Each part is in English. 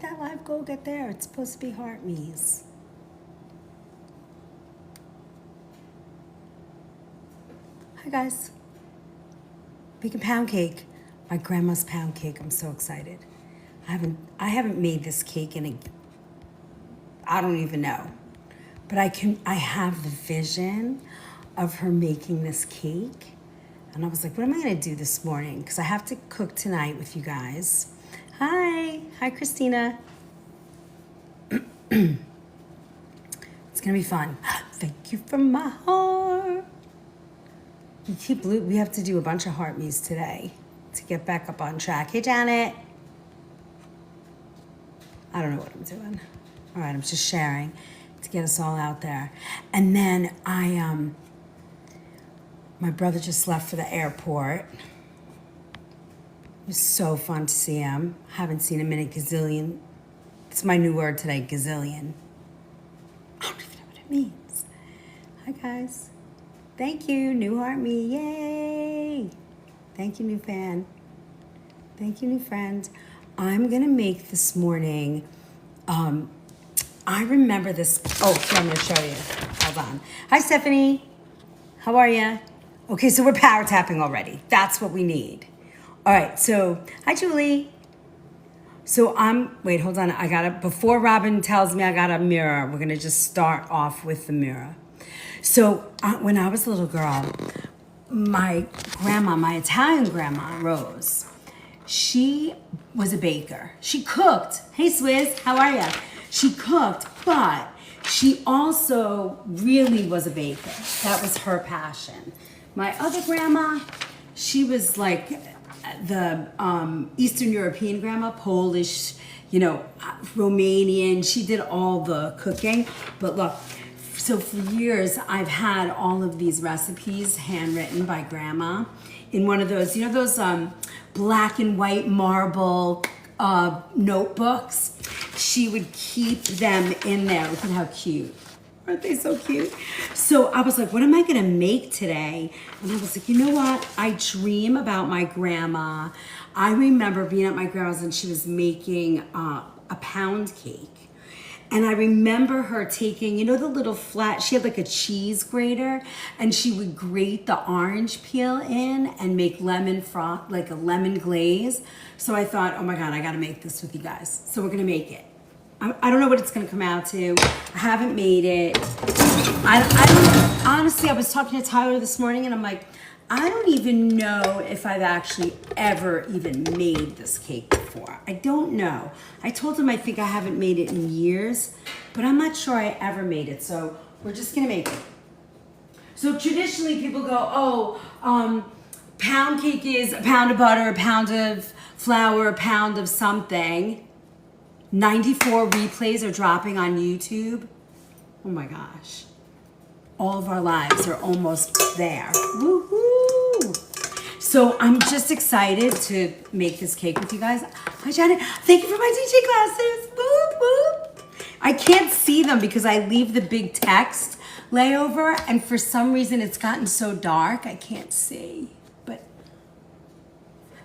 that live goal get there? It's supposed to be heart me's. Hi guys. Making pound cake. My grandma's pound cake. I'm so excited. I haven't made this cake in I don't even know. But I have the vision of her making this cake. And I was like, what am I gonna do this morning? Because I have to cook tonight with you guys. Hi Christina. It's gonna be fun. Thank you from my heart. We have to do a bunch of heart me's today to get back up on track. Hey Janet. I don't know what I'm doing. All right, I'm just sharing to get us all out there. And then my brother just left for the airport. It was so fun to see him. Haven't seen him in a gazillion. It's my new word today, gazillion. I don't even know what it means. Hi guys. Thank you, new heart me, yay. Thank you, new fan. Thank you, new friend. I'm gonna make this morning, I remember this, here, I'm gonna show you. Hold on. Hi, Stephanie. How are you? Okay, so we're power tapping already. That's what we need. All right, so, hi, Julie. So wait, hold on. Before Robin tells me I got a mirror, we're gonna just start off with the mirror. So when I was a little girl, my Italian grandma, Rose, she was a baker. She cooked. Hey, Swizz, how are ya? She cooked, but she also really was a baker. That was her passion. My other grandma, she was like the Eastern European grandma, Polish, Romanian. She did all the cooking. But look, so for years, I've had all of these recipes handwritten by grandma in one of those, those black and white marble notebooks. She would keep them in there. Look at how cute. Aren't they so cute? So I was like, what am I gonna make today? And I was like, you know what? I dream about my grandma. I remember being at my grandma's and she was making a pound cake. And I remember her taking, the little flat, she had like a cheese grater, and she would grate the orange peel in and make lemon froth, like a lemon glaze. So I thought, oh my God, I gotta make this with you guys. So we're gonna make it. I don't know what it's gonna come out to. I haven't made it. Honestly, I was talking to Tyler this morning and I'm like, I don't even know if I've actually ever even made this cake before. I don't know. I told him I think I haven't made it in years, but I'm not sure I ever made it. So we're just gonna make it. So traditionally people go, pound cake is a pound of butter, a pound of flour, a pound of something. 94 replays are dropping on YouTube. Oh my gosh. All of our lives are almost there. Woohoo! So I'm just excited to make this cake with you guys. Hi, Janet. Thank you for my DJ glasses. Boop, boop. I can't see them because I leave the big text layover, and for some reason it's gotten so dark I can't see. But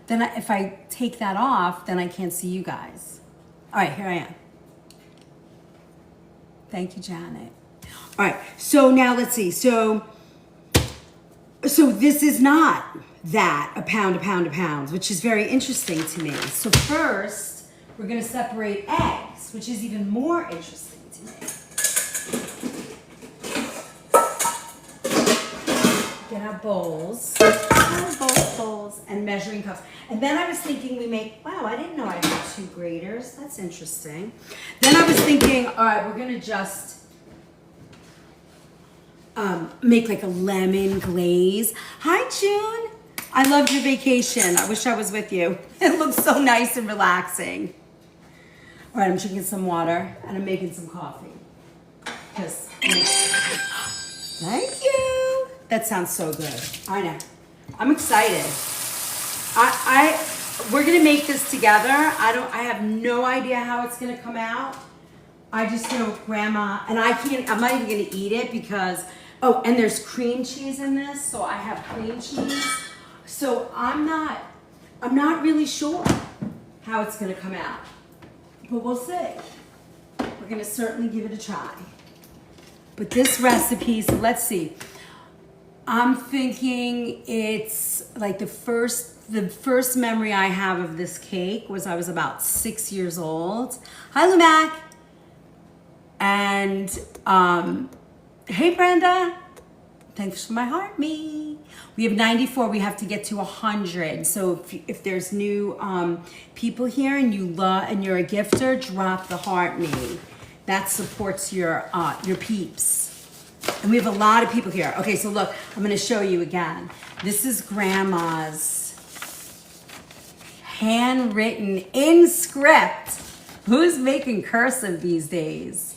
then if I take that off, then I can't see you guys. All right, here I am. Thank you, Janet. All right, so now let's see. So this is not a pound of pounds, which is very interesting to me. So first, we're gonna separate eggs, which is even more interesting to me. Get our bowls, and measuring cups. And then I was thinking wow, I didn't know I had 2 graters. That's interesting. Then I was thinking, all right, we're gonna just make like a lemon glaze. Hi, June. I loved your vacation. I wish I was with you. It looks so nice and relaxing. All right, I'm drinking some water and I'm making some coffee. Thank you. That sounds so good. I know. I'm excited. We're gonna make this together. I have no idea how it's gonna come out. I just know Grandma, and I'm not even gonna eat it because, and there's cream cheese in this, so I have cream cheese. So I'm not really sure how it's gonna come out. but we'll see. We're gonna certainly give it a try. But this recipe, so let's see. I'm thinking it's like the first memory I have of this cake was I was about 6 years old. Hi, Lumac. And hey, Brenda. Thanks for my heart, me. We have 94. We have to get to 100. So if there's new people here and you're a gifter, drop the heart, me. That supports your peeps. And we have a lot of people here. Okay, so look, I'm gonna show you again. This is Grandma's handwritten in script. Who's making cursive these days?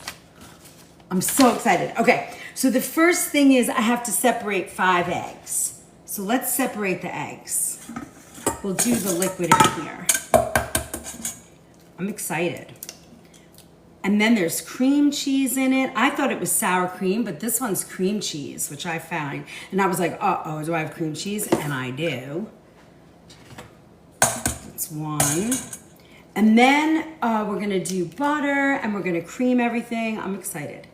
I'm so excited. Okay, so the first thing is I have to separate 5 eggs. So let's separate the eggs. We'll do the liquid in here. I'm excited. And then there's cream cheese in it. I thought it was sour cream, but this one's cream cheese, which I found. And I was like, uh-oh, do I have cream cheese? And I do. That's one. And then we're gonna do butter and we're gonna cream everything. I'm excited.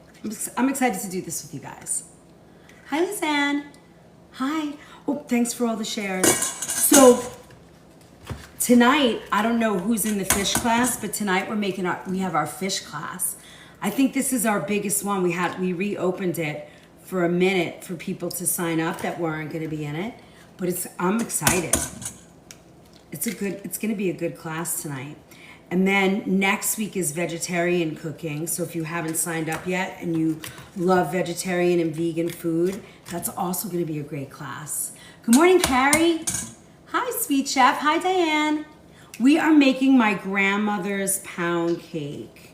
I'm excited to do this with you guys. Hi, Lizanne. Hi. Oh, thanks for all the shares. So tonight, I don't know who's in the fish class, but tonight we have our fish class. I think this is our biggest one. We reopened it for a minute for people to sign up that weren't gonna be in it, but I'm excited. It's gonna be a good class tonight. And then next week is vegetarian cooking. So if you haven't signed up yet and you love vegetarian and vegan food, that's also gonna be a great class. Good morning, Carrie. Hi, sweet chef. Hi, Diane. We are making my grandmother's pound cake.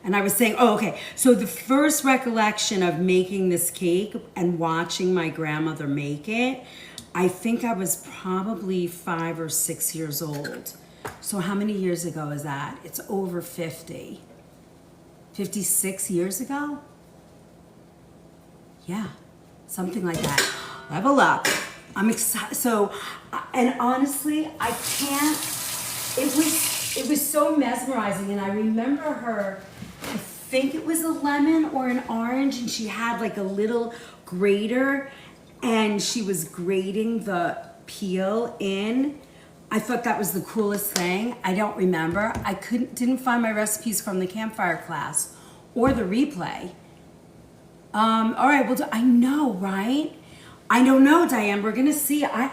And I was saying, oh, okay. So the first recollection of making this cake and watching my grandmother make it, I think I was probably 5 or 6 years old. So how many years ago is that? It's over 50. 56 years ago? Yeah, something like that. Level up. I'm excited. So, and honestly, I can't, it was so mesmerizing. And I remember her, I think it was a lemon or an orange, and she had like a little grater and she was grating the peel in. I thought that was the coolest thing. I don't remember. I didn't find my recipes from the campfire class or the replay. All right, well, I know, right? I don't know, Diane, we're gonna see. I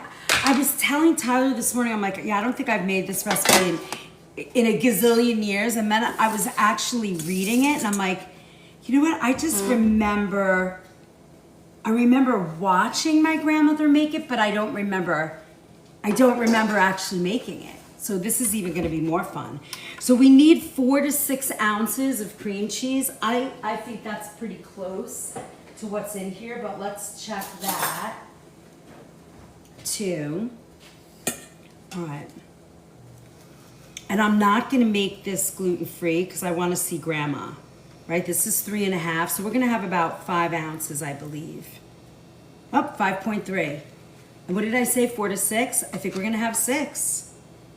was telling Tyler this morning, I'm like, yeah, I don't think I've made this recipe in a gazillion years. And then I was actually reading it and I'm like, you know what? I just remember, watching my grandmother make it, but I don't remember actually making it. So this is even gonna be more fun. So we need 4 to 6 ounces of cream cheese. I think that's pretty close to what's in here, but let's check that too. All right. And I'm not gonna make this gluten-free because I wanna see grandma, right? This is 3.5, so we're gonna have about 5 ounces, I believe. Oh, 5.3. And what did I say, 4 to 6? I think we're gonna have 6.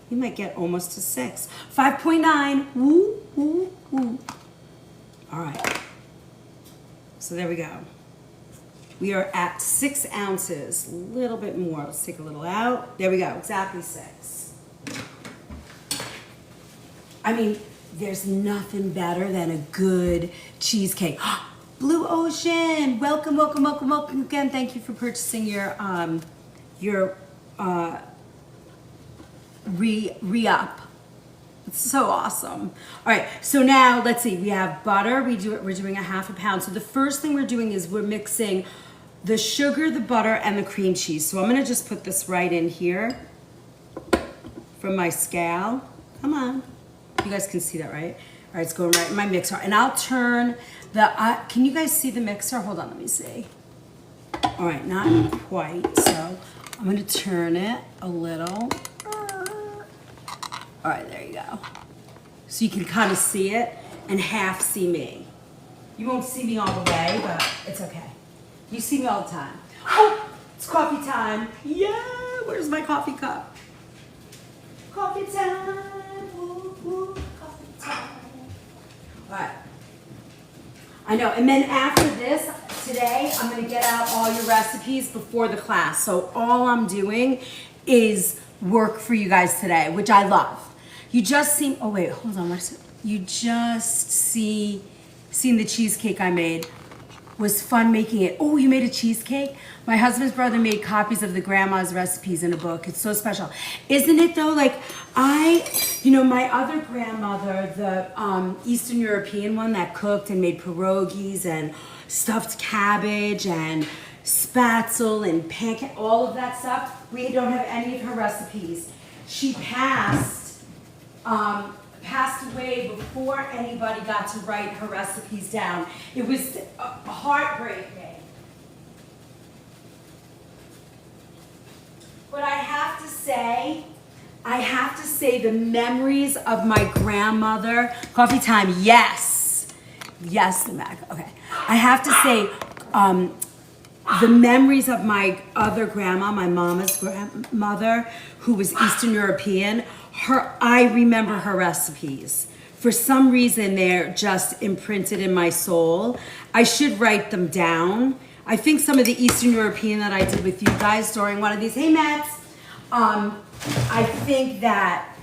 You might get almost to 6. 5.9, woo, woo, woo. All right, so there we go. We are at 6 ounces, a little bit more. Let's take a little out. There we go, exactly 6. I mean, there's nothing better than a good cheesecake. Blue Ocean, welcome, welcome, welcome, welcome again. Thank you for purchasing your re-up. It's so awesome. All right, so now let's see. We have butter. We're doing 1/2 pound. So the first thing we're doing is we're mixing the sugar, the butter, and the cream cheese. So I'm gonna just put this right in here from my scale. Come on. You guys can see that, right? All right, it's going right in my mixer. And I'll turn the, can you guys see the mixer? Hold on, let me see. All right, not quite. So I'm gonna turn it a little. All right, there you go. So you can kind of see it and half see me. You won't see me all the way, but it's okay. You see me all the time. Oh, it's coffee time. Yeah, where's my coffee cup? Coffee time, woo, woo, coffee time. But I know. And then after this, today, I'm going to get out all your recipes before the class. So all I'm doing is work for you guys today, which I love. You just seen, oh wait, hold on. You just seen the cheesecake I made. Was fun making it. Oh, you made a cheesecake? My husband's brother made copies of the grandma's recipes in a book. It's so special. Isn't it though? Like my other grandmother, the Eastern European one that cooked and made pierogies and stuffed cabbage and spatzel and pancake, all of that stuff. We don't have any of her recipes. She passed away before anybody got to write her recipes down. It was heartbreaking. But I have to say the memories of my grandmother, coffee time, yes, Mac, okay. I have to say, the memories of my other grandma, my mama's grandmother, who was Eastern European, I remember her recipes. For some reason, they're just imprinted in my soul. I should write them down. I think some of the Eastern European that I did with you guys during one of these, hey Matt, I think that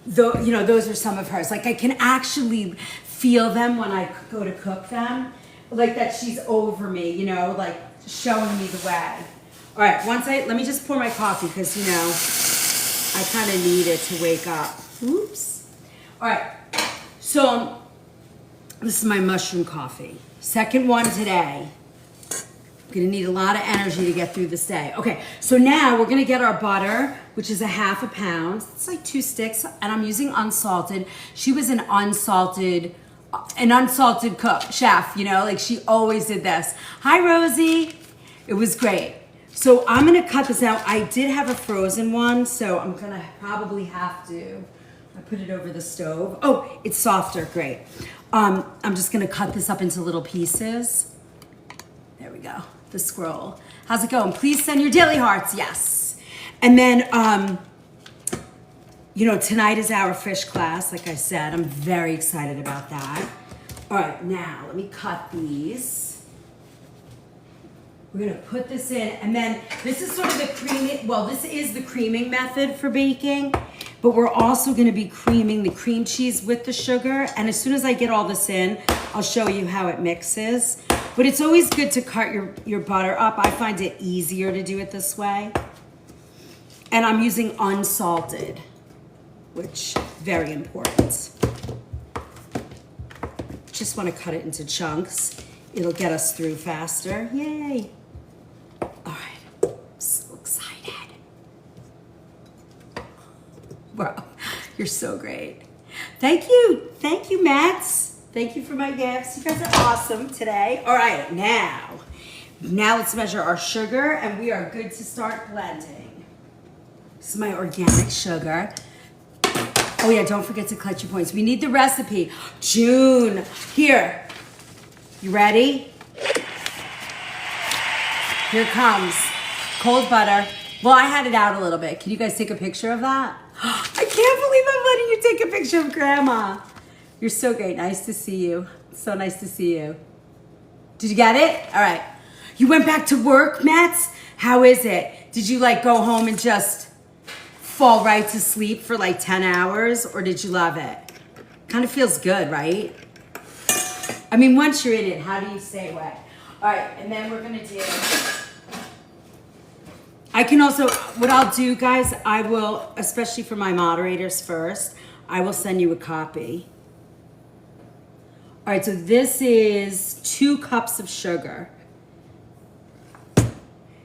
those are some of hers. Like I can actually feel them when I go to cook them. Like that she's over me, like showing me the way. All right, let me just pour my coffee because, I kind of need it to wake up. Oops. All right, so this is my mushroom coffee. Second one today. I'm gonna need a lot of energy to get through this day. Okay, so now we're gonna get our butter, which is a half a pound. It's like 2 sticks, and I'm using unsalted. She was an unsalted cook, chef, like she always did this. Hi, Rosie. It was great. So I'm gonna cut this out. I did have a frozen one, so I'm gonna probably have to. I put it over the stove. Oh, it's softer, great. I'm just gonna cut this up into little pieces. There we go, the scroll. How's it going? Please send your daily hearts, yes. And then, tonight is our fish class, like I said. I'm very excited about that. All right, now let me cut these. We're gonna put this in, and then this is sort of the creaming, this is the creaming method for baking, but we're also gonna be creaming the cream cheese with the sugar, and as soon as I get all this in, I'll show you how it mixes. But it's always good to cut your butter up. I find it easier to do it this way. And I'm using unsalted, which very important. Just wanna cut it into chunks. It'll get us through faster, yay. All right, I'm so excited. Bro, you're so great. Thank you, Mats. Thank you for my gifts. You guys are awesome today. All right, now let's measure our sugar and we are good to start blending. This is my organic sugar. Oh yeah, don't forget to collect your points. We need the recipe. June, here. You ready? Here it comes. Cold butter. Well, I had it out a little bit. Can you guys take a picture of that? I can't believe I'm letting you take a picture of Grandma. You're so great. Nice to see you. So nice to see you. Did you get it? All right. You went back to work, Mets? How is it? Did you go home and just fall right to sleep for 10 hours, or did you love it? Kind of feels good, right? I mean, once you're in it, how do you stay away? All right, and then we're gonna do, I can also, what I'll do, guys, I will, especially for my moderators first, I will send you a copy. All right, so this is 2 cups of sugar.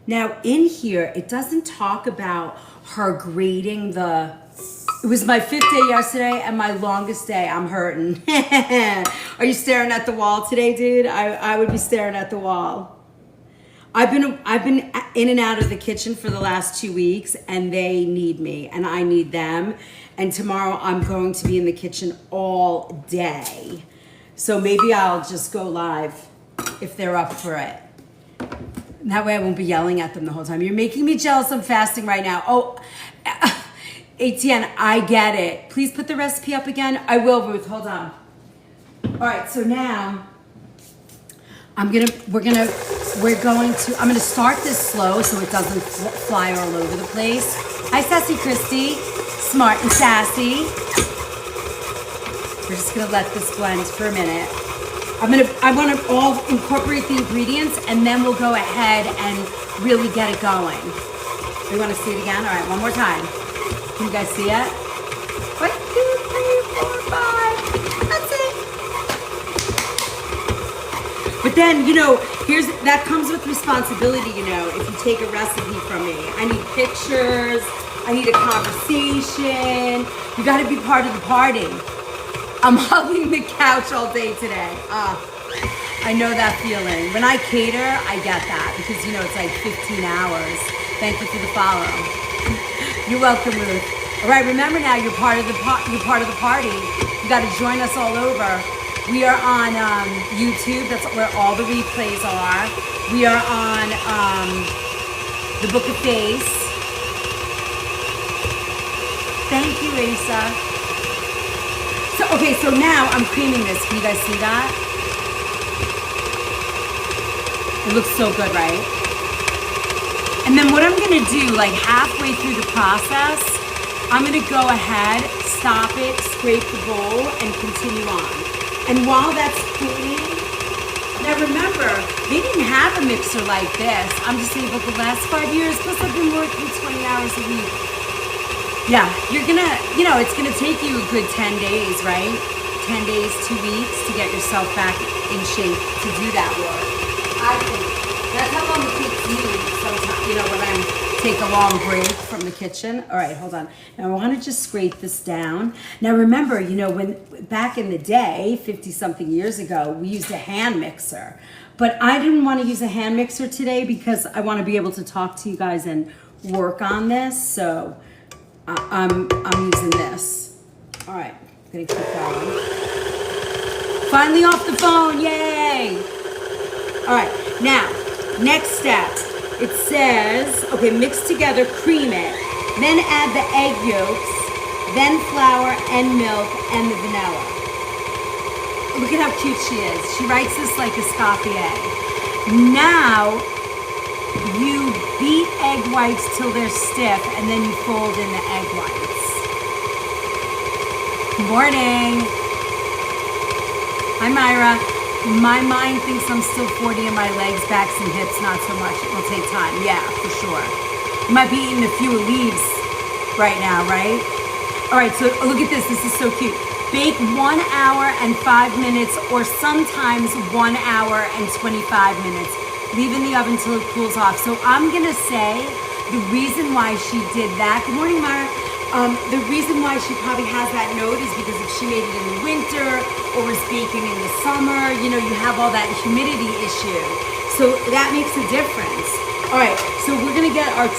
Now in here, it doesn't talk about her grading it was my 5th day yesterday and my longest day. I'm hurting. Are you staring at the wall today, dude? I would be staring at the wall. I've been in and out of the kitchen for the last 2 weeks and they need me and I need them. And tomorrow I'm going to be in the kitchen all day. So maybe I'll just go live if they're up for it. And that way I won't be yelling at them the whole time. You're making me jealous. I'm fasting right now. Oh, ATN, I get it. Please put the recipe up again. I will, Ruth. Hold on. All right, so now I'm gonna start this slow so it doesn't fly all over the place. Hi, Sassy Christy, smart and sassy. We're just gonna let this blend for a minute. I want to all incorporate the ingredients and then we'll go ahead and really get it going. You want to see it again? All right, one more time. Can you guys see it? 1, 2, 3, 4, 5. That's it. But then, that comes with responsibility, if you take a recipe from me. I need pictures. I need a conversation. You got to be part of the party. I'm hugging the couch all day today. I know that feeling. When I cater, I get that because, it's like 15 hours. Thank you for the follow. You're welcome, Ruth. All right, remember now, you're part of the party. You got to join us all over. We are on YouTube. That's where all the replays are. We are on the Book of Face. Thank you, Asa. So now I'm creaming this. Can you guys see that? It looks so good, right? And then what I'm gonna do, like halfway through the process, I'm gonna go ahead, stop it, scrape the bowl, and continue on. And while that's cooling, now remember, they didn't have a mixer like this. I'm just able the last 5 years, plus I've been working 20 hours a week. Yeah, you're gonna, it's gonna take you a good 10 days, right? 10 days, 2 weeks to get yourself back in shape to do that work. I think that's how long it takes me sometimes, when I take a long break from the kitchen. All right, hold on. Now I want to just scrape this down. Now remember, when back in the day, 50-something years ago, we used a hand mixer. But I didn't want to use a hand mixer today because I want to be able to talk to you guys and work on this. So I'm using this. All right, I'm gonna keep going. Finally off the phone, yay! All right, now, next step. It says, mix together, cream it, then add the egg yolks, then flour and milk and the vanilla. Look at how cute she is. She writes this like a Escoffier. Now, you beat egg whites till they're stiff, and then you fold in the egg whites. Good morning. Hi, Myra. My mind thinks I'm still 40 in my legs, backs, and hips, not so much. It will take time. Yeah, for sure. You might be eating a few leaves right now, right? All right, so look at this. This is so cute. Bake 1 hour and 5 minutes, or sometimes 1 hour and 25 minutes. Leave in the oven till it cools off. So I'm gonna say the reason why she did that. Good morning, Myra. The reason why she probably has that note is because if she made it in the winter or was baking in the summer, you have all that humidity issue. So that makes a difference. All right, so we're gonna get our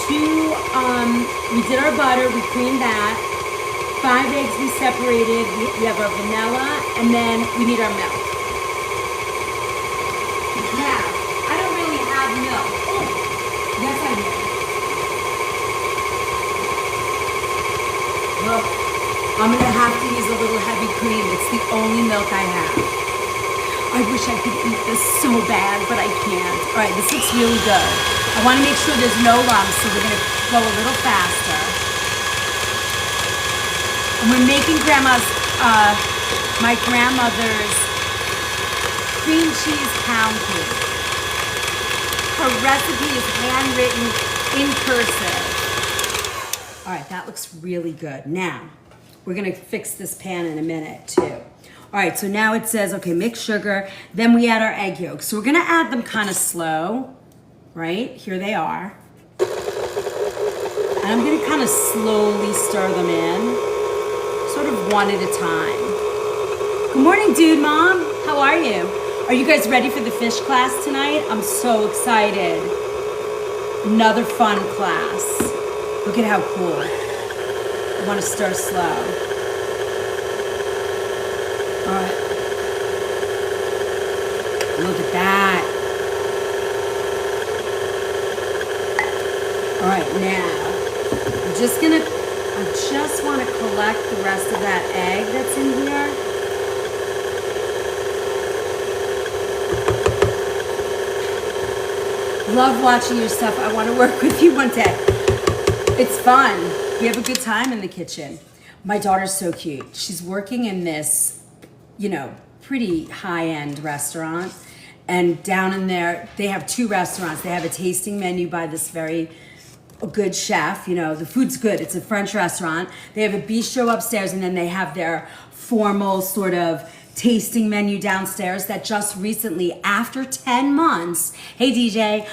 we did our butter, we creamed that. 5 eggs we separated, we have our vanilla, and then we need our milk. Now, I don't really have milk. Oh, yes I do. Well, I'm gonna have to use a little heavy cream. It's the only milk I have. I wish I could eat this so bad, but I can't. All right, this looks really good. I wanna make sure there's no lumps, so we're gonna go a little faster. And we're making my grandmother's cream cheese pound cake. Her recipe is handwritten in cursive. All right, that looks really good. Now, we're gonna fix this pan in a minute too. All right, so now it says, mix sugar, then we add our egg yolks. So we're gonna add them kind of slow, right? Here they are. And I'm gonna kind of slowly stir them in, sort of one at a time. Good morning, Dude Mom. How are you? Are you guys ready for the fish class tonight? I'm so excited. Another fun class. Look at how cool. I want to stir slow. All right. Look at that. All right, now, I'm just gonna I just want to collect the rest of that egg that's in here. Love watching your stuff. I want to work with you one day. It's fun. We have a good time in the kitchen. My daughter's so cute. She's working in this, you know, pretty high-end restaurant. And down in there, they have 2 restaurants. They have a tasting menu by this very good chef. You know, the food's good. It's a French restaurant. They have a bistro upstairs, and then they have their formal sort of tasting menu downstairs that just recently, after 10 months, hey DJ,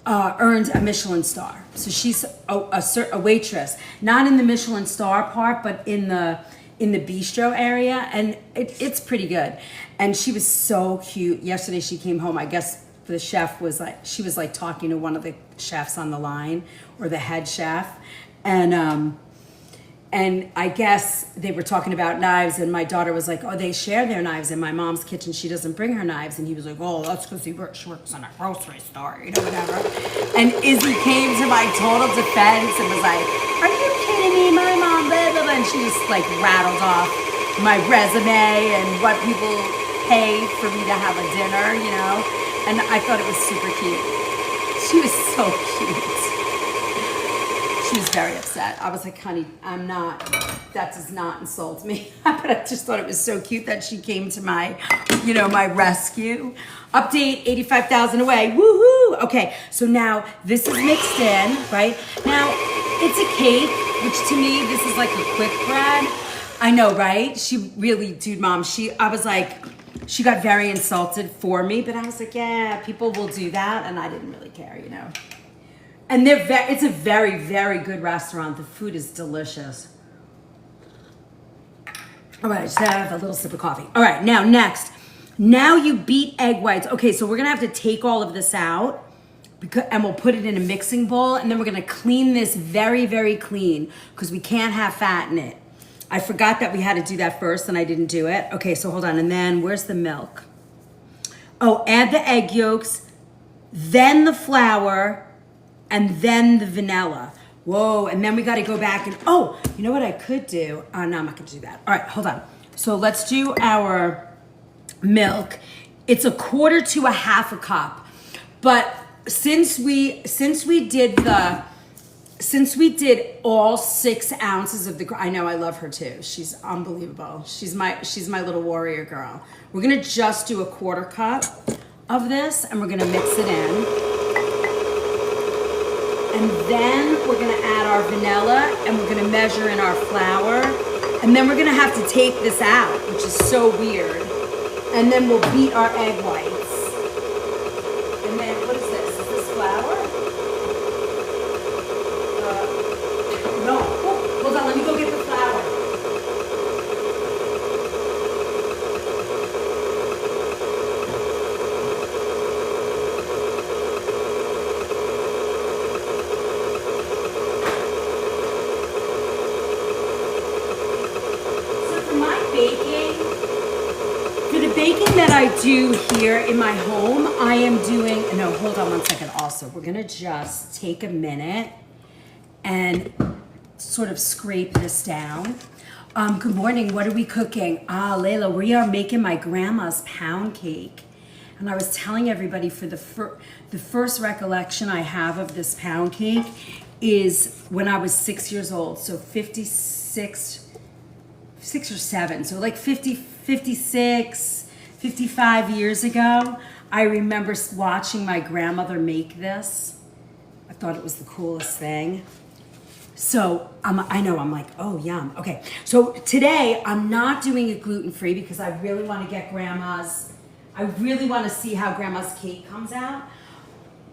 earned a Michelin star. So she's a waitress, not in the Michelin star part, but in the bistro area, and it's pretty good. And she was so cute. Yesterday she came home. I guess the chef was like talking to one of the chefs on the line, or the head chef, and I guess they were talking about knives, and my daughter was like, oh, they share their knives in my mom's kitchen. She doesn't bring her knives. And he was like, oh, that's because he works in a grocery store, you know, whatever. And Izzy came to my total defense and was like, are you kidding me? My mom, blah, blah, blah. And she just like rattled off my resume and what people pay for me to have a dinner, you know. And I thought it was super cute. She was so cute. She was very upset. I was like, honey, that does not insult me. But I just thought it was so cute that she came to my, you know, my rescue. Update, 85,000 away, woohoo! Okay, so now this is mixed in, right? Now, it's a cake, which to me, this is like a quick bread. I know, right? She really, dude, Mom, I was like, she got very insulted for me, but I was like, yeah, people will do that, and I didn't really care, you know? And it's a very, very good restaurant. The food is delicious. All right, just have a little sip of coffee. All right, now next. Now you beat egg whites. Okay, so we're gonna have to take all of this out, and we'll put it in a mixing bowl, and then we're gonna clean this very, very clean, because we can't have fat in it. I forgot that we had to do that first, and I didn't do it. Okay, so hold on, and then where's the milk? Oh, add the egg yolks, then the flour, and then the vanilla. Whoa, and then we gotta go back and, oh, you know what I could do? No, I'm not gonna do that. All right, hold on. So let's do our milk. It's 1/4 to 1/2 cup. But since we did all 6 ounces of I know, I love her too. She's unbelievable. She's my little warrior girl. We're gonna just do 1/4 cup of this, and we're gonna mix it in. And then we're gonna add our vanilla, and we're gonna measure in our flour. And then we're gonna have to take this out, which is so weird. And then we'll beat our egg whites. And then, what is this? Is this flour? No. Oh, hold on, let me go get the flour. Baking that I do here in my home, I am doing, no, hold on one second also. We're gonna just take a minute and sort of scrape this down. Good morning, what are we cooking? Layla, we are making my grandma's pound cake. And I was telling everybody for the first recollection I have of this pound cake is when I was 6 years old. So 6 or 7, so like 56, 55 years ago, I remember watching my grandmother make this. I thought it was the coolest thing. So I know, I'm like, oh, yum. Okay, so today I'm not doing it gluten-free because I really want to get I really want to see how grandma's cake comes out.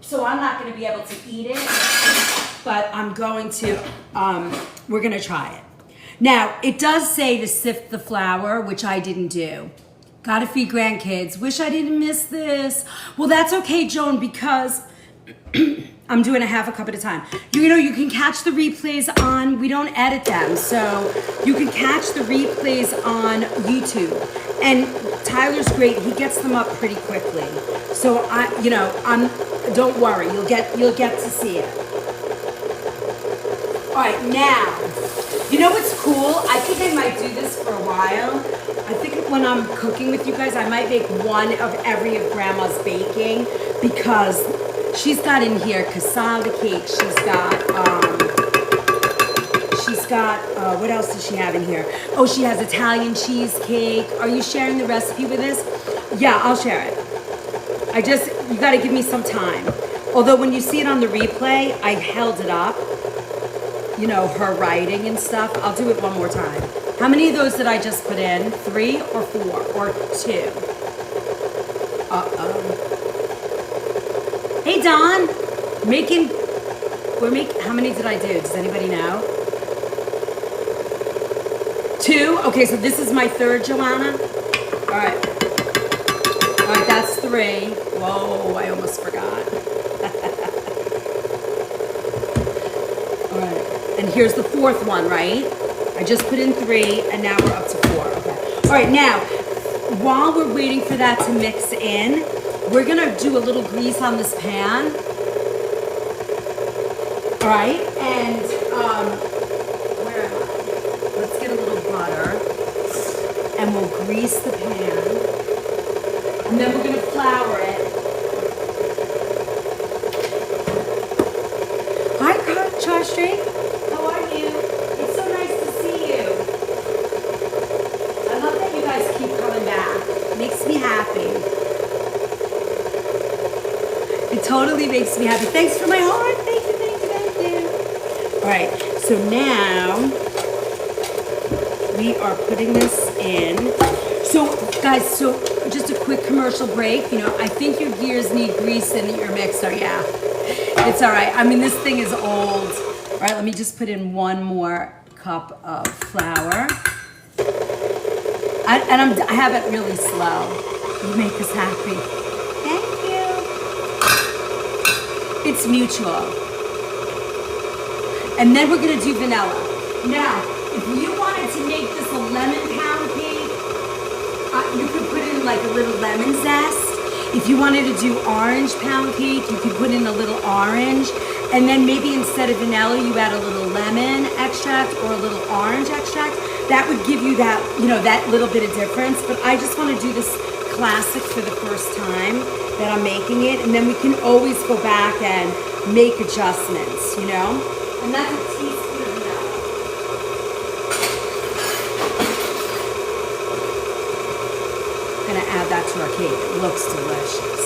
So I'm not going to be able to eat it, but I'm going to, we're going to try it. Now, it does say to sift the flour, which I didn't do. Gotta feed grandkids. Wish I didn't miss this. Well, that's okay, Joan, because I'm doing 1/2 cup at a time. You know, you can catch the replays on, we don't edit them, so you can catch the replays on YouTube. And Tyler's great, he gets them up pretty quickly. So don't worry, you'll get to see it. All right, now, you know what's cool? I think I might do this for a while. I think when I'm cooking with you guys, I might make one of every of Grandma's baking because she's got in here cassava cake. She's got, what else does she have in here? Oh, she has Italian cheesecake. Are you sharing the recipe with us? Yeah, I'll share it. You gotta give me some time. Although when you see it on the replay, I held it up. You know, her writing and stuff. I'll do it one more time. How many of those did I just put in? 3 or 4 or 2? Uh-oh. Hey, Don. How many did I do? Does anybody know? 2? Okay, so this is my 3rd, Joanna. All right. All right, that's 3. Whoa, I almost forgot. All right. And here's the 4th one, right? I just put in 3, and now we're up to 4. Okay. All right, now, while we're waiting for that to mix in, we're gonna do a little grease on this pan. All right, and where am I? Let's get a little butter, and we'll grease the pan, and then we're gonna flour it. Hi, Chastry. How are you? It's so nice to see you. I love that you guys keep coming back. It makes me happy. It totally makes me happy. Thanks for my heart. Thank you, thank you, thank you. All right, so now we are putting this in. So, guys, just a quick commercial break. You know, I think your gears need grease in your mixer. Yeah, it's all right. I mean, this thing is old. All right, let me just put in 1 more cup of flour. I have it really slow. You make us happy. Thank you. It's mutual. And then we're gonna do vanilla. Now, if you wanted to make this a lemon pound cake, you could put in like a little lemon zest. If you wanted to do orange pound cake, you could put in a little orange. And then maybe instead of vanilla, you add a little lemon extract or a little orange extract. That would give you that, you know, that little bit of difference. But I just want to do this classic for the first time that I'm making it. And then we can always go back and make adjustments, you know? And that's a teaspoon of vanilla. I'm gonna add that to our cake. It looks delicious.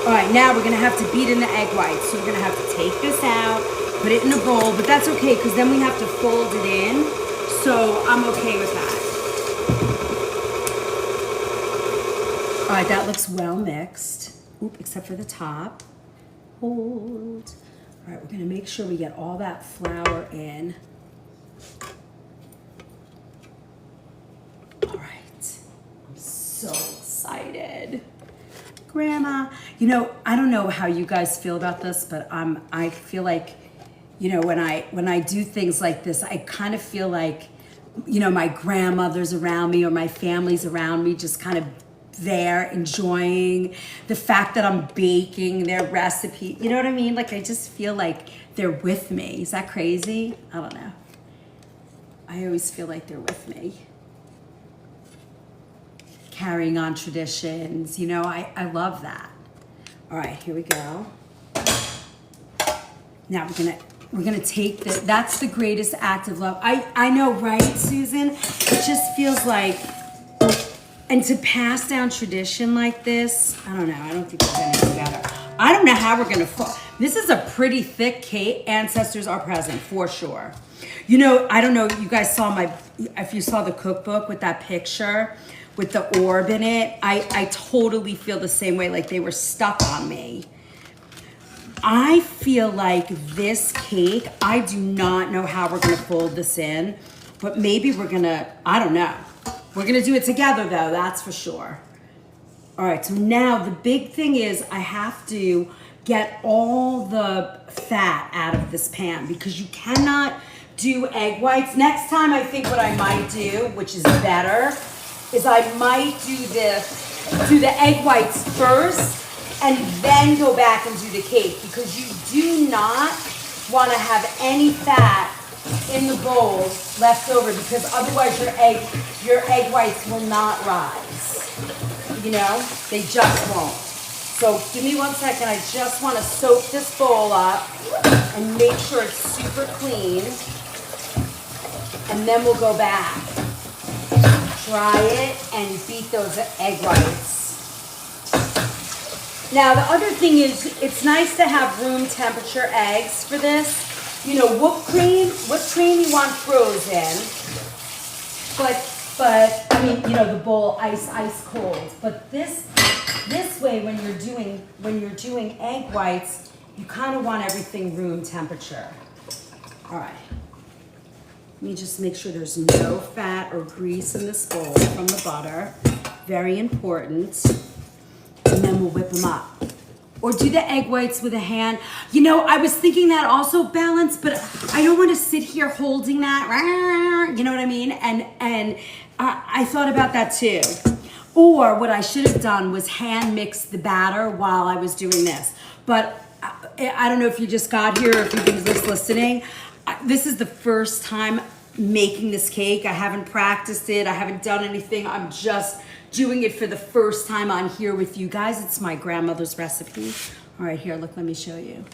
All right, now we're gonna have to beat in the egg whites. So we're gonna have to take this out, put it in a bowl, but that's okay because then we have to fold it in. So I'm okay with that. All right, that looks well mixed. Oop, except for the top. Hold. All right, we're gonna make sure we get all that flour in. All right, I'm so excited. Grandma, you know, I don't know how you guys feel about this, but I feel like, you know, when I do things like this, I kind of feel like, you know, my grandmother's around me or my family's around me, just kind of there enjoying the fact that I'm baking their recipe. You know what I mean? Like, I just feel like they're with me. Is that crazy? I don't know. I always feel like they're with me. Carrying on traditions, you know, I love that. All right, here we go. Now we're gonna take that's the greatest act of love. I know, right, Susan? It just feels like, and to pass down tradition like this, I don't know, I don't think there's anything better. I don't know how we're gonna fall. This is a pretty thick cake. Ancestors are present, for sure. You know, I don't know, you guys saw if you saw the cookbook with that picture, with the orb in it, I totally feel the same way, like they were stuck on me. I feel like this cake, I do not know how we're gonna fold this in, but maybe we're gonna, I don't know. We're gonna do it together though, that's for sure. All right, so now the big thing is I have to get all the fat out of this pan because you cannot do egg whites. Next time I think what I might do, which is better, is I might do the egg whites first and then go back and do the cake, because you do not want to have any fat in the bowl left over, because otherwise your egg whites will not rise. You know, they just won't. So give me 1 second. I just want to soak this bowl up and make sure it's super clean. And then we'll go back. Dry it and beat those egg whites. Now the other thing is, it's nice to have room temperature eggs for this. You know, whipped cream you want frozen. But I mean, you know, the bowl ice cold. But this way, when you're doing egg whites, you kind of want everything room temperature. All right. Let me just make sure there's no fat or grease in this bowl from the butter. Very important. And then we'll whip them up. Or do the egg whites with a hand. You know, I was thinking that also, Balance, but I don't want to sit here holding that. You know what I mean? And I thought about that too. Or what I should have done was hand mix the batter while I was doing this. But I don't know if you just got here or if you've been just listening. This is the first time making this cake. I haven't practiced it. I haven't done anything. I'm just doing it for the first time on here with you guys. It's my grandmother's recipe. All right, here, look, let me show you.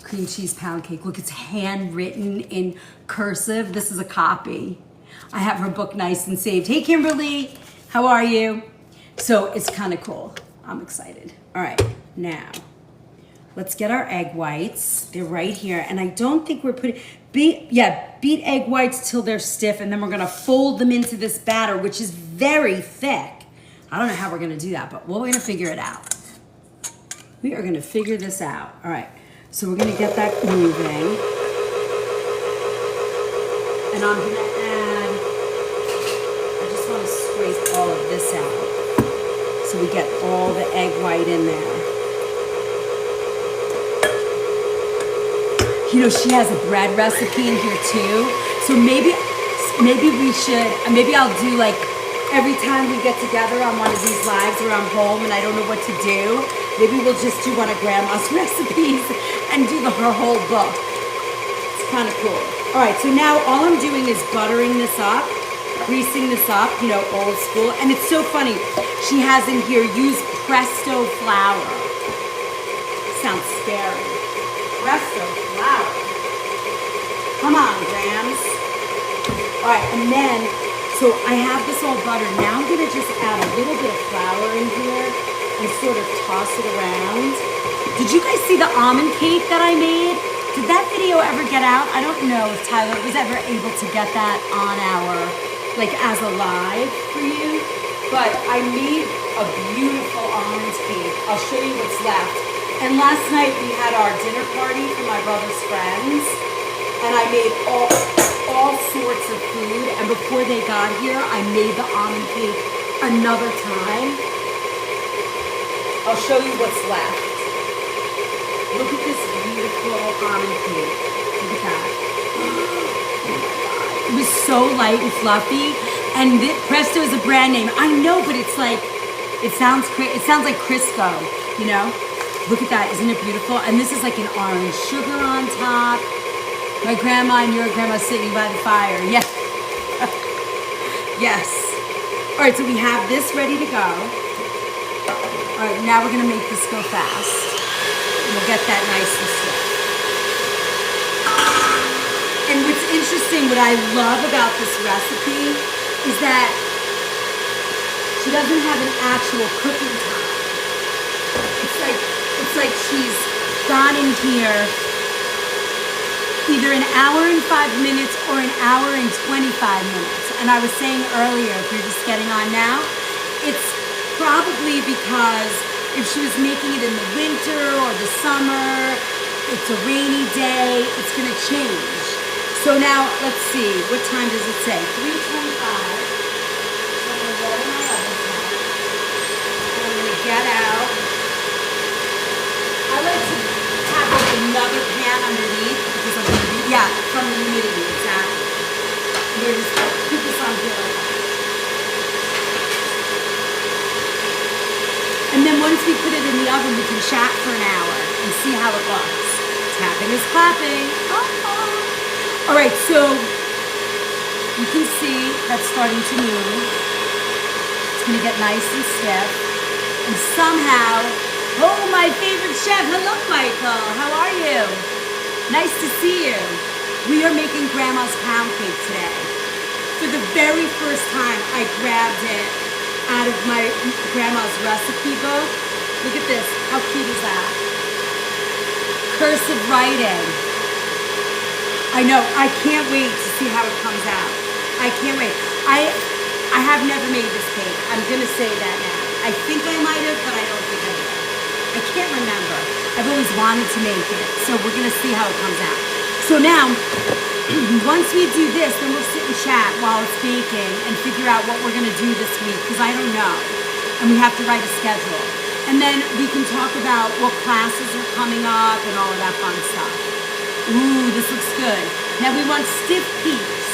Cream cheese pound cake. Look, it's handwritten in cursive. This is a copy. I have her book nice and saved. Hey, Kimberly, how are you? So it's kind of cool. I'm excited. All right, now let's get our egg whites. They're right here. And I don't think we're putting, beat egg whites till they're stiff, and then we're gonna fold them into this batter, which is very thick. I don't know how we're gonna do that, but we're gonna figure it out. We are gonna figure this out. All right, so we're gonna get that moving. And I'm gonna add, I just wanna scrape all of this out so we get all the egg white in there. You know, she has a bread recipe in here too. So maybe we should, maybe I'll do like, every time we get together on one of these lives where I'm home and I don't know what to do, maybe we'll just do one of Grandma's recipes and do her whole book. It's kind of cool. All right, so now all I'm doing is buttering this up, greasing this up, you know, old school. And it's so funny, she has in here, use Presto flour. Sounds scary. Presto flour. Come on, Grams. All right, and then, so I have this all buttered. Now I'm gonna just add a little bit of flour in here and sort of toss it around. Did you guys see the almond cake that I made? Did that video ever get out? I don't know if Tyler was ever able to get that on our, like as a live for you, but I made a beautiful almond cake. I'll show you what's left. And last night we had our dinner party for my brother's friends, and I made all sorts of food, and before they got here, I made the almond cake another time. I'll show you what's left. Look at this beautiful almond cake. Look at that. It was so light and fluffy, and Presto is a brand name. I know, but it's like, it sounds like Crisco, you know? Look at that, isn't it beautiful? And this is like an orange sugar on top. My grandma and your grandma sitting by the fire. Yes. Yes. All right, so we have this ready to go. All right, now we're gonna make this go fast. And we'll get that nice and stiff. And what's interesting, what I love about this recipe is that she doesn't have an actual cooking time. It's like she's gone in here either an hour and 5 minutes or an hour and 25 minutes. And I was saying earlier, if you're just getting on now, it's probably because if she was making it in the winter or the summer, it's a rainy day, it's gonna change. So now, let's see, what time does it say? 3:25. So I'm gonna roll my oven top. And I'm gonna get out. I like to have like another pan underneath because I'm gonna be, yeah, from the humidity, exactly. We're just gonna put this on here. And then once we put it in the the oven, we can chat for an hour and see how it looks. Tapping is clapping. Oh. All right, so you can see that's starting to move. It's gonna get nice and stiff. And somehow, oh, my favorite chef. Hello, Michael. How are you? Nice to see you. We are making Grandma's pound cake today. For the very first time, I grabbed it out of my grandma's recipe book. Look at this. How cute is that? Cursive writing. I know. I can't wait to see how it comes out. I can't wait. I have never made this cake. I'm going to say that now. I think I might have, but I don't think I did. I can't remember. I've always wanted to make it. So we're going to see how it comes out. So now, once we do this, then we'll sit and chat while it's baking and figure out what we're going to do this week, because I don't know. And we have to write a schedule. And then we can talk about what classes are coming up and all of that fun stuff. Ooh, this looks good. Now we want stiff peaks.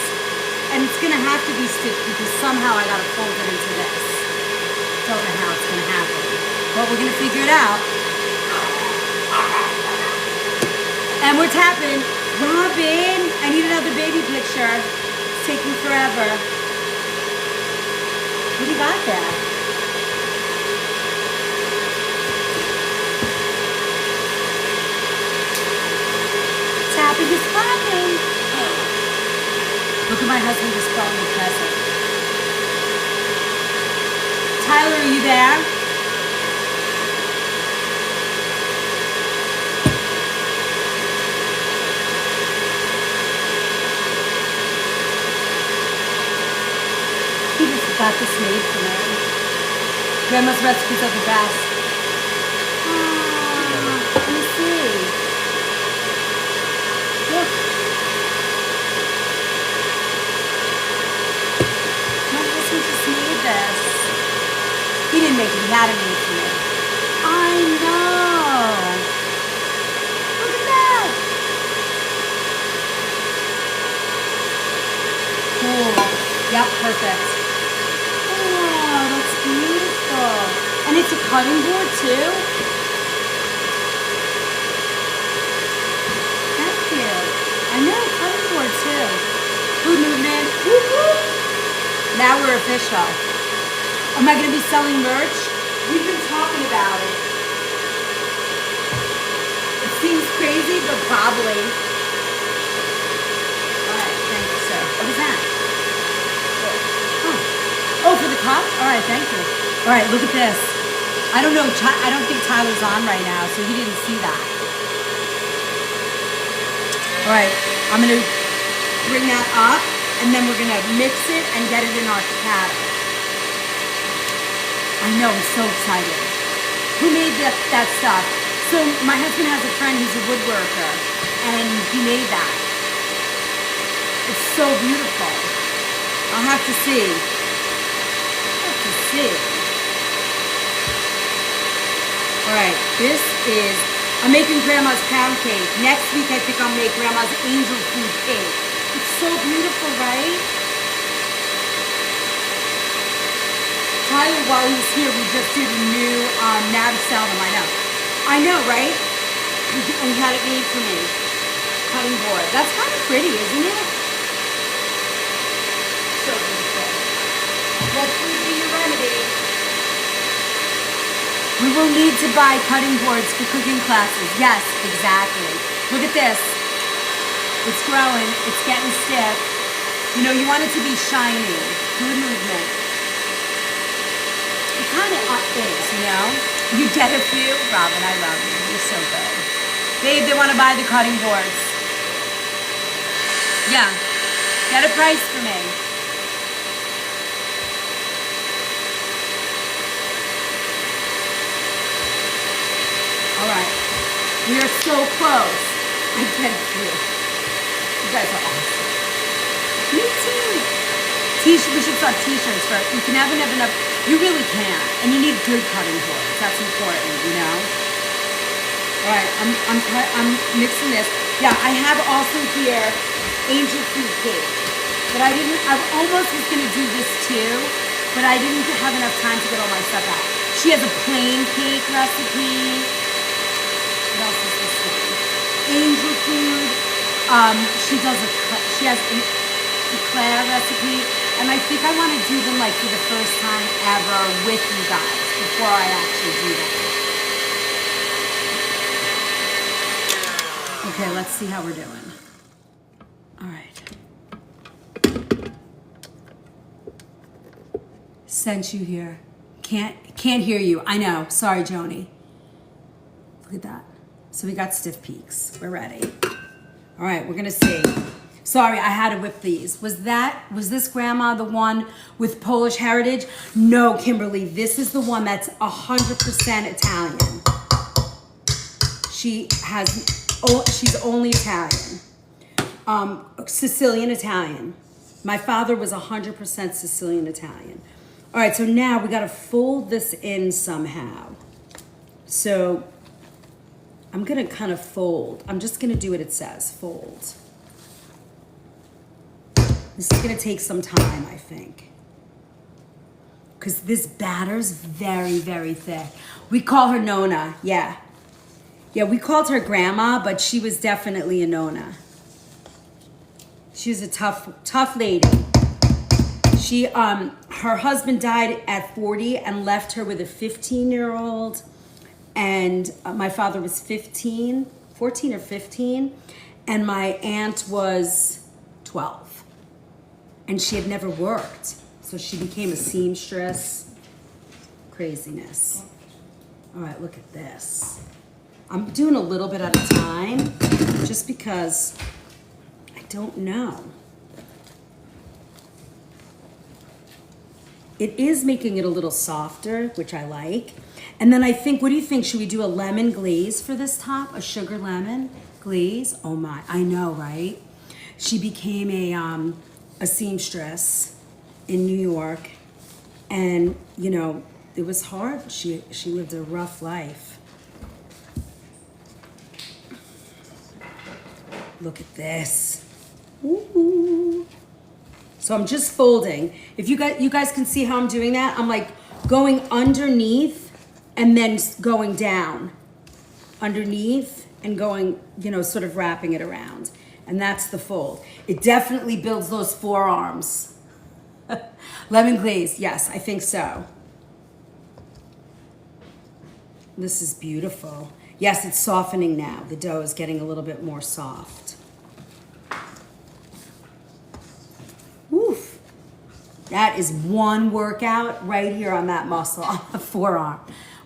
And it's gonna have to be stiff because somehow I gotta fold it into this. Don't know how it's gonna happen. But we're gonna figure it out. And we're tapping. Robin, I need another baby picture. It's taking forever. What do you got there? Tapping is clapping. Look at my husband just brought me a present. Tyler, are you there? He just got this made for me. Grandma's recipes are the best. Oh, let me see. Look. My husband just made this. He didn't make it, he had it made for me. I know. Look at that. Cool. Yep, perfect. Oh, that's beautiful. And it's a cutting board too? Thank you. I know, cutting board too. Food movement. Woo-hoo. Now we're official. Am I going to be selling merch? We've been talking about it. It seems crazy, but probably. All right, thank you, sir. What is that? Oh, for the cup? All right, thank you. All right, look at this. I don't know. I don't think Tyler's on right now, so he didn't see that. All right, I'm going to bring that up, and then we're going to mix it and get it in our pattern. I know, I'm so excited. Who made that stuff? So my husband has a friend who's a woodworker, and he made that. It's so beautiful. I'll have to see. All right, this is, I'm making Grandma's pound cake. Next week, I think I'll make Grandma's angel food cake. It's so beautiful, right? Tyler, while he was here, we just did a new now to sell them. I know, right? And he had it made for me. Cutting board. That's kind of pretty, isn't it? So beautiful. Let food be your remedy. We will need to buy cutting boards for cooking classes. Yes, exactly. Look at this. It's growing. It's getting stiff. You know, you want it to be shiny. Good movement. It kind of is, you know? You get a few. Robin, I love you. You're so good. Babe, they want to buy the cutting boards. Yeah. Get a price for me. All right. We are so close. I get a few. You guys are awesome. Me too. We should start t-shirts for it. You can never have enough. You really can. And you need good cutting boards. That's important, you know? All right, I'm mixing this. Yeah, I have also here angel food cake. But I almost was gonna do this too, but I didn't have enough time to get all my stuff out. She has a plain cake recipe. What else is this one? Angel food. She has an eclair recipe, and I think I want to do them like for the first time ever with you guys before I actually do that. Okay, let's see how we're doing. All right. Sent you here. Can't hear you. I know. Sorry, Joni. Look at that. So we got stiff peaks. We're ready. All right, we're gonna see. Sorry, I had to whip these. Was this grandma the one with Polish heritage? No, Kimberly, this is the one that's 100% Italian. She's only Italian. Sicilian Italian. My father was 100% Sicilian Italian. All right, so now we gotta fold this in somehow. So I'm gonna kind of fold. I'm just gonna do what it says, fold. This is gonna take some time, I think. Because this batter's very, very thick. We call her Nona, yeah. Yeah, we called her Grandma, but she was definitely a Nona. She was a tough lady. Her husband died at 40 and left her with a 15-year-old. And my father was 14 or 15. And my aunt was 12. And she had never worked. So she became a seamstress. Craziness. All right, look at this. I'm doing a little bit at a time just because I don't know. It is making it a little softer, which I like. And then I think, what do you think? Should we do a lemon glaze for this top? A sugar lemon glaze? Oh my, I know, right? She became a seamstress in New York. And, you know, it was hard. She lived a rough life. Look at this. Ooh. So I'm just folding. If you guys can see how I'm doing that, I'm like going underneath and then going down. Underneath and going, you know, sort of wrapping it around. And that's the fold. It definitely builds those forearms. Lemon glaze, yes, I think so. This is beautiful. Yes, it's softening now. The dough is getting a little bit more soft. Oof. That is one workout right here on that muscle, on the forearm.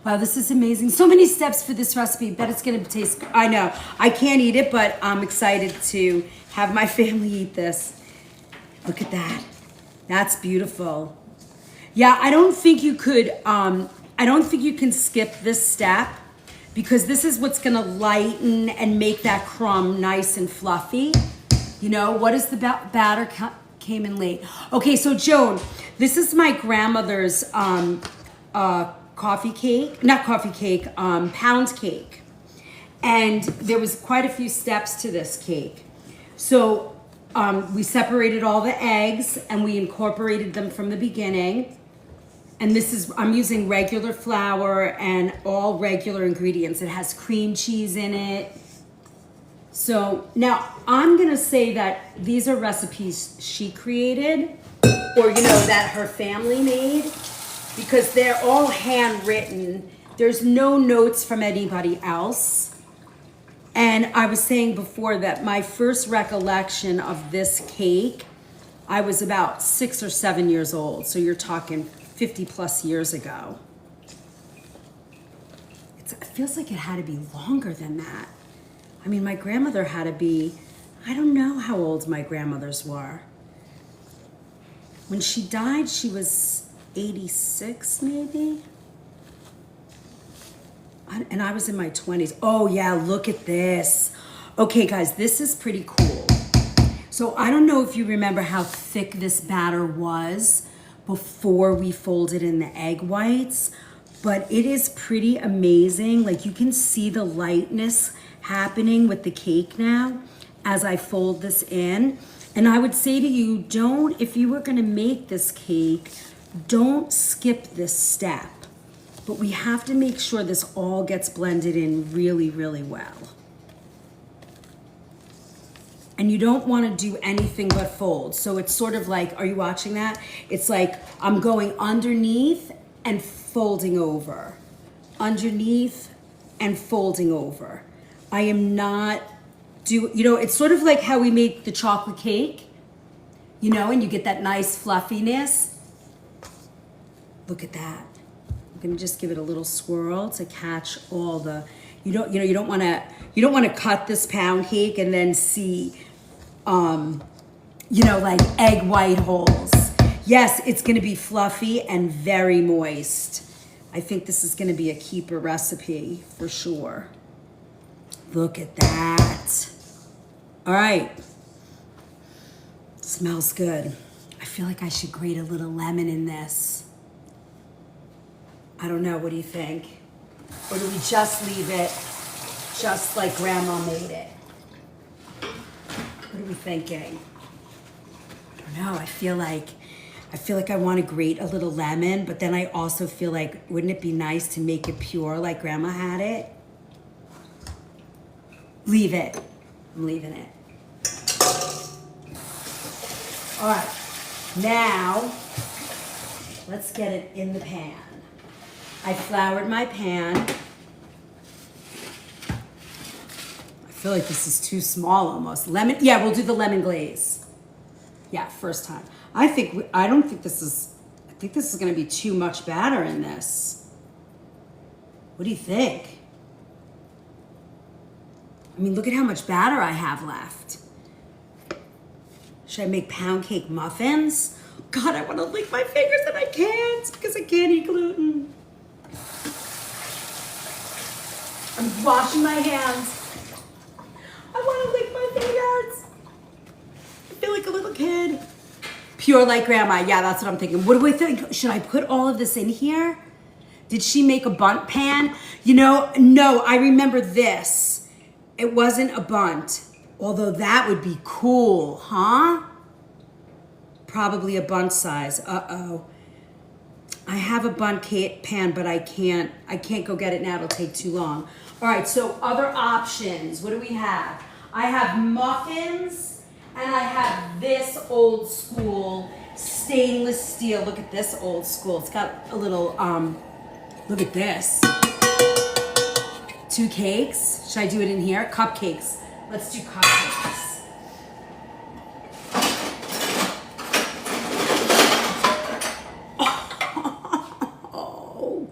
Wow, this is amazing. So many steps for this recipe. Bet it's gonna taste, I know. I can't eat it, but I'm excited to have my family eat this. Look at that. That's beautiful. Yeah, I don't think you could, I don't think you can skip this step because this is what's gonna lighten and make that crumb nice and fluffy. You know, what is the batter came in late? Okay, so Joan, this is my grandmother's pound cake. And there was quite a few steps to this cake. So we separated all the eggs and we incorporated them from the beginning. And this is, I'm using regular flour and all regular ingredients. It has cream cheese in it. So now I'm gonna say that these are recipes she created or, you know, that her family made because they're all handwritten. There's no notes from anybody else. And I was saying before that my first recollection of this cake, I was about 6 or 7 years old. So you're talking 50 plus years ago. It feels like it had to be longer than that. I mean, my grandmother had to be, I don't know how old my grandmothers were. When she died, she was 86 maybe. And I was in my 20s. Oh yeah, look at this. Okay guys, this is pretty cool. So I don't know if you remember how thick this batter was before we folded in the egg whites, but it is pretty amazing. Like you can see the lightness happening with the cake now as I fold this in. And I would say to you, if you were gonna make this cake, don't skip this step. but we have to make sure this all gets blended in really, really well. And you don't want to do anything but fold. So it's sort of like, are you watching that? It's like I'm going underneath and folding over. Underneath and folding over. I am not it's sort of like how we make the chocolate cake, and you get that nice fluffiness. Look at that. I'm gonna just give it a little swirl to catch all the, you don't want to cut this pound cake and then see like egg white holes. Yes, it's gonna be fluffy and very moist. I think this is gonna be a keeper recipe for sure. Look at that. All right. Smells good. I feel like I should grate a little lemon in this. I don't know, what do you think? Or do we just leave it just like Grandma made it? What are we thinking? I don't know. I feel like I want to grate a little lemon, but then I also feel like, wouldn't it be nice to make it pure like Grandma had it? Leave it. I'm leaving it. All right. Now, let's get it in the pan. I floured my pan. I feel like this is too small almost. Lemon, yeah, we'll do the lemon glaze. Yeah, first time. I think this is gonna be too much batter in this. What do you think? I mean, look at how much batter I have left. Should I make pound cake muffins? God, I want to lick my fingers and I can't because I can't eat gluten. I'm washing my hands. I want to lick my fingers. I feel like a little kid. Pure like Grandma. Yeah, that's what I'm thinking. What do we think? Should I put all of this in here? Did she make a bundt pan? No, I remember this. It wasn't a bundt, although that would be cool, huh? Probably a bundt size. Uh-oh. I have a bundt pan, but I can't go get it now. It'll take too long. All right, so other options. What do we have? I have muffins, and I have this old school stainless steel. Look at this old school. It's got a little, look at this. 2 cakes. Should I do it in here? Cupcakes. Let's do cupcakes. Oh,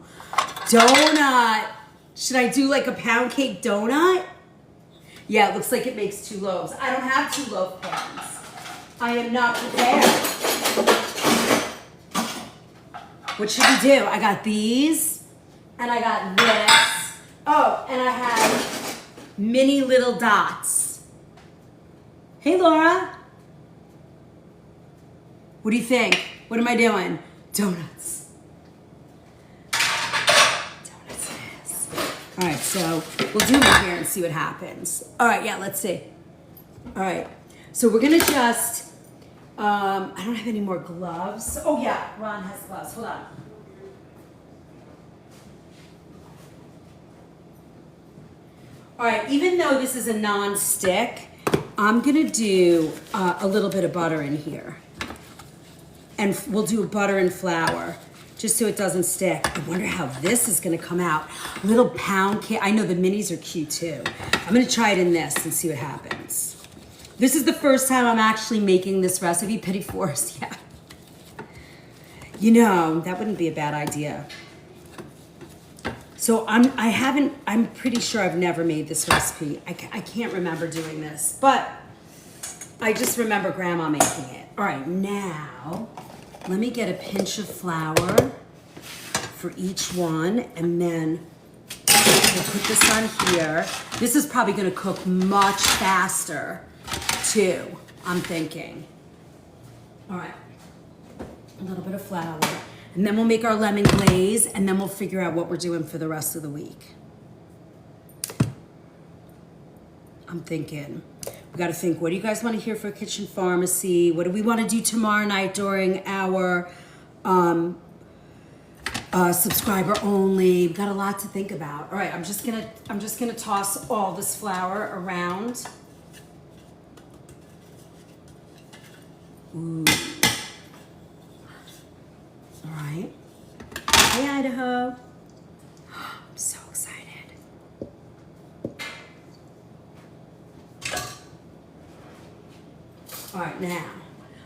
donut. Should I do like a pound cake donut? Yeah, it looks like it makes 2 loaves. I don't have 2 loaf pans. I am not prepared. What should we do? I got these, and I got this. Oh, and I have mini little dots. Hey, Laura. What do you think? What am I doing? Donuts. Donuts it is. All right, so we'll do them here and see what happens. All right, yeah, let's see. All right, so we're gonna just, I don't have any more gloves. Oh yeah, Ron has gloves, hold on. All right, even though this is a non-stick, I'm gonna do a little bit of butter in here. And we'll do butter and flour, just so it doesn't stick. I wonder how this is gonna come out. A little pound cake. I know the minis are cute too. I'm gonna try it in this and see what happens. This is the first time I'm actually making this recipe. Pity Force, yeah. That wouldn't be a bad idea. So I'm pretty sure I've never made this recipe. I can't remember doing this, but I just remember Grandma making it. All right, now let me get a pinch of flour for each one, and then we'll put this on here. This is probably gonna cook much faster too, I'm thinking. All right, a little bit of flour. And then we'll make our lemon glaze, and then we'll figure out what we're doing for the rest of the week. I'm thinking, we gotta think, what do you guys wanna hear for Kitchen Pharmacy? What do we wanna do tomorrow night during our subscriber only. We've got a lot to think about. All right, I'm just gonna toss all this flour around. Ooh. All right. Hey, Idaho. I'm so excited. All right, now,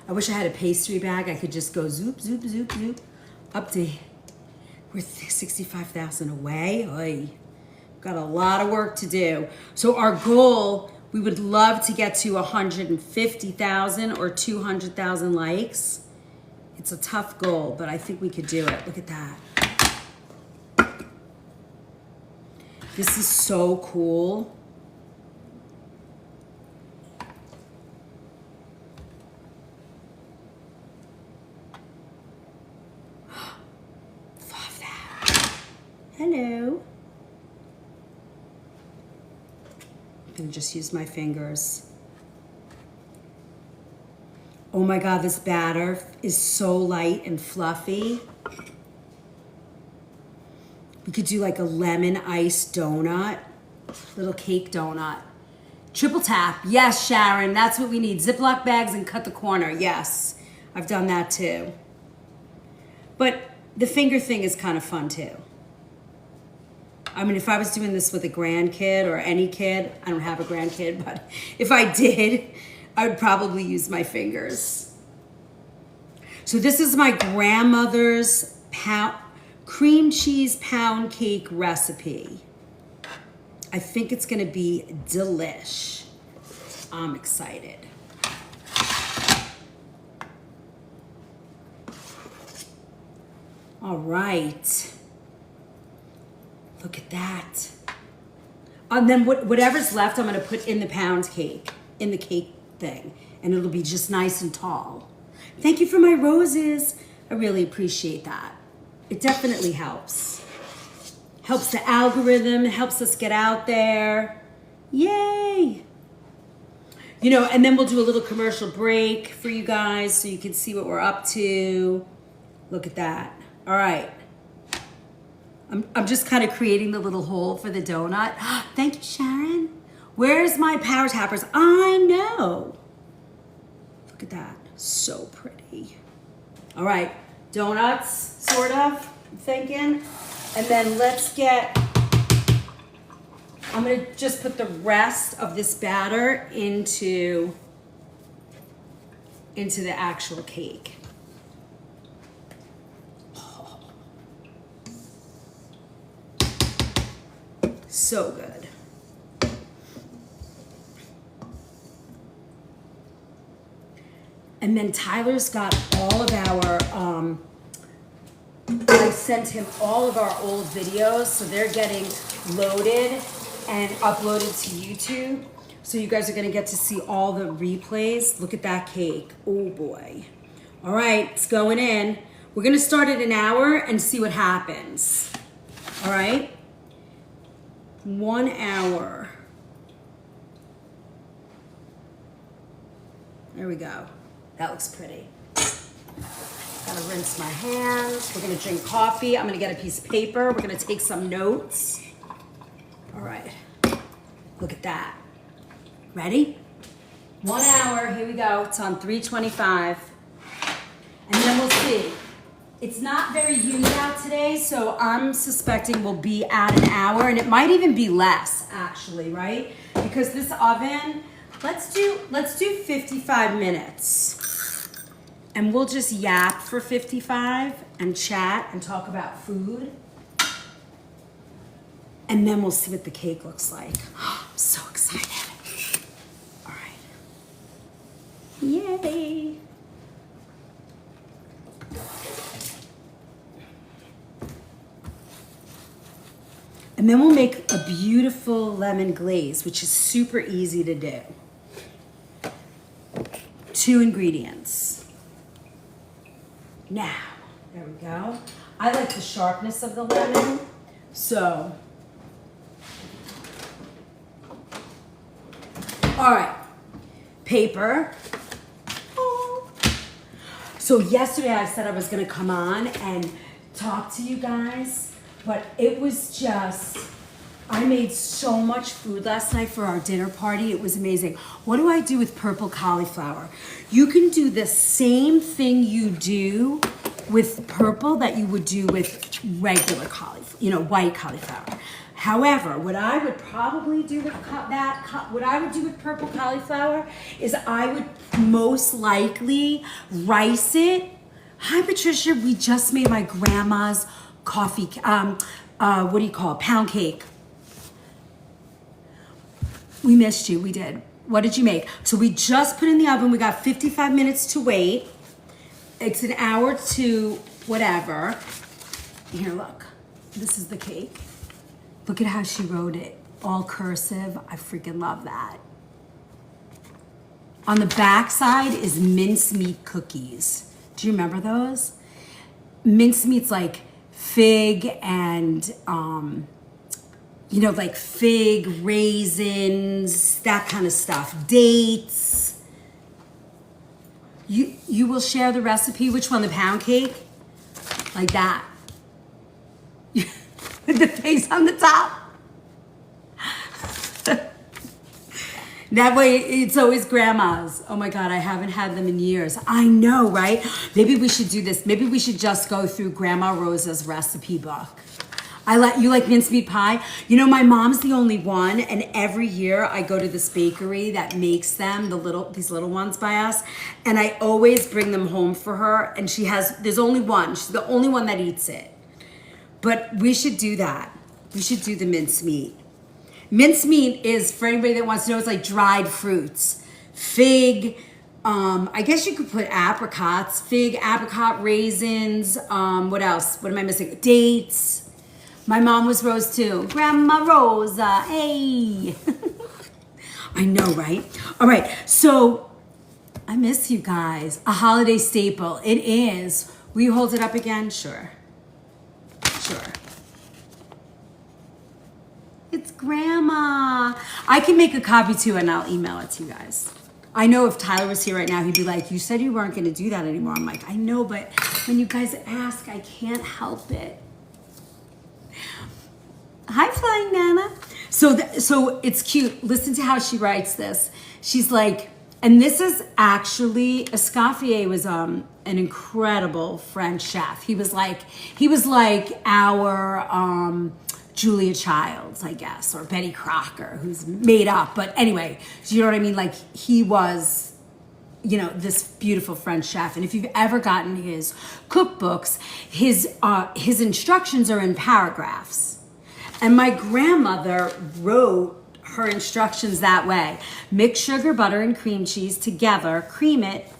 I wish I had a pastry bag. I could just go zoop, zoop, zoop, zoop, up to, we're 65,000 away. Oy. Got a lot of work to do. So our goal, we would love to get to 150,000 or 200,000 likes. It's a tough goal, but I think we could do it. Look at that. This is so cool. Love that. Hello. I'm gonna just use my fingers. Oh my God, this batter is so light and fluffy. We could do like a lemon iced donut, little cake donut. Triple tap, yes, Sharon, that's what we need. Ziploc bags and cut the corner, yes. I've done that too. But the finger thing is kind of fun too. I mean, if I was doing this with a grandkid or any kid, I don't have a grandkid, but if I did, I would probably use my fingers. So this is my grandmother's cream cheese pound cake recipe. I think it's gonna be delish. I'm excited. All right. Look at that. And then whatever's left, I'm gonna put in the pound cake, in the cake thing, and it'll be just nice and tall. Thank you for my roses. I really appreciate that. It definitely helps. Helps the algorithm, helps us get out there. Yay! You know, and then we'll do a little commercial break for you guys so you can see what we're up to. Look at that. All right. I'm just kind of creating the little hole for the donut. Thank you, Sharon. Where's my power tappers? I know. Look at that. So pretty. All right. Donuts, sort of, I'm thinking. And then let's get, I'm going to just put the rest of this batter into the actual cake. So good. And then Tyler's got all of our, I sent him all of our old videos, so they're getting loaded and uploaded to YouTube. So you guys are gonna get to see all the replays. Look at that cake, oh boy. All right, it's going in. We're gonna start at an hour and see what happens. All right? 1 hour. There we go. That looks pretty. Gotta rinse my hands. We're gonna drink coffee. I'm gonna get a piece of paper. We're gonna take some notes. All right. Look at that. Ready? 1 hour. Here we go. It's on 325. And then we'll see. It's not very humid out today, so I'm suspecting we'll be at an hour, and it might even be less, actually, right? Because this oven, let's do 55 minutes. And we'll just yap for 55 and chat and talk about food. And then we'll see what the cake looks like. I'm so excited. All right. Yay. And then we'll make a beautiful lemon glaze, which is super easy to do. 2 ingredients. Now, there we go. I like the sharpness of the lemon, so. All right, paper. Oh. So yesterday I said I was gonna come on and talk to you guys, but it was just, I made so much food last night for our dinner party. It was amazing. What do I do with purple cauliflower? You can do the same thing you do with purple that you would do with regular cauliflower, white cauliflower. However, what I would probably do with purple cauliflower is I would most likely rice it. Hi, Patricia. We just made my grandma's coffee, what do you call it? Pound cake. We missed you. We did. What did you make? So we just put in the oven. We got 55 minutes to wait. It's an hour to whatever. Here, look. This is the cake. Look at how she wrote it. All cursive. I freaking love that. On the back side is mincemeat cookies. Do you remember those? Mincemeat's like fig and, like fig, raisins, that kind of stuff. Dates. You will share the recipe. Which one? The pound cake? Like that. With the face on the top. That way, it's always grandma's. Oh my God, I haven't had them in years. I know, right? Maybe we should do this. Maybe we should just go through Grandma Rosa's recipe book. You like mincemeat pie? My mom's the only one, and every year I go to this bakery that makes them, these little ones by us, and I always bring them home for her, and there's only one. She's the only one that eats it. But we should do that. We should do the mincemeat. Mincemeat is, for anybody that wants to know, it's like dried fruits. Fig, I guess you could put apricots, fig, apricot, raisins, what else? What am I missing? Dates. My mom was Rose too. Grandma Rosa, hey. I know, right? All right, so I miss you guys. A holiday staple, it is. Will you hold it up again? Sure. It's Grandma. I can make a copy too and I'll email it to you guys. I know if Tyler was here right now, he'd be like, you said you weren't going to do that anymore. I'm like, I know, but when you guys ask, I can't help it. Hi, Flying Nana. So it's cute. Listen to how she writes this. She's like, and this is actually, Escoffier was an incredible French chef. He was like our Julia Childs, I guess, or Betty Crocker, who's made up. But anyway, do you know what I mean? Like he was, this beautiful French chef. And if you've ever gotten his cookbooks, his instructions are in paragraphs. And my grandmother wrote her instructions that way. Mix sugar, butter, and cream cheese together, cream it,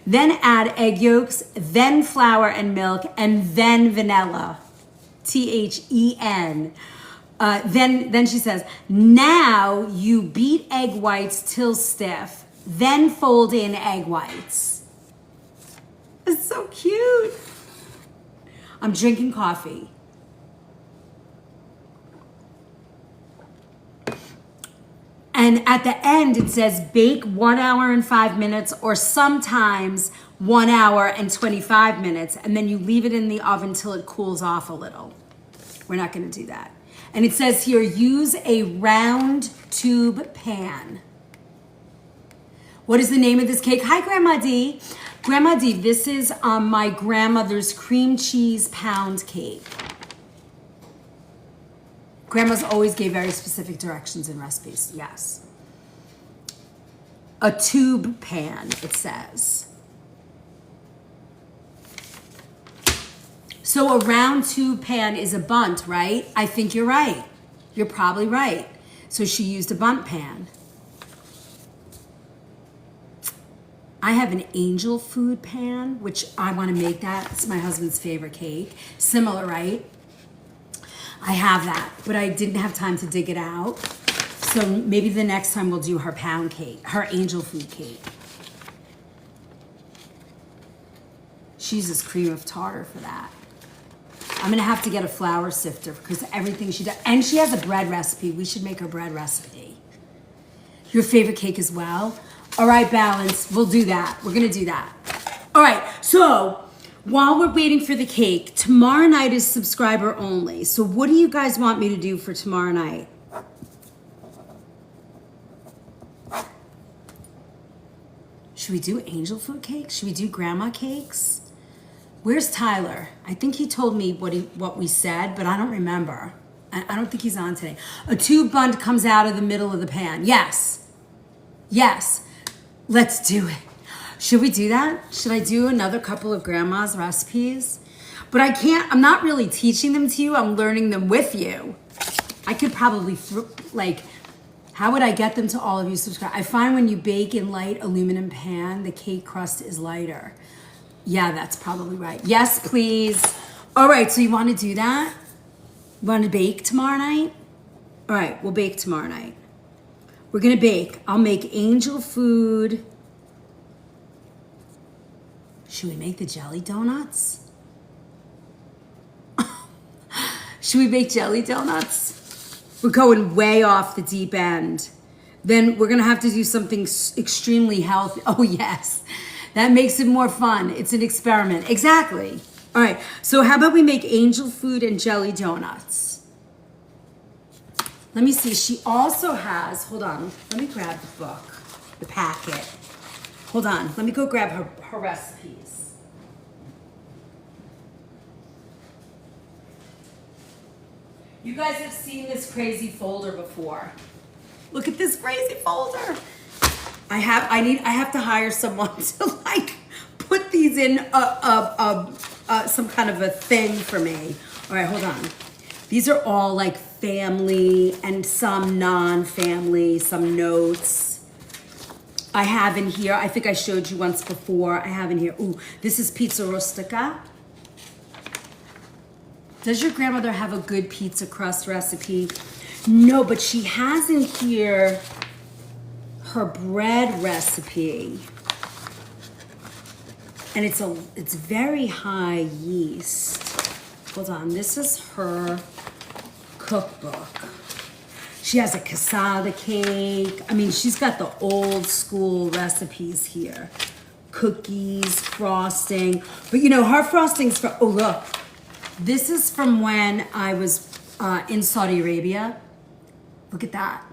then add egg yolks, then flour and milk, and then vanilla. THEN. Then she says, now you beat egg whites till stiff, then fold in egg whites. It's so cute. I'm drinking coffee. And at the end, it says bake 1 hour and 5 minutes, or sometimes 1 hour and 25 minutes. And then you leave it in the oven till it cools off a little. We're not going to do that. And it says here, use a round tube pan. What is the name of this cake? Hi, Grandma D. Grandma D, this is my grandmother's cream cheese pound cake. Grandma's always gave very specific directions and recipes, yes. A tube pan, it says. So a round tube pan is a bundt, right? I think you're right. You're probably right. So she used a bundt pan. I have an angel food pan, which I want to make that. It's my husband's favorite cake. Similar, right? I have that, but I didn't have time to dig it out. So maybe the next time we'll do her pound cake, her angel food cake. She uses cream of tartar for that. I'm gonna have to get a flour sifter because everything she does, and she has a bread recipe. We should make her bread recipe. Your favorite cake as well? All right, Balance, we'll do that. We're gonna do that. All right, so While we're waiting for the cake, tomorrow night is subscriber only. So what do you guys want me to do for tomorrow night? Should we do angel food cakes? Should we do grandma cakes? Where's Tyler? I think he told me what we said, but I don't remember. I don't think he's on today. A tube bun comes out of the middle of the pan. Yes. Yes. Let's do it. Should we do that? Should I do another couple of grandma's recipes? But I can't, I'm not really teaching them to you. I'm learning them with you. I could probably, how would I get them to all of you subscribe? I find when you bake in light aluminum pan, the cake crust is lighter. Yeah, that's probably right. Yes, please. All right, so you want to do that? You want to bake tomorrow night? All right, we'll bake tomorrow night. We're going to bake. I'll make angel food. Should we make the jelly donuts? Should we make jelly donuts? We're going way off the deep end. Then we're going to have to do something extremely healthy. Oh, yes. That makes it more fun. It's an experiment. Exactly. All right. So how about we make angel food and jelly donuts? Let me see. She also has, hold on. Let me grab the book, the packet. Hold on. Let me go grab her recipes. You guys have seen this crazy folder before. Look at this crazy folder. I have to hire someone to put these in some kind of a thing for me. All right, hold on. These are all family and some non-family, some notes. I have in here, I think I showed you once before, I have in here, ooh, this is pizza rustica. Does your grandmother have a good pizza crust recipe? No, but she has in here her bread recipe. And it's very high yeast. Hold on, this is her cookbook. She has a casada cake. I mean, she's got the old school recipes here. Cookies, frosting. But her frosting's from, oh look. This is from when I was in Saudi Arabia. Look at that.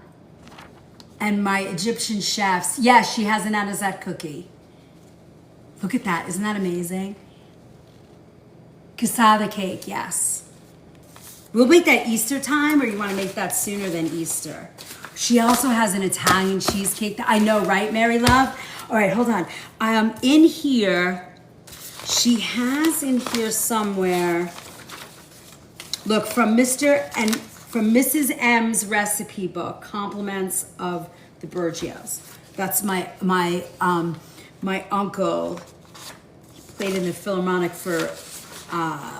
And my Egyptian chefs, yes, she has an anisette cookie. Look at that, isn't that amazing? Casada cake, yes. We'll make that Easter time, or you want to make that sooner than Easter? She also has an Italian cheesecake. I know, right, Mary Love? All right, hold on. In here, she has in here somewhere, look, from Mrs. M's recipe book, Compliments of the Bergios. That's my uncle. He played in the Philharmonic for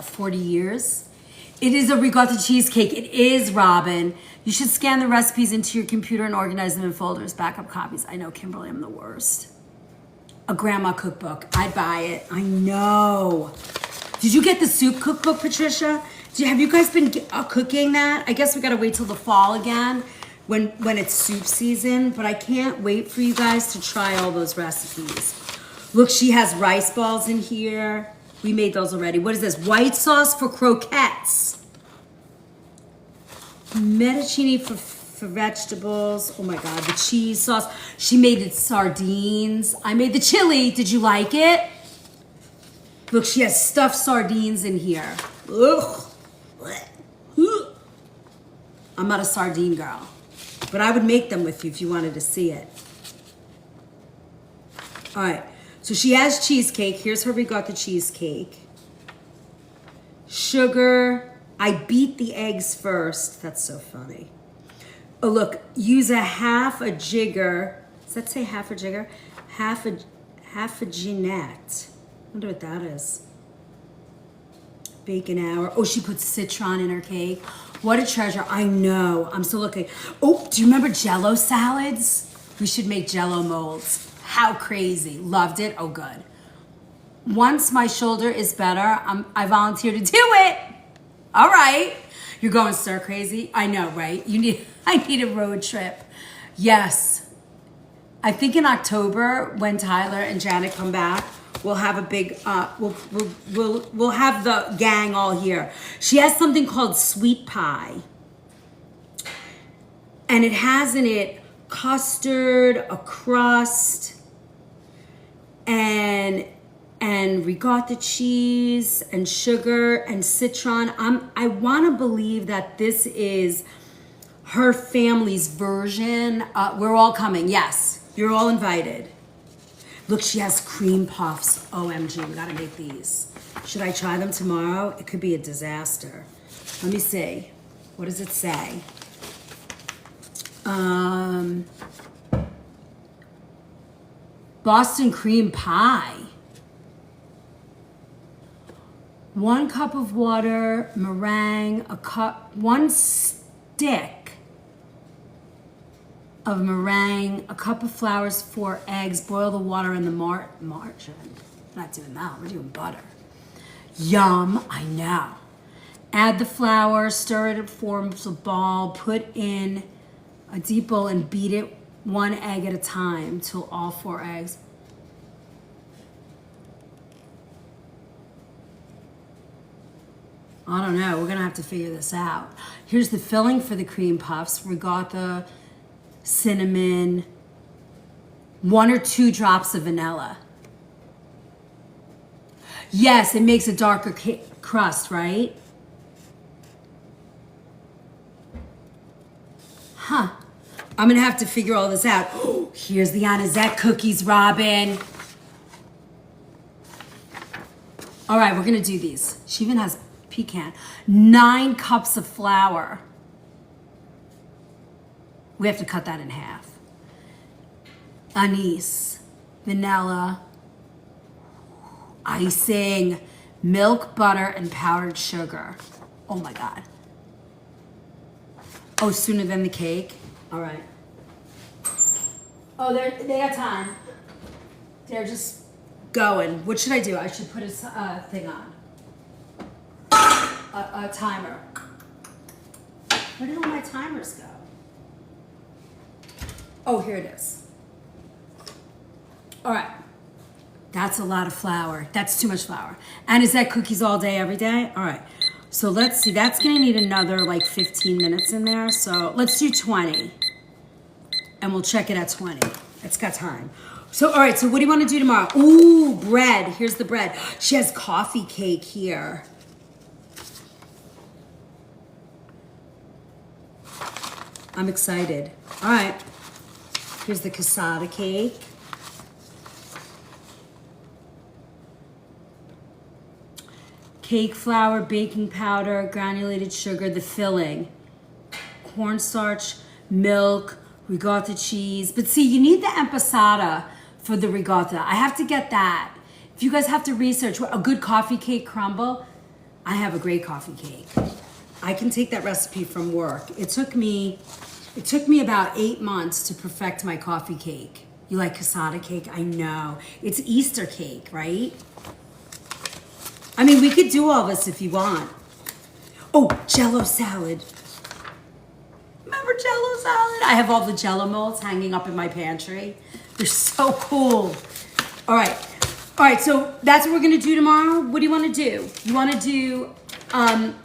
40 years. It is a ricotta cheesecake. It is, Robin. You should scan the recipes into your computer and organize them in folders, backup copies. I know, Kimberly, I'm the worst. A grandma cookbook. I'd buy it. I know. Did you get the soup cookbook, Patricia? Have you guys been cooking that? I guess we gotta wait till the fall again when it's soup season, but I can't wait for you guys to try all those recipes. Look, she has rice balls in here. We made those already. What is this? White sauce for croquettes. Medicini for vegetables. Oh my God, the cheese sauce. She made it sardines. I made the chili. Did you like it? Look, she has stuffed sardines in here. Ugh. I'm not a sardine girl, but I would make them with you if you wanted to see it. All right, so she has cheesecake. Here's her ricotta cheesecake. Sugar. I beat the eggs first. That's so funny. Oh, look, use a half a jigger. Does that say half a jigger? Half a Jeanette. I wonder what that is. Bacon hour. Oh, she puts citron in her cake. What a treasure. I know. I'm still looking. Oh, do you remember Jell-O salads? We should make Jell-O molds. How crazy. Loved it. Oh, good. Once my shoulder is better, I volunteer to do it. All right. You're going stir crazy? I know, right? I need a road trip. Yes. I think in October, when Tyler and Janet come back, we'll have a big, we'll have the gang all here. She has something called sweet pie. And it has in it custard, a crust, and ricotta cheese and sugar and citron. I want to believe that this is her family's version. We're all coming. Yes, you're all invited. Look, she has cream puffs. OMG, we gotta make these. Should I try them tomorrow? It could be a disaster. Let me see. What does it say? Boston cream pie. 1 cup of water, meringue, 1 stick of meringue, a cup of flour, 4 eggs, boil the water in the margarine. We're not doing that, we're doing butter. Yum, I know. Add the flour, stir it, forms a ball, put in a deep bowl and beat it 1 egg at a time till all 4 eggs. I don't know, we're gonna have to figure this out. Here's the filling for the cream puffs: ricotta, cinnamon, 1 or 2 drops of vanilla. Yes, it makes a darker crust, right? Huh. I'm gonna have to figure all this out. Oh, here's the anisette cookies, Robin. All right, we're gonna do these. She even has pecan. 9 cups of flour. We have to cut that in half. Anise, vanilla, icing, milk, butter, and powdered sugar. Oh my God. Oh, sooner than the cake? All right. Oh, they got time. They're just going. What should I do? I should put a thing on. A timer. Where did all my timers go? Oh, here it is. All right. That's a lot of flour. That's too much flour. And is that cookies all day, every day? All right. So let's see. That's going to need another like 15 minutes in there. So let's do 20. And we'll check it at 20. It's got time. So, all right. So what do you want to do tomorrow? Ooh, bread. Here's the bread. She has coffee cake here. I'm excited. All right. Here's the cassata cake. Cake flour, baking powder, granulated sugar, the filling. Cornstarch, milk, ricotta cheese. But see, you need the impasata for the ricotta. I have to get that. If you guys have to research a good coffee cake crumble, I have a great coffee cake. I can take that recipe from work. It took me about 8 months to perfect my coffee cake. You like cassata cake? I know. It's Easter cake, right? I mean, we could do all this if you want. Oh, Jell-O salad. Remember Jell-O salad? I have all the Jell-O molds hanging up in my pantry. They're so cool. All right. All right, so that's what we're gonna do tomorrow. What do you wanna do? You wanna do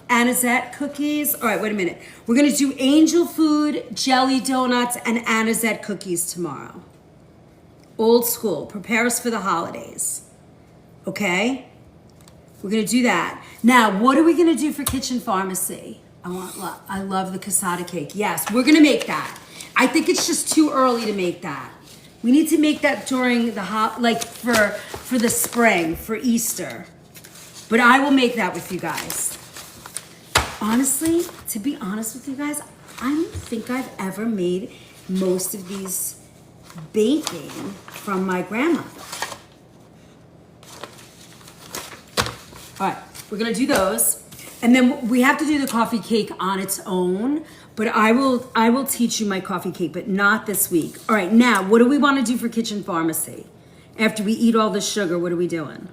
anisette cookies? All right, wait a minute. We're gonna do angel food, jelly donuts, and anisette cookies tomorrow. Old school. Prepare us for the holidays. Okay? We're gonna do that. Now, what are we gonna do for Kitchen Pharmacy? I love the cassata cake. Yes, we're gonna make that. I think it's just too early to make that. We need to make that during the for the spring, for Easter. But I will make that with you guys. Honestly, to be honest with you guys, I don't think I've ever made most of these baking from my grandmother. All right, we're gonna do those. And then we have to do the coffee cake on its own, but I will teach you my coffee cake, but not this week. All right, now, what do we wanna do for Kitchen Pharmacy? After we eat all the sugar, what are we doing?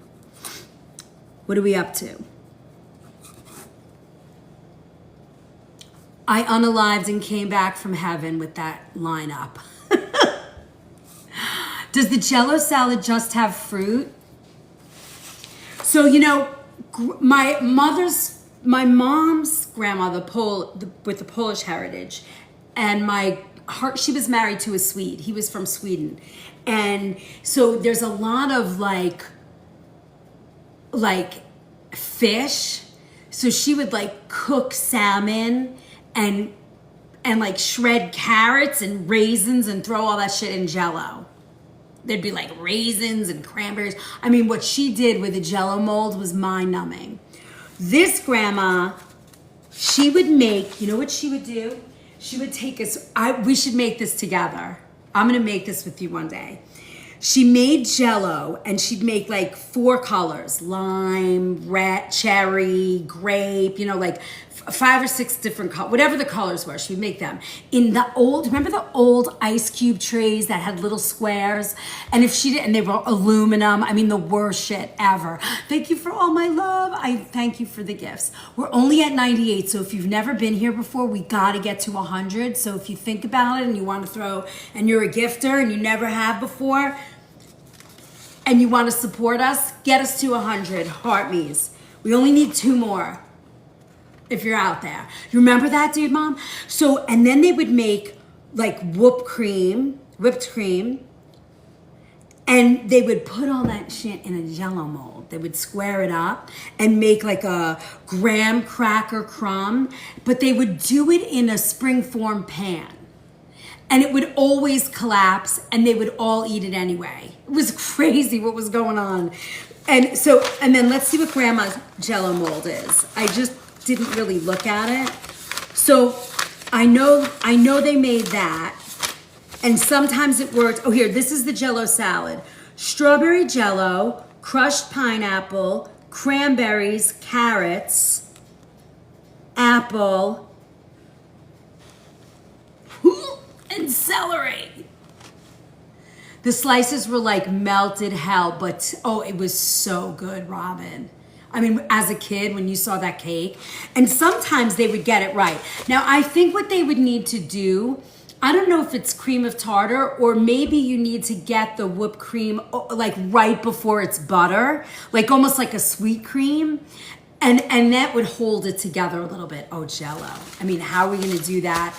What are we up to? I unalived and came back from heaven with that lineup. Does the Jell-O salad just have fruit? So, you know, my mom's grandmother, with the Polish heritage, and she was married to a Swede. He was from Sweden. And so there's a lot of like fish. So she would like cook salmon and like shred carrots and raisins and throw all that shit in Jell-O. There'd be like raisins and cranberries. I mean, what she did with the Jell-O mold was mind-numbing. This grandma, she would make, you know what she would do? She would take us, we should make this together. I'm gonna make this with you one day. She made Jell-O and she'd make like 4 colors: lime, red, cherry, grape, you know, like 5 or 6 different colors, whatever the colors were, she would make them. In the remember the old ice cube trays that had little squares? And and they were aluminum. I mean, the worst shit ever. Thank you for all my love. I thank you for the gifts. We're only at 98, so if you've never been here before, we gotta get to 100. So if you think about it and you want to throw, and you're a gifter and you never have before, and you want to support us, get us to 100 heart me's. We only need 2 more. If you're out there. You remember that, dude, Mom? So, and then they would make like whipped cream, and they would put all that shit in a Jell-O mold. They would square it up and make like a graham cracker crumb, but they would do it in a springform pan. And it would always collapse and they would all eat it anyway. It was crazy what was going on. And then let's see what Grandma's Jell-O mold is. I just didn't really look at it. So I know they made that. And sometimes it worked. Oh, here, this is the Jell-O salad. Strawberry Jell-O, crushed pineapple, cranberries, carrots, apple, and celery. The slices were like melted hell, but oh, it was so good, Robin. I mean, as a kid, when you saw that cake, and sometimes they would get it right. Now, I think what they would need to do, I don't know if it's cream of tartar, or maybe you need to get the whipped cream like right before it's butter, like almost like a sweet cream. And that would hold it together a little bit. Oh, Jell-O. I mean, how are we gonna do that?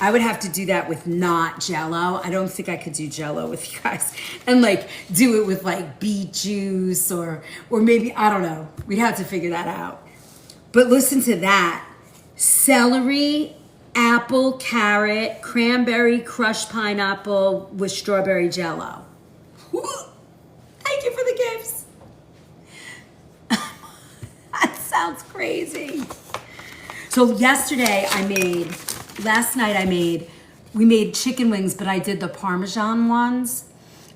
I would have to do that with not Jell-O. I don't think I could do Jell-O with you guys. And like do it with like beet juice or maybe, I don't know. We'd have to figure that out. But listen to that. Celery, apple, carrot, cranberry, crushed pineapple with strawberry Jell-O. Thank you for the gifts. That sounds crazy. So last night we made chicken wings, but I did the Parmesan ones.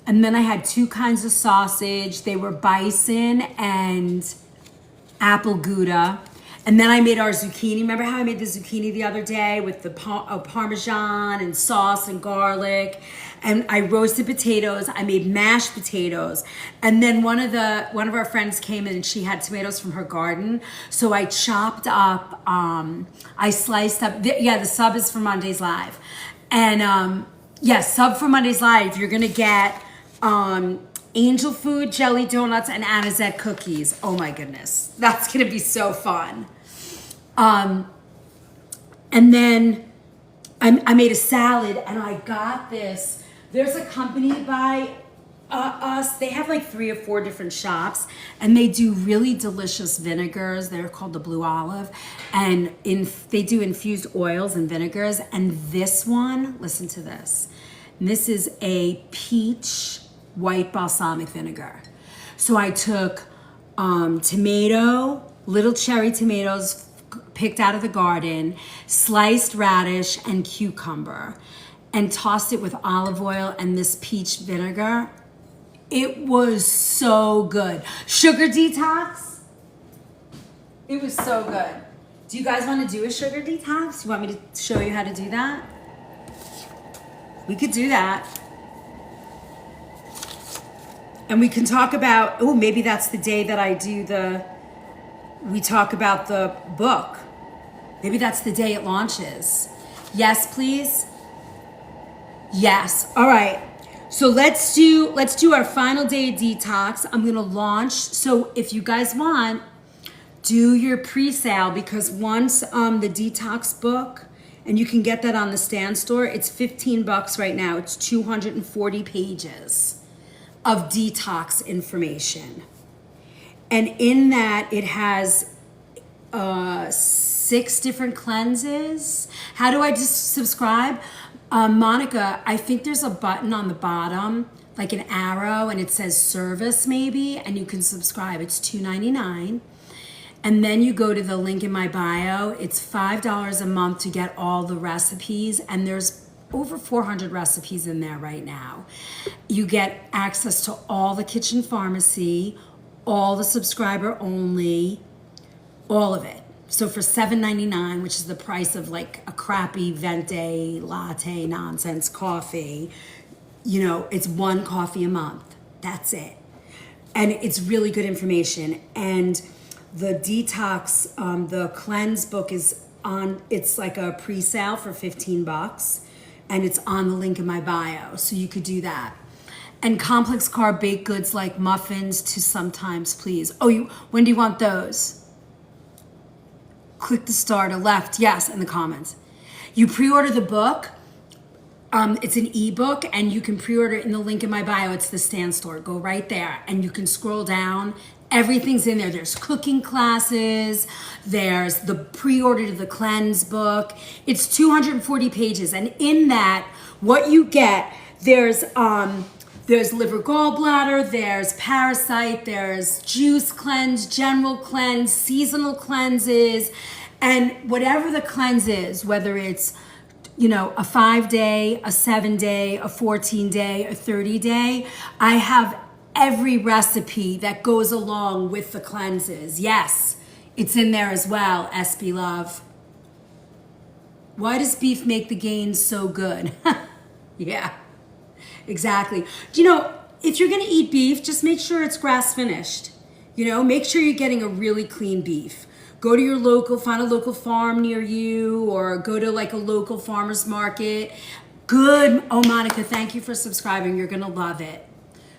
And then I had 2 kinds of sausage. They were bison and apple Gouda. And then I made our zucchini. Remember how I made the zucchini the other day with the Parmesan and sauce and garlic? And I roasted potatoes. I made mashed potatoes. And then one of our friends came in and she had tomatoes from her garden. So I chopped up, I sliced up, the sub is for Monday's Live. And sub for Monday's Live, you're gonna get angel food, jelly donuts, and Anisette cookies. Oh my goodness. That's gonna be so fun. And then I made a salad and I got this. There's a company by us. They have like 3 or 4 different shops and they do really delicious vinegars. They're called the Blue Olive. And they do infused oils and vinegars. And this one, listen to this. This is a peach white balsamic vinegar. So I took little cherry tomatoes picked out of the garden, sliced radish and cucumber, and tossed it with olive oil and this peach vinegar. It was so good. Sugar detox. It was so good. Do you guys want to do a sugar detox? You want me to show you how to do that? We could do that. And we can talk about, maybe that's the day that we talk about the book. Maybe that's the day it launches. Yes, please. Yes. All right. So let's do our final day of detox. I'm gonna launch. So if you guys want, do your pre-sale, because once the detox book, and you can get that on the Stand store, it's $15 right now. It's 240 pages of detox information. And in that, it has 6 different cleanses. How do I just subscribe? Monica, I think there's a button on the bottom, like an arrow, and it says service maybe, and you can subscribe. It's $2.99. And then you go to the link in my bio. It's $5 a month to get all the recipes, and there's over 400 recipes in there right now. You get access to all the kitchen pharmacy, all the subscriber only, all of it. So for $7.99, which is the price of like a crappy venti latte nonsense coffee, you know, it's 1 coffee a month. That's it. And it's really good information. And the detox, the cleanse book is on, it's like a pre-sale for $15, and it's on the link in my bio. So you could do that. And complex carb baked goods like muffins to sometimes please. Oh, when do you want those? Click the star to left, yes, in the comments. You pre-order the book. It's an ebook, and you can pre-order it in the link in my bio. It's the Stand store. Go right there, and you can scroll down. Everything's in there. There's cooking classes. There's the pre-order to the cleanse book. It's 240 pages, and in that, what you get, there's liver gallbladder, there's parasite, there's juice cleanse, general cleanse, seasonal cleanses, and whatever the cleanse is, whether it's, you know, a 5-day, a 7-day, a 14-day, a 30-day, I have every recipe that goes along with the cleanses. Yes, it's in there as well, SB Love. Why does beef make the gains so good? Yeah. Exactly. You know, if you're going to eat beef, just make sure it's grass finished. You know, make sure you're getting a really clean beef. Go to your local, find a local farm near you, or go to like a local farmer's market. Good. Oh, Monica, thank you for subscribing. You're going to love it.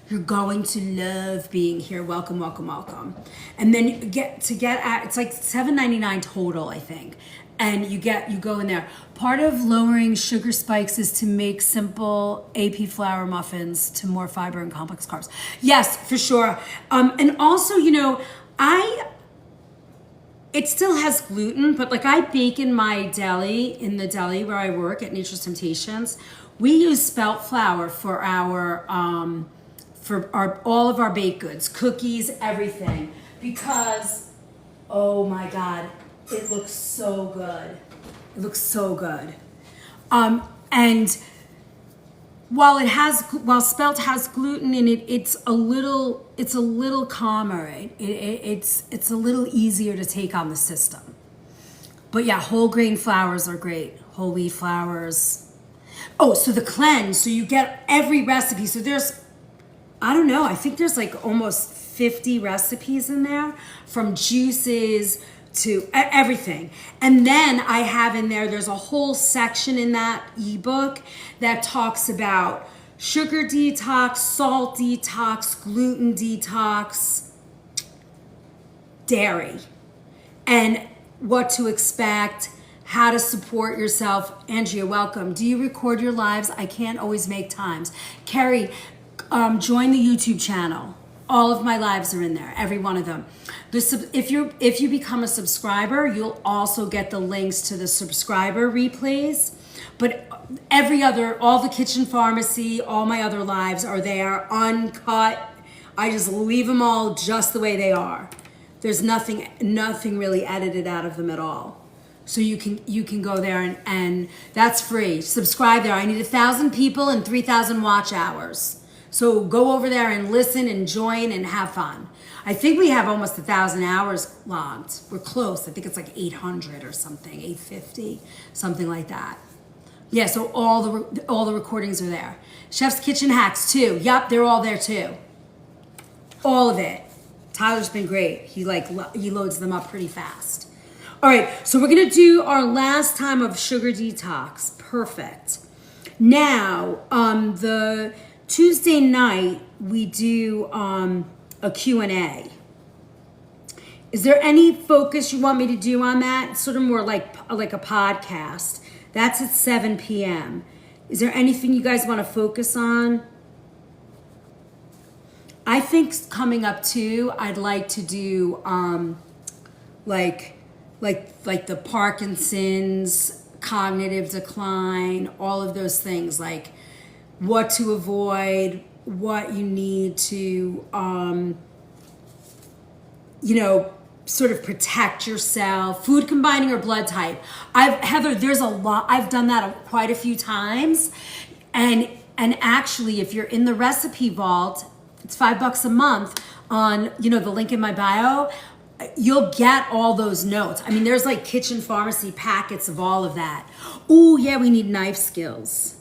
You're going to love being here. Welcome, welcome, welcome. And then it's like $7.99 total, I think. And you go in there. Part of lowering sugar spikes is to make simple AP flour muffins to more fiber and complex carbs. Yes, for sure. And also, you know, it still has gluten, but like I bake in my deli, in the deli where I work at Nature's Temptations. We use spelt flour for all of our baked goods, cookies, everything, because, oh my God, it looks so good. It looks so good. And while spelt has gluten in it, it's a little calmer. It's a little easier to take on the system. But yeah, whole grain flours are great. Whole wheat flours. Oh, so the cleanse. So you get every recipe. So there's, I don't know, I think there's like almost 50 recipes in there, from juices to everything. And then I have in there's a whole section in that ebook that talks about sugar detox, salt detox, gluten detox, dairy, and what to expect, how to support yourself. Angie, welcome. Do you record your lives? I can't always make times. Carrie, join the YouTube channel. All of my lives are in there, every one of them. If you become a subscriber, you'll also get the links to the subscriber replays. But all the kitchen pharmacy, all my other lives are there, uncut. I just leave them all just the way they are. There's nothing really edited out of them at all. So you can go there and that's free. Subscribe there. I need 1,000 people and 3,000 watch hours. So go over there and listen and join and have fun. I think we have almost 1,000 hours logged. We're close. I think it's like 800 or something, 850, something like that. Yeah, so all the recordings are there. Chef's Kitchen Hacks too. Yup, they're all there too. All of it. Tyler's been great. He loads them up pretty fast. All right, so we're gonna do our last time of sugar detox. Perfect. Now, Tuesday night, we do a Q&A. Is there any focus you want me to do on that? It's sort of more like a podcast. That's at 7 p.m. Is there anything you guys want to focus on? I think coming up too, I'd like to do like the Parkinson's, cognitive decline, all of those things, like what to avoid, what you need to sort of protect yourself, food combining or blood type. Heather, there's a lot, I've done that quite a few times. And actually, if you're in the recipe vault, it's $5 a month on, the link in my bio, you'll get all those notes. I mean, there's like kitchen pharmacy packets of all of that. Oh yeah, we need knife skills.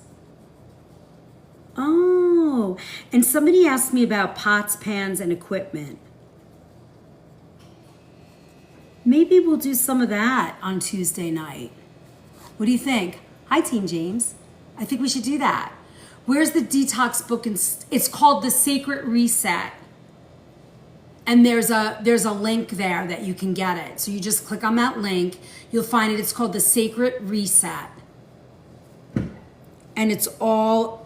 Oh, and somebody asked me about pots, pans, and equipment. Maybe we'll do some of that on Tuesday night. What do you think? Hi, Team James. I think we should do that. Where's the detox book? It's called The Sacred Reset. And there's a link there that you can get it. So you just click on that link. You'll find it. It's called The Sacred Reset. And it's all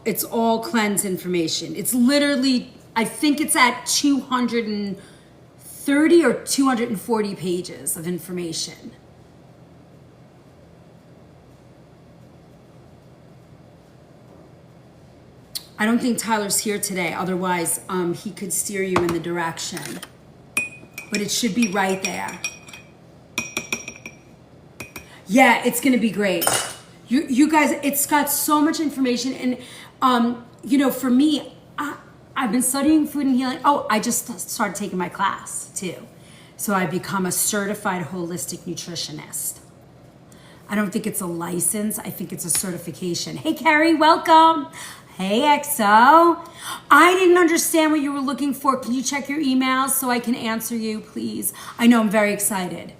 cleanse information. It's literally, I think it's at 230 or 240 pages of information. I don't think Tyler's here today. Otherwise, he could steer you in the direction. But it should be right there. Yeah, it's going to be great. You guys, it's got so much information. And, for me, I've been studying food and healing. Oh, I just started taking my class too. So I become a certified holistic nutritionist. I don't think it's a license. I think it's a certification. Hey, Carrie, welcome. Hey, XO. I didn't understand what you were looking for. Can you check your emails so I can answer you, please? I know, I'm very excited.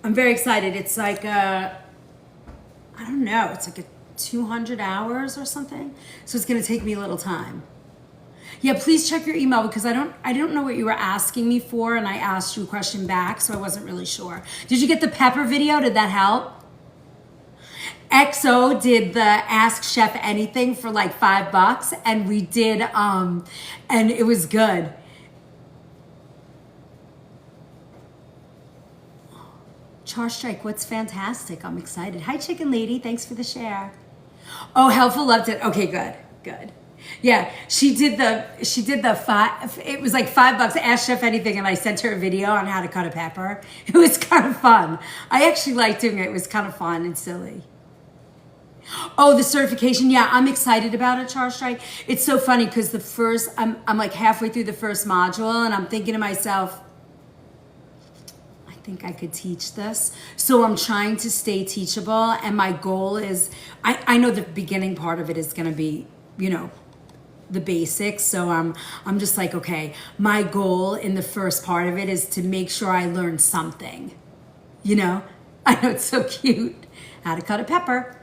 It's like I don't know, it's like 200 hours or something. So it's gonna take me a little time. Yeah, please check your email because I don't know what you were asking me for, and I asked you a question back, so I wasn't really sure. Did you get the pepper video? Did that help? XO did the Ask Chef Anything for like $5, and we did, and it was good. Char Strike, what's fantastic? I'm excited. Hi, Chicken Lady. Thanks for the share. Oh, Helpful loved it. Okay, good. Yeah, she did the five, it was like $5, Ask Chef Anything, and I sent her a video on how to cut a pepper. It was kind of fun. I actually liked doing it. It was kind of fun and silly. Oh, the certification. Yeah, I'm excited about it, Char Strike. It's so funny because I'm like halfway through the first module, and I'm thinking to myself, I think I could teach this. So I'm trying to stay teachable, and my goal is, I know the beginning part of it is going to be, the basics. So I'm just like, okay, my goal in the first part of it is to make sure I learn something. I know it's so cute. How to cut a pepper.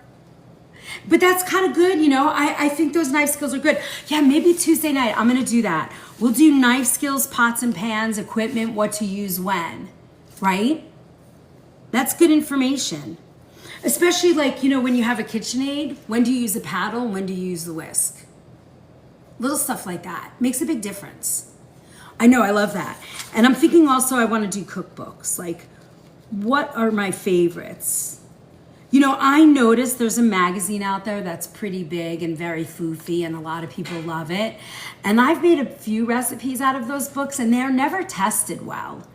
But that's kind of good, I think those knife skills are good. Yeah, maybe Tuesday night, I'm going to do that. We'll do knife skills, pots and pans, equipment, what to use when, right? That's good information. Especially like, when you have a KitchenAid, when do you use a paddle and when do you use the whisk? Little stuff like that makes a big difference. I know, I love that. And I'm thinking also I want to do cookbooks. Like, what are my favorites? I noticed there's a magazine out there that's pretty big and very foofy, and a lot of people love it. And I've made a few recipes out of those books, and they're never tested well.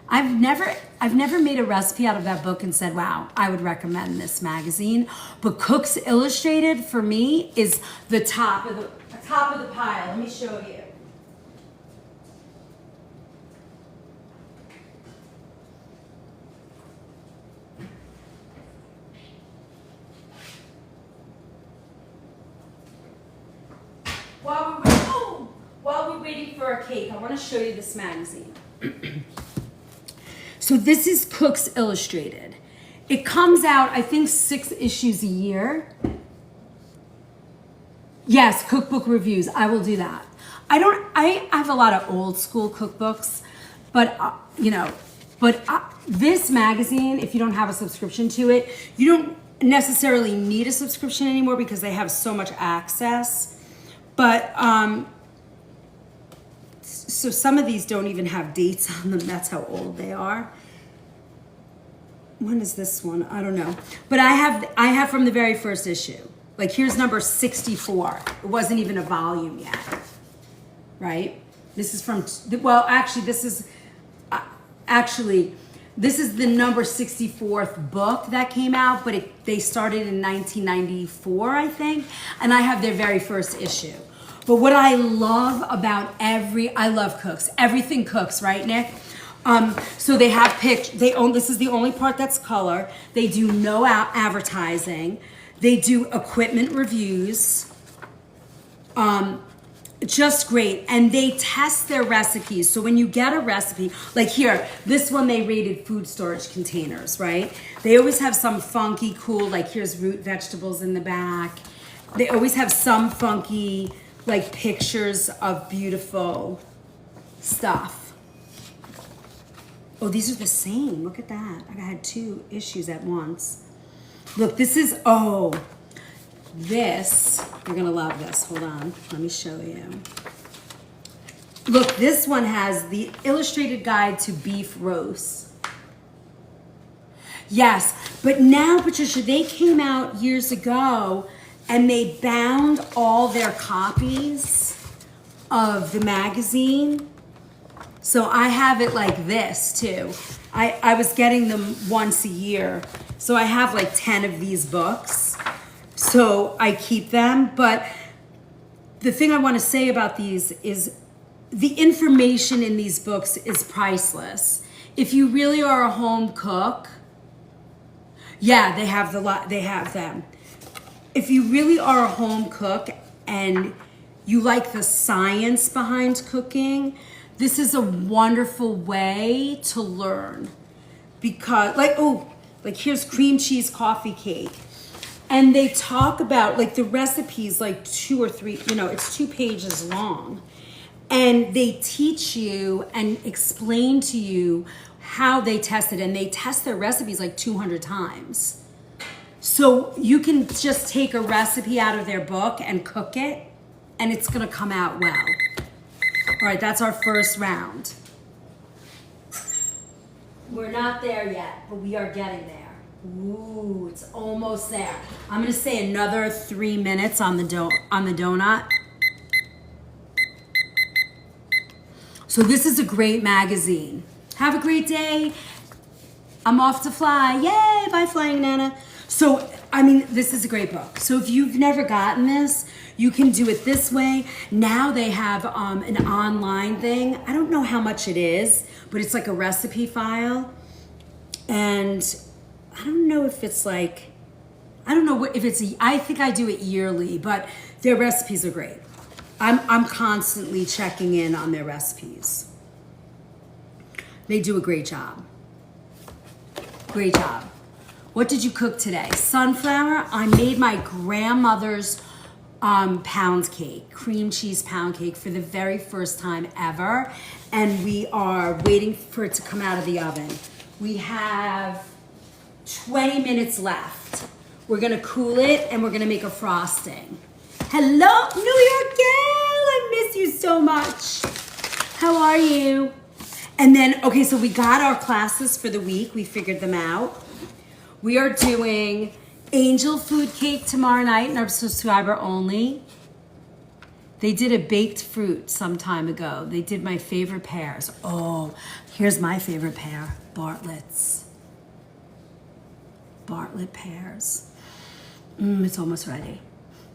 I've never made a recipe out of that book and said, wow, I would recommend this magazine. But Cooks Illustrated for me is the top of the pile. Let me show you. While we're waiting for our cake, I want to show you this magazine. So this is Cooks Illustrated. It comes out, I think, 6 issues a year. Yes, cookbook reviews. I will do that. I have a lot of old school cookbooks, but this magazine, if you don't have a subscription to it, you don't necessarily need a subscription anymore because they have so much access. But so some of these don't even have dates on them. That's how old they are. When is this one? I don't know. But I have from the very first issue. Like here's number 64. It wasn't even a volume yet. Right? This is from, well, actually, this is the number 64th book that came out, but they started in 1994, I think, and I have their very first issue. But what I love about I love cooks. Everything cooks, right, Nick? So they have this is the only part that's color. They do no advertising. They do equipment reviews. Just great. And they test their recipes. So when you get a recipe, like here, this one they rated food storage containers, right? They always have some funky, cool, like here's root vegetables in the back. They always have some funky, like pictures of beautiful stuff. Oh, these are the same. Look at that. I had 2 issues at once. Look, this is, this, you're gonna love this. Hold on, let me show you. Look, this one has the illustrated guide to beef roast. Yes, but now, Patricia, they came out years ago and they bound all their copies of the magazine. So I have it like this too. I was getting them once a year. So I have like 10 of these books. So I keep them. But the thing I want to say about these is the information in these books is priceless. If you really are a home cook, yeah, they have them. If you really are a home cook and you like the science behind cooking, this is a wonderful way to learn. Because like here's cream cheese coffee cake. And they talk about like the recipes, like 2 or 3, it's 2 pages long. And they teach you and explain to you how they test it. And they test their recipes like 200 times. So you can just take a recipe out of their book and cook it, and it's gonna come out well. All right, that's our first round. We're not there yet, but we are getting there. Ooh, it's almost there. I'm gonna say another 3 minutes on the donut. So this is a great magazine. Have a great day. I'm off to fly. Yay, bye Flying Nana. So, I mean, this is a great book. So if you've never gotten this, you can do it this way. Now they have an online thing. I don't know how much it is, but it's like a recipe file. And I don't know if it's like, I think I do it yearly, but their recipes are great. I'm constantly checking in on their recipes. They do a great job. Great job. What did you cook today? Sunflower. I made my grandmother's pound cake, cream cheese pound cake for the very first time ever. And we are waiting for it to come out of the oven. We have 20 minutes left. We're gonna cool it and we're gonna make a frosting. Hello, New York gal, I miss you so much. How are you? And then, okay, so we got our classes for the week. We figured them out. We are doing angel food cake tomorrow night in our subscriber only. They did a baked fruit some time ago. They did my favorite pears. Oh, here's my favorite pear, Bartlett's. Bartlett pears. It's almost ready.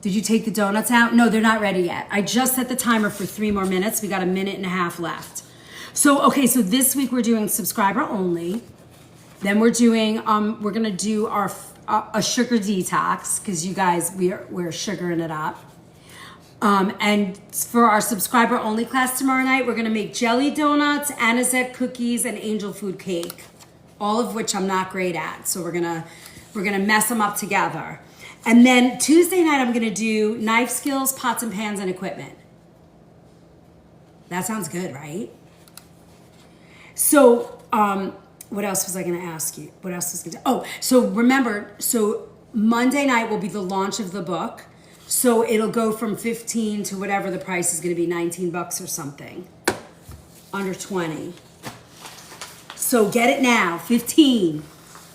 Did you take the donuts out? No, they're not ready yet. I just set the timer for 3 more minutes. We got a minute and a half left. So, okay, so this week we're doing subscriber only. Then we're doing, we're gonna do a sugar detox, because you guys, we're sugaring it up. And for our subscriber only class tomorrow night, we're gonna make jelly donuts, anisette cookies, and angel food cake. All of which I'm not great at, so we're gonna mess them up together. And then Tuesday night, I'm gonna do knife skills, pots and pans, and equipment. That sounds good, right? So, what else was I gonna ask you? What else was gonna? Oh, so remember, so Monday night will be the launch of the book. So it'll go from 15 to whatever the price is gonna be, 19 bucks or something, under 20. So get it now, 15,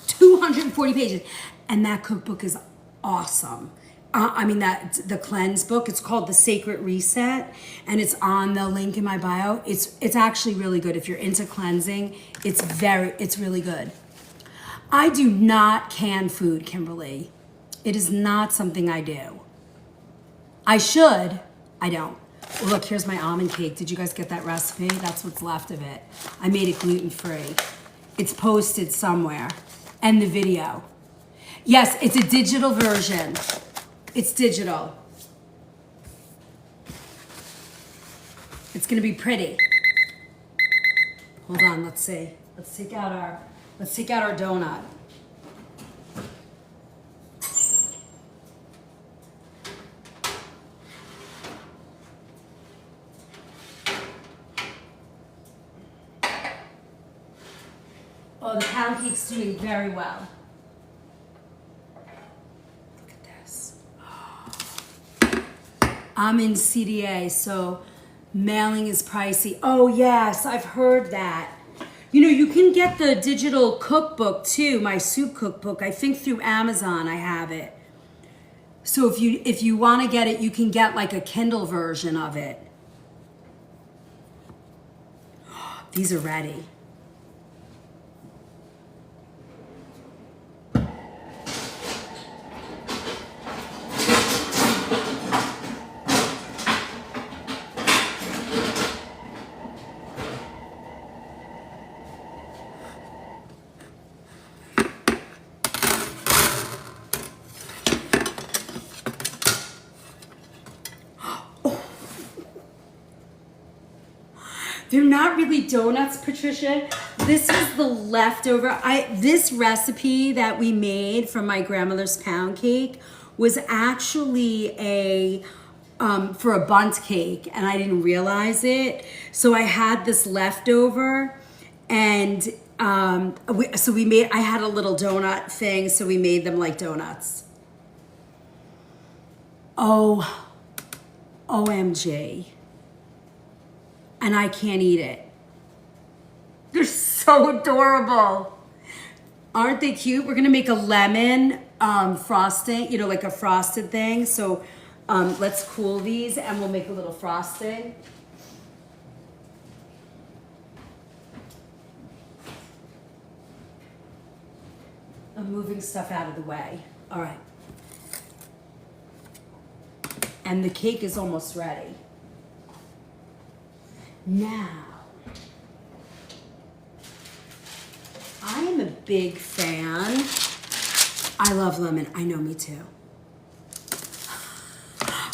240 pages, and that cookbook is awesome. The cleanse book, it's called The Sacred Reset, and it's on the link in my bio. It's actually really good. If you're into cleansing, it's really good. I do not can food, Kimberly. It is not something I do. I should, I don't. Well, look, here's my almond cake. Did you guys get that recipe? That's what's left of it. I made it gluten-free. It's posted somewhere. And the video. Yes, it's a digital version. It's digital. It's gonna be pretty. Hold on, let's see. Let's take out our donut. Oh, the pound cake's doing very well. Look at this. I'm in CDA, so mailing is pricey. Oh yes, I've heard that. You know, you can get the digital cookbook too, my soup cookbook. I think through Amazon I have it. So if you want to get it, you can get like a Kindle version of it. These are ready. They're not really donuts, Patricia. This is the leftover. This recipe that we made from my grandmother's pound cake was actually for a bundt cake, and I didn't realize it. So I had this leftover, and I had a little donut thing, so we made them like donuts. Oh, OMG. And I can't eat it. They're so adorable. Aren't they cute? We're gonna make a lemon frosting, like a frosted thing. So let's cool these and we'll make a little frosting. I'm moving stuff out of the way. All right. And the cake is almost ready. Now, I am a big fan. I love lemon. I know, me too.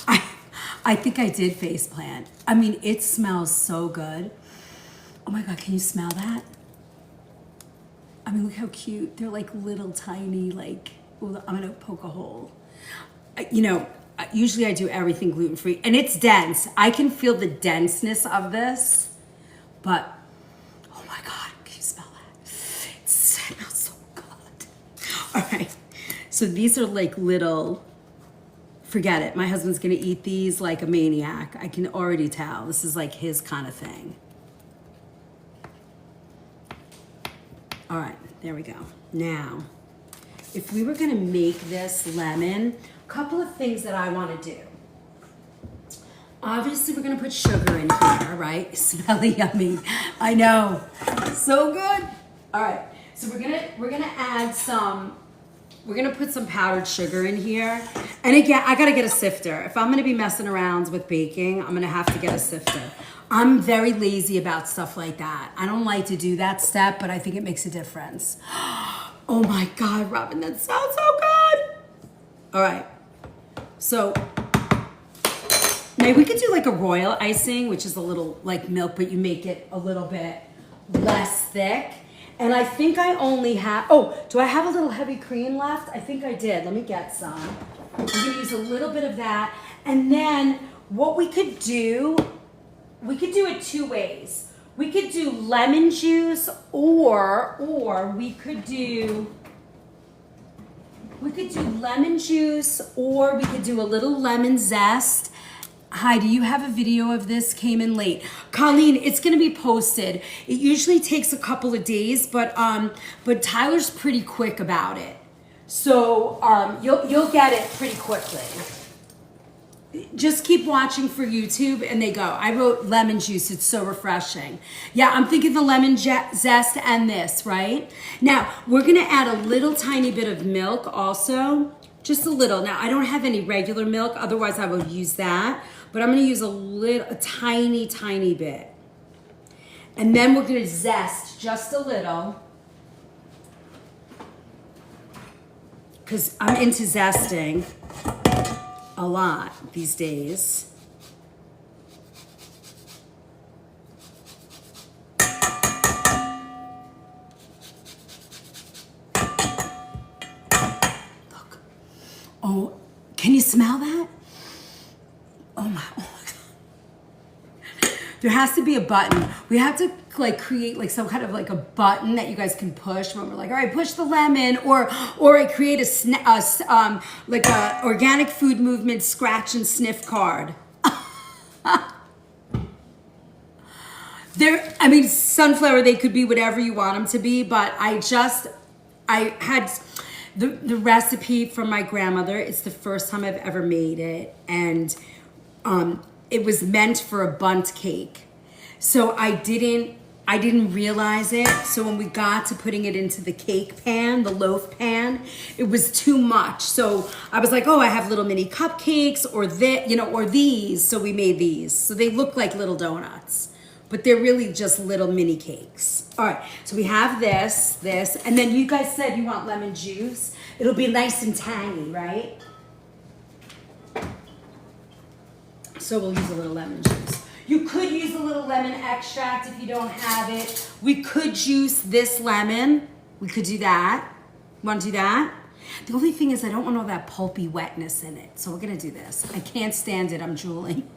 I think I did faceplant. I mean, it smells so good. Oh my God, can you smell that? I mean, look how cute. They're like little tiny, ooh, I'm gonna poke a hole. Usually I do everything gluten-free, and it's dense. I can feel the denseness of this, but oh my God, can you smell that? It smells so good. All right, so these are like little, forget it. My husband's gonna eat these like a maniac. I can already tell. This is like his kind of thing. All right, there we go. Now, if we were gonna make this lemon, couple of things that I want to do. Obviously, we're gonna put sugar in here, right? Smelly yummy. I know, so good. All right, so we're gonna add some. We're gonna put some powdered sugar in here, and again, I gotta get a sifter. If I'm gonna be messing around with baking, I'm gonna have to get a sifter. I'm very lazy about stuff like that. I don't like to do that step, but I think it makes a difference. Oh my God, Robin, that sounds so good. All right. So maybe we could do like a royal icing, which is a little like milk, but you make it a little bit less thick. And I think I only have, do I have a little heavy cream left? I think I did. Let me get some. We're gonna use a little bit of that. And then what we could do it two ways. We could do lemon juice or we could do lemon juice, or we could do a little lemon zest. Hi, do you have a video of this? Came in late. Colleen, it's gonna be posted. It usually takes a couple of days, but Tyler's pretty quick about it. So you'll get it pretty quickly. Just keep watching for YouTube and they go. I wrote lemon juice, it's so refreshing. Yeah, I'm thinking the lemon zest and this, right? Now, we're gonna add a little tiny bit of milk also, just a little. Now, I don't have any regular milk, otherwise I would use that, but I'm gonna use a tiny bit. And then we're gonna zest just a little, because I'm into zesting a lot these days. Look. Oh, can you smell that? Oh my God. There has to be a button. We have to like create like some kind of like a button that you guys can push when we're like, all right, push the lemon, or I create like a organic food movement scratch and sniff card. I mean, sunflower, they could be whatever you want them to be, but I had the recipe from my grandmother. It's the first time I've ever made it, and it was meant for a bundt cake. So I didn't realize it. So when we got to putting it into the cake pan, the loaf pan, it was too much. So I was like, oh, I have little mini cupcakes or these. So we made these. So they look like little donuts, but they're really just little mini cakes. All right, so we have this, and then you guys said you want lemon juice. It'll be nice and tangy, right? So we'll use a little lemon juice. You could use a little lemon extract if you don't have it. We could juice this lemon. We could do that. Want to do that? The only thing is I don't want all that pulpy wetness in it. So we're gonna do this. I can't stand it, I'm drooling.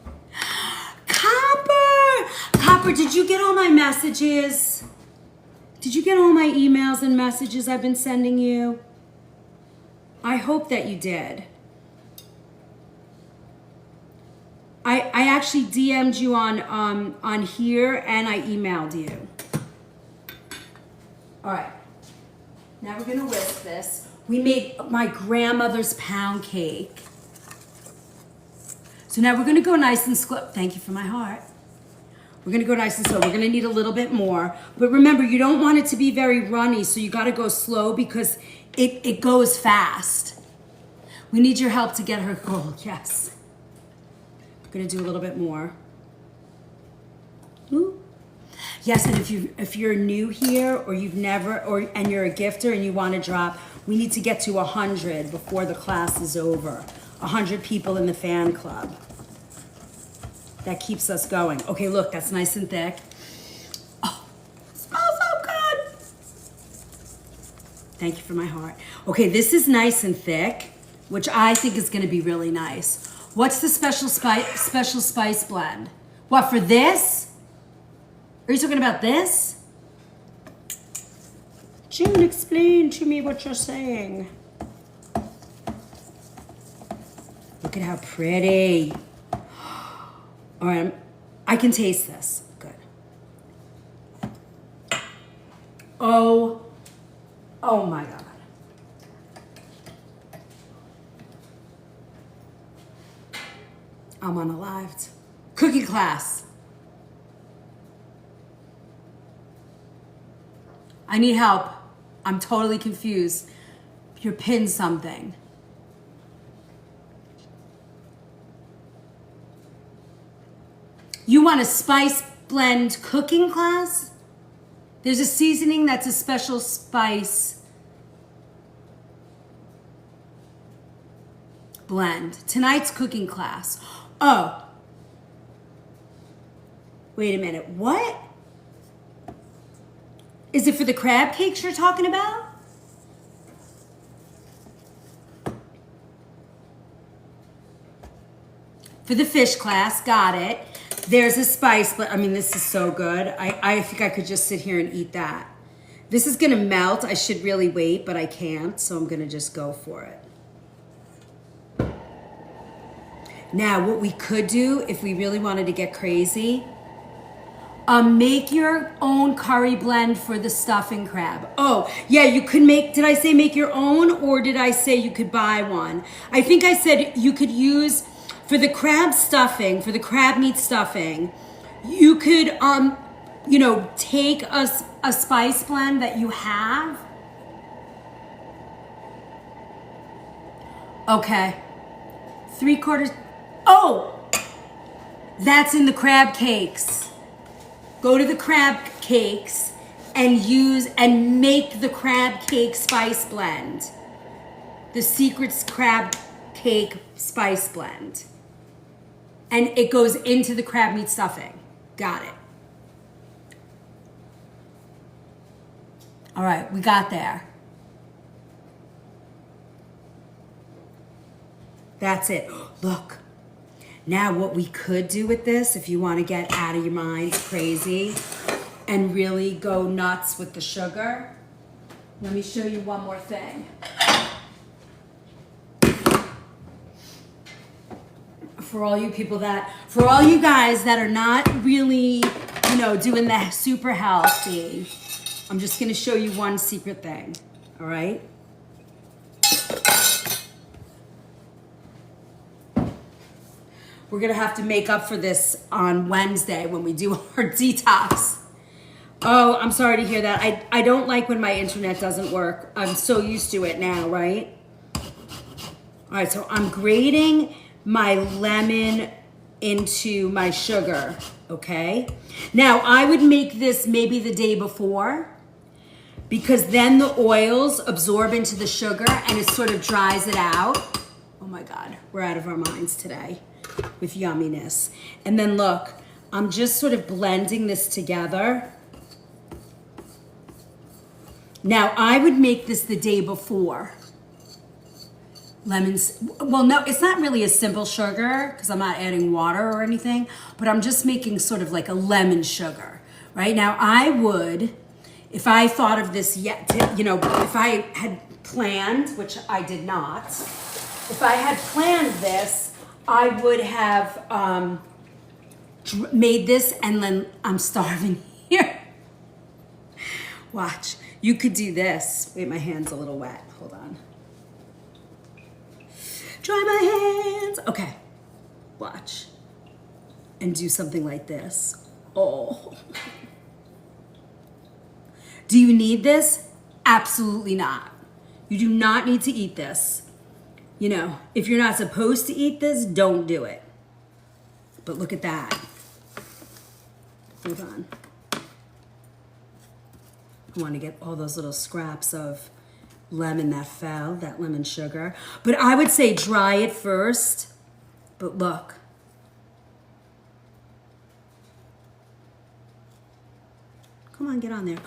Copper, did you get all my messages? Did you get all my emails and messages I've been sending you? I hope that you did. I actually DM'd you on here, and I emailed you. All right, now we're gonna whisk this. We made my grandmother's pound cake. So now we're gonna go nice and slow. Thank you for my heart. We're gonna go nice and slow. We're gonna need a little bit more. But remember, you don't want it to be very runny, so you gotta go slow because it goes fast. We need your help to get her cold, yes. Gonna do a little bit more. Ooh. Yes, and if you're new here or you've never and you're a gifter and you want to drop, we need to get to 100 before the class is over. 100 people in the fan club. That keeps us going. Okay, look, that's nice and thick. Oh, it smells so good. Thank you for my heart. Okay, this is nice and thick, which I think is gonna be really nice. What's the special spice blend? What, for this? Are you talking about this? June, explain to me what you're saying. Look at how pretty. All right, I can taste this. Good. Oh my God. I'm unalived. Cooking class. I need help. I'm totally confused. You're pinned something. You want a spice blend cooking class? There's a seasoning that's a special spice blend. Tonight's cooking class. Oh. Wait a minute. What? Is it for the crab cakes you're talking about? for the fish class. Got it. There's a spice, but I mean, this is so good. I think I could just sit here and eat that. This is gonna melt. I should really wait, but I can't, so I'm gonna just go for it. Now, what we could do, if we really wanted to get crazy, make your own curry blend for the stuffing crab. Oh, yeah, you could make, did I say make your own, or did I say you could buy one? I think I said you could use, for the crab stuffing, for the crab meat stuffing, you could, you know, take a spice blend that you have. Okay. 3/4. Oh, that's in the crab cakes. Go to the crab cakes and make the crab cake spice blend. The Secret's crab cake spice blend. And it goes into the crab meat stuffing. Got it. All right, we got there. That's it. Look. Now what we could do with this, if you want to get out of your minds crazy and really go nuts with the sugar, let me show you one more thing. For all you guys that are not really, you know, doing the super healthy, I'm just going to show you one secret thing, all right? We're gonna have to make up for this on Wednesday when we do our detox. Oh, I'm sorry to hear that. I don't like when my internet doesn't work. I'm so used to it now, right? All right, so I'm grating my lemon into my sugar, okay? Now, I would make this maybe the day before, because then the oils absorb into the sugar and it sort of dries it out. Oh my God, we're out of our minds today with yumminess. And then look, I'm just sort of blending this together. Now, I would make this the day before. Lemons, well, no, it's not really a simple sugar because I'm not adding water or anything, but I'm just making sort of like a lemon sugar, right? Now, I would, if I thought of this yet, you know, if I had planned, which I did not, if I had planned this, I would have made this, and then I'm starving here. Watch. You could do this. Wait, my hand's a little wet. Hold on. Dry my hands. Okay. Watch. And do something like this. Oh. Do you need this? Absolutely not. You do not need to eat this. You know, if you're not supposed to eat this, don't do it. But look at that. Hold on. I want to get all those little scraps of lemon that fell, that lemon sugar. But I would say dry it first. But look. Come on, get on there.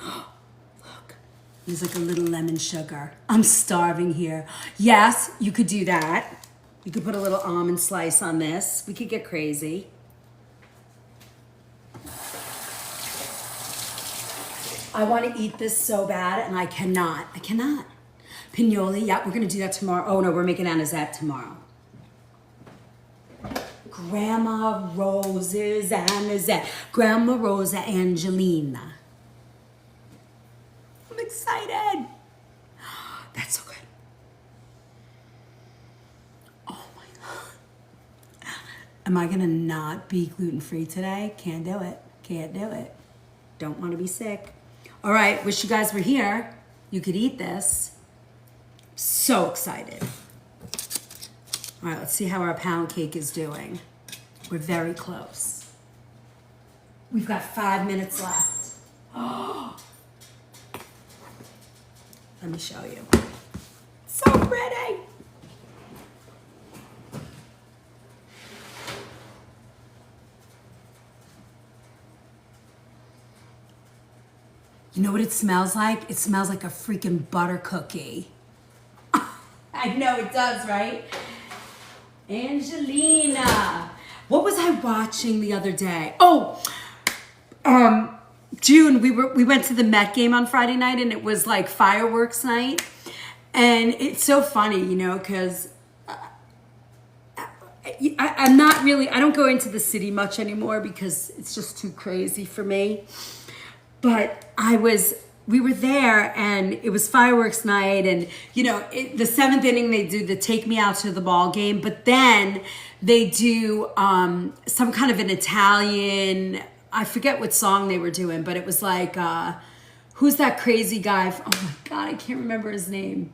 Look, there's like a little lemon sugar. I'm starving here. Yes, you could do that. You could put a little almond slice on this. We could get crazy. I want to eat this so bad, and I cannot. I cannot. Pinoli, yeah, we're going to do that tomorrow. Oh, no, we're making anisette tomorrow. Grandma Rose's anisette. Grandma Rosa Angelina. I'm excited. That's so good. Oh, my God. Am I going to not be gluten-free today? Can't do it. Can't do it. Don't want to be sick. All right, wish you guys were here. You could eat this. So excited. All right, let's see how our pound cake is doing. We're very close. We've got 5 minutes left. Oh. Let me show you. So pretty. You know what it smells like? It smells like a freaking butter cookie. I know it does, right? Angelina. What was I watching the other day? Oh, June, we went to the Met game on Friday night, and it was like fireworks night. And it's so funny, you know, because I'm not really, I don't go into the city much anymore because it's just too crazy for me. But we were there, and it was fireworks night, and you know, the seventh inning they do the take me out to the ball game, but then they do some kind of an Italian, I forget what song they were doing, but it was like, who's that crazy guy? Oh my God, I can't remember his name.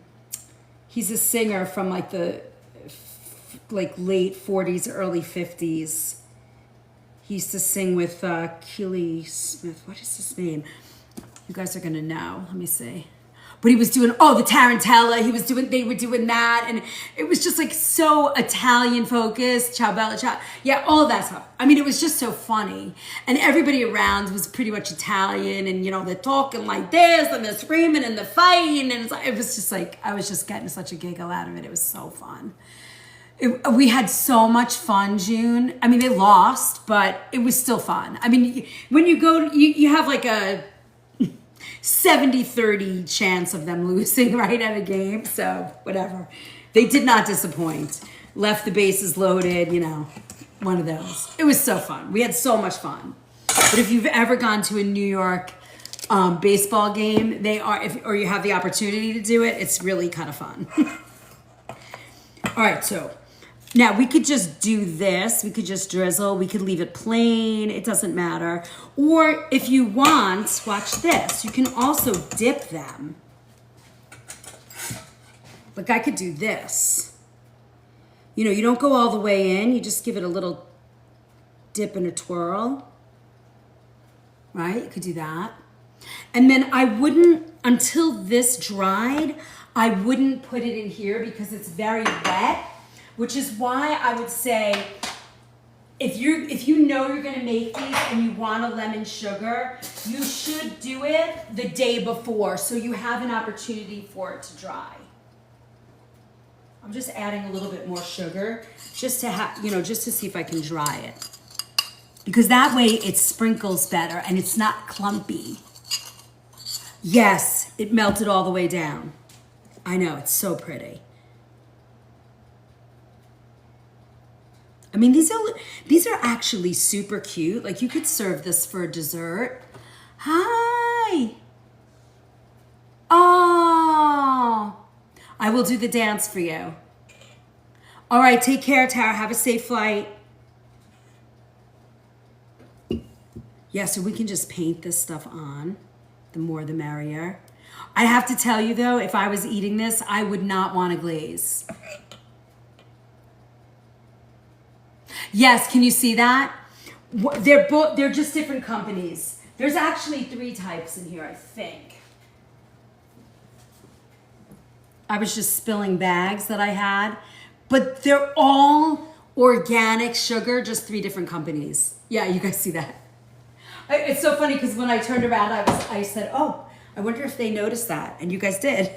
He's a singer from like the late 40s, early 50s. He used to sing with Keely Smith. What is his name? You guys are gonna know. Let me see. But he was doing, the Tarantella. They were doing that. And it was just like so Italian focused. Ciao Bella, ciao. Yeah, all of that stuff. I mean, it was just so funny. And everybody around was pretty much Italian. And, you know, they're talking like this and they're screaming and they're fighting. And it was just like, I was just getting such a giggle out of it. It was so fun. We had so much fun, June. I mean, they lost, but it was still fun. I mean, when you go, you have like a 70-30 chance of them losing right at a game. So whatever. They did not disappoint. Left the bases loaded, you know, one of those. It was so fun. We had so much fun. But if you've ever gone to a New York baseball game, or you have the opportunity to do it, it's really kind of fun. All right, so now we could just do this. We could just drizzle. We could leave it plain. It doesn't matter. Or if you want, watch this. You can also dip them. Like I could do this. You know, you don't go all the way in. You just give it a little dip and a twirl. Right? You could do that. And then I wouldn't, until this dried, I wouldn't put it in here because it's very wet. Which is why I would say, if you know you're gonna make these and you want a lemon sugar, you should do it the day before so you have an opportunity for it to dry. I'm just adding a little bit more sugar just to see if I can dry it. Because that way it sprinkles better and it's not clumpy. Yes, it melted all the way down. I know, it's so pretty. I mean, these are actually super cute. Like, you could serve this for dessert. Hi. Oh, I will do the dance for you. All right, take care, Tara. Have a safe flight. Yeah, so we can just paint this stuff on. The more, the merrier. I have to tell you, though, if I was eating this, I would not want a glaze. Yes, can you see that? They're just different companies. There's actually 3 types in here, I think. I was just spilling bags that I had, but they're all organic sugar, just 3 different companies. Yeah, you guys see that? It's so funny because when I turned around, I said, oh, I wonder if they noticed that, and you guys did.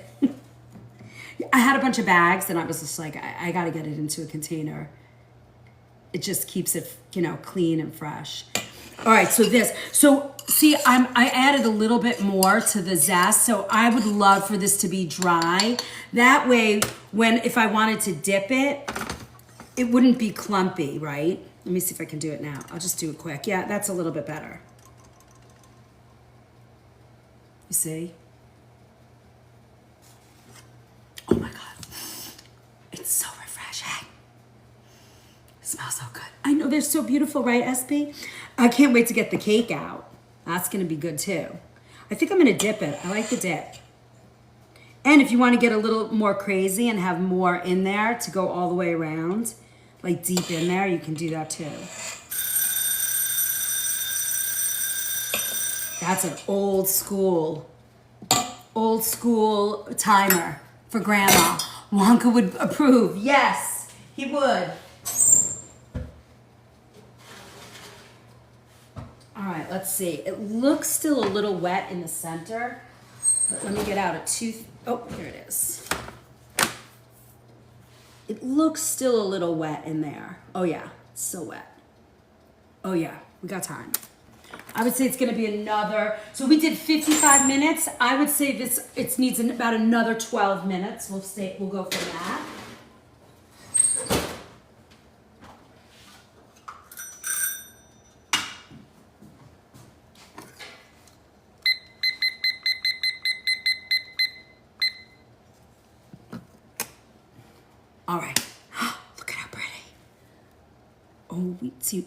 I had a bunch of bags, and I was just like, I got to get it into a container. It just keeps it, you know, clean and fresh. All right, so see, I added a little bit more to the zest, so I would love for this to be dry. That way, if I wanted to dip it, it wouldn't be clumpy, right? Let me see if I can do it now. I'll just do it quick. Yeah, that's a little bit better. You see? Oh my God. It's so refreshing. It smells so good. I know, they're so beautiful, right, SB? I can't wait to get the cake out. That's gonna be good too. I think I'm gonna dip it. I like the dip. And if you wanna get a little more crazy and have more in there to go all the way around, like deep in there, you can do that too. That's an old school timer for Grandma. Wonka would approve. Yes, he would. All right, let's see. It looks still a little wet in the center, but let me get out a tooth. Oh, here it is. It looks still a little wet in there. Oh yeah, it's so wet. Oh yeah, we got time. I would say it's gonna be another, so we did 55 minutes. I would say it needs about another 12 minutes. We'll go for that. All right, look at how pretty. Oh,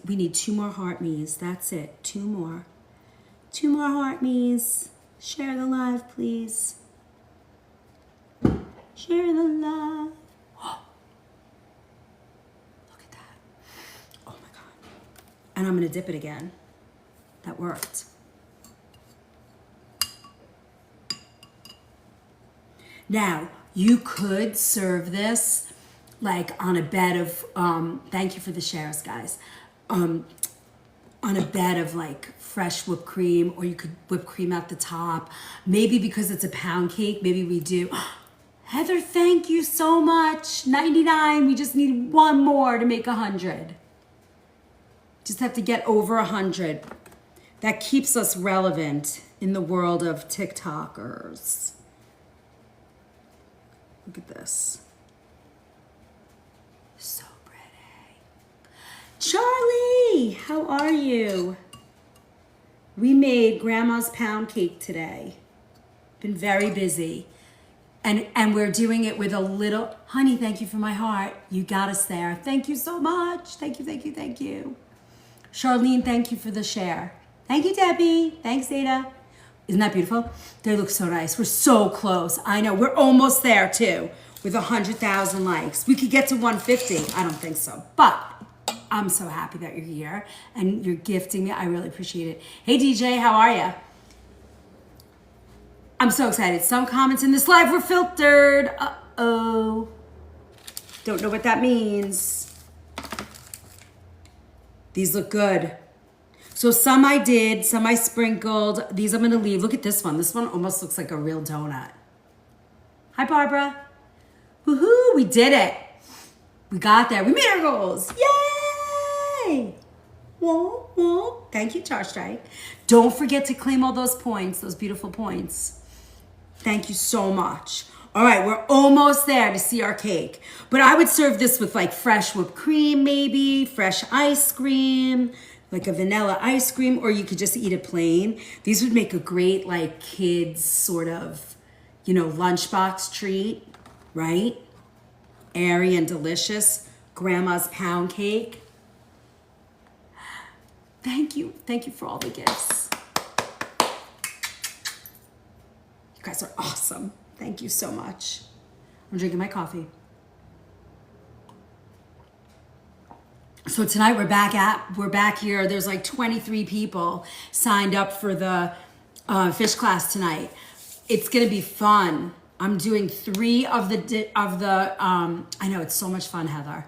we need 2 more heart me's. That's it, 2 more. 2 more heart me's. Share the live, please. Share the love. Oh, look at that. Oh my God. And I'm gonna dip it again. That worked. Now, you could serve this like on a bed of, thank you for the shares, guys. On a bed of like fresh whipped cream, or you could whip cream at the top. Maybe because it's a pound cake, maybe we do. Heather, thank you so much. 99, we just need 1 more to make 100. Just have to get over 100. That keeps us relevant in the world of TikTokers. Look at this. So pretty. Charlie, how are you? We made Grandma's pound cake today. Been very busy. And we're doing it with a little, honey, thank you for my heart. You got us there. Thank you so much. Thank you, thank you, thank you. Charlene, thank you for the share. Thank you, Debbie. Thanks, Ada. Isn't that beautiful? They look so nice. We're so close. I know. We're almost there, too, with 100,000 likes. We could get to 150. I don't think so. But I'm so happy that you're here and you're gifting me. I really appreciate it. Hey, DJ, how are you? I'm so excited. Some comments in this live were filtered. Uh-oh. Don't know what that means. These look good. So some I did, some I sprinkled. These I'm gonna leave. Look at this one. This one almost looks like a real donut. Hi, Barbara. Woohoo, we did it. We got there. We made our goals. Yay! Whoa, whoa. Thank you, Char Strike. Don't forget to claim all those points, those beautiful points. Thank you so much. All right, we're almost there to see our cake. But I would serve this with like fresh whipped cream, maybe, fresh ice cream, like a vanilla ice cream, or you could just eat it plain. These would make a great like kids sort of, lunchbox treat, right? Airy and delicious. Grandma's pound cake. Thank you. Thank you for all the gifts. You guys are awesome. Thank you so much. I'm drinking my coffee. So tonight we're back here. There's like 23 people signed up for the fish class tonight. It's gonna be fun. I'm doing 3 of the I know it's so much fun, Heather.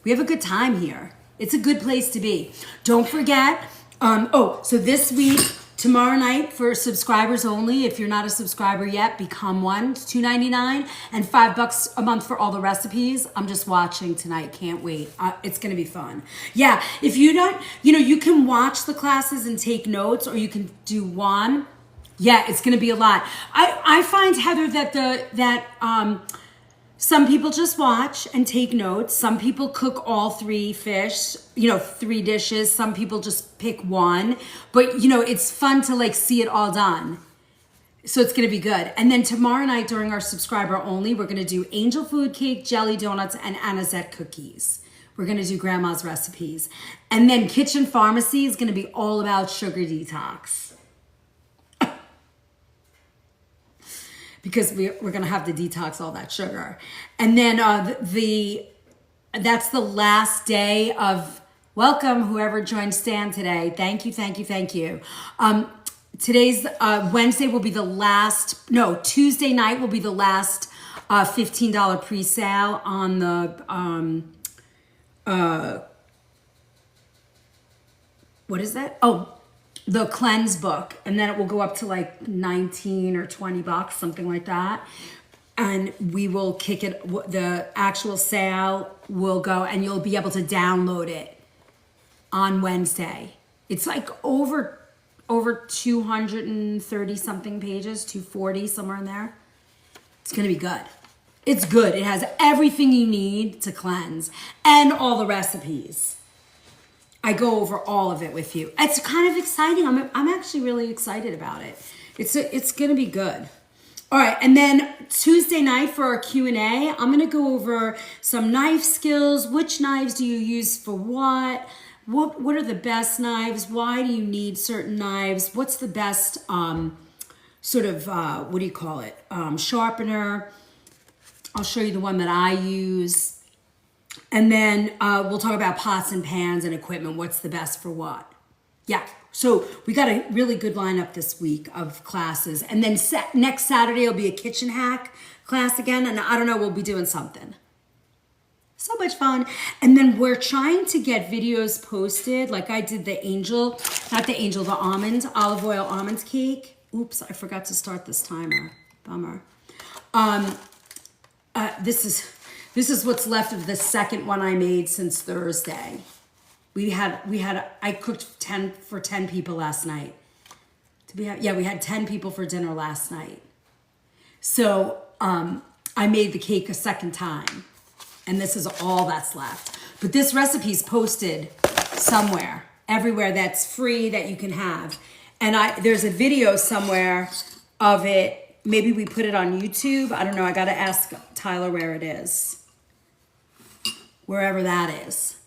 We have a good time here. It's a good place to be. Don't forget, so this week, tomorrow night for subscribers only, if you're not a subscriber yet, become one. It's $2.99 and $5 a month for all the recipes. I'm just watching tonight. Can't wait. It's going to be fun. Yeah, if you don't, you can watch the classes and take notes, or you can do one. Yeah, it's going to be a lot. I find, Heather, that some people just watch and take notes. Some people cook all 3 fish, 3 dishes. Some people just pick one. But, it's fun to like see it all done. So it's going to be good. And then tomorrow night during our subscriber only, we're going to do angel food cake, jelly donuts, and anisette cookies. We're going to do grandma's recipes. And then Kitchen Pharmacy is going to be all about sugar detox. Because we're going to have to detox all that sugar. And then that's the last day of, welcome whoever joined Stan today. Thank you, thank you, thank you. Today's Wednesday will be the last, Tuesday night will be the last $15 pre-sale on the, what is that? Oh, the cleanse book, and then it will go up to like 19 or 20 bucks, something like that. And we will kick it, the actual sale will go, and you'll be able to download it on Wednesday. It's like over 230 something pages, 240, somewhere in there. It's gonna be good. It's good. It has everything you need to cleanse and all the recipes. I go over all of it with you. It's kind of exciting. I'm actually really excited about it. It's gonna be good. All right, and then Tuesday night for our Q&A, I'm gonna go over some knife skills. Which knives do you use for what? What are the best knives? Why do you need certain knives? What's the best sharpener? I'll show you the one that I use. And then we'll talk about pots and pans and equipment. What's the best for what? Yeah, so we got a really good lineup this week of classes. And then next Saturday will be a kitchen hack class again. And I don't know, we'll be doing something. So much fun. And then we're trying to get videos posted. Like I did the olive oil almond cake. Oops, I forgot to start this timer. Bummer. This is what's left of the second one I made since Thursday. I cooked 10 people last night. We had 10 people for dinner last night. So I made the cake a second time. And this is all that's left. But this recipe's posted somewhere, everywhere that's free that you can have. And there's a video somewhere of it. Maybe we put it on YouTube. I don't know. I got to ask Tyler where it is. Wherever that is.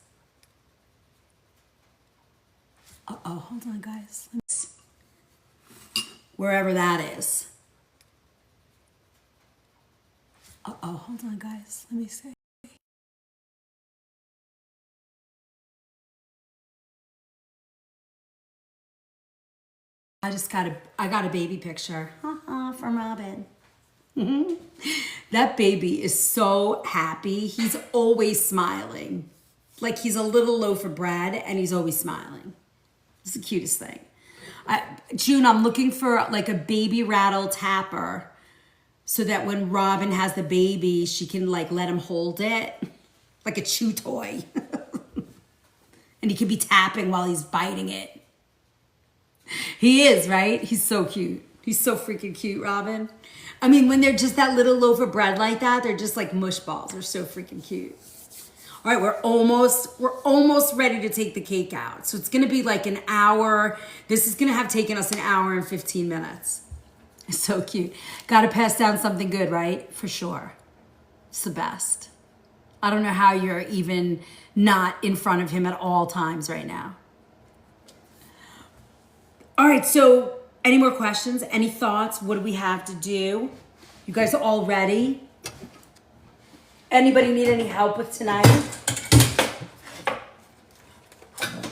Uh-oh, hold on, guys. Wherever that is. Uh-oh, hold on, guys. Let me see. I got a baby picture from Robin. That baby is so happy. He's always smiling. Like he's a little loaf of bread and he's always smiling. It's the cutest thing. June, I'm looking for like a baby rattle tapper so that when Robin has the baby, she can like let him hold it like a chew toy. And he could be tapping while he's biting it. He is, right? He's so cute. He's so freaking cute, Robin. I mean, when they're just that little loaf of bread like that, they're just like mush balls. They're so freaking cute. All right, we're almost ready to take the cake out. So it's gonna be like an hour. This is gonna have taken us an hour and 15 minutes. It's so cute. Gotta pass down something good, right? For sure. It's the best. I don't know how you're even not in front of him at all times right now. All right, so any more questions? Any thoughts? What do we have to do? You guys are all ready? Anybody need any help with tonight?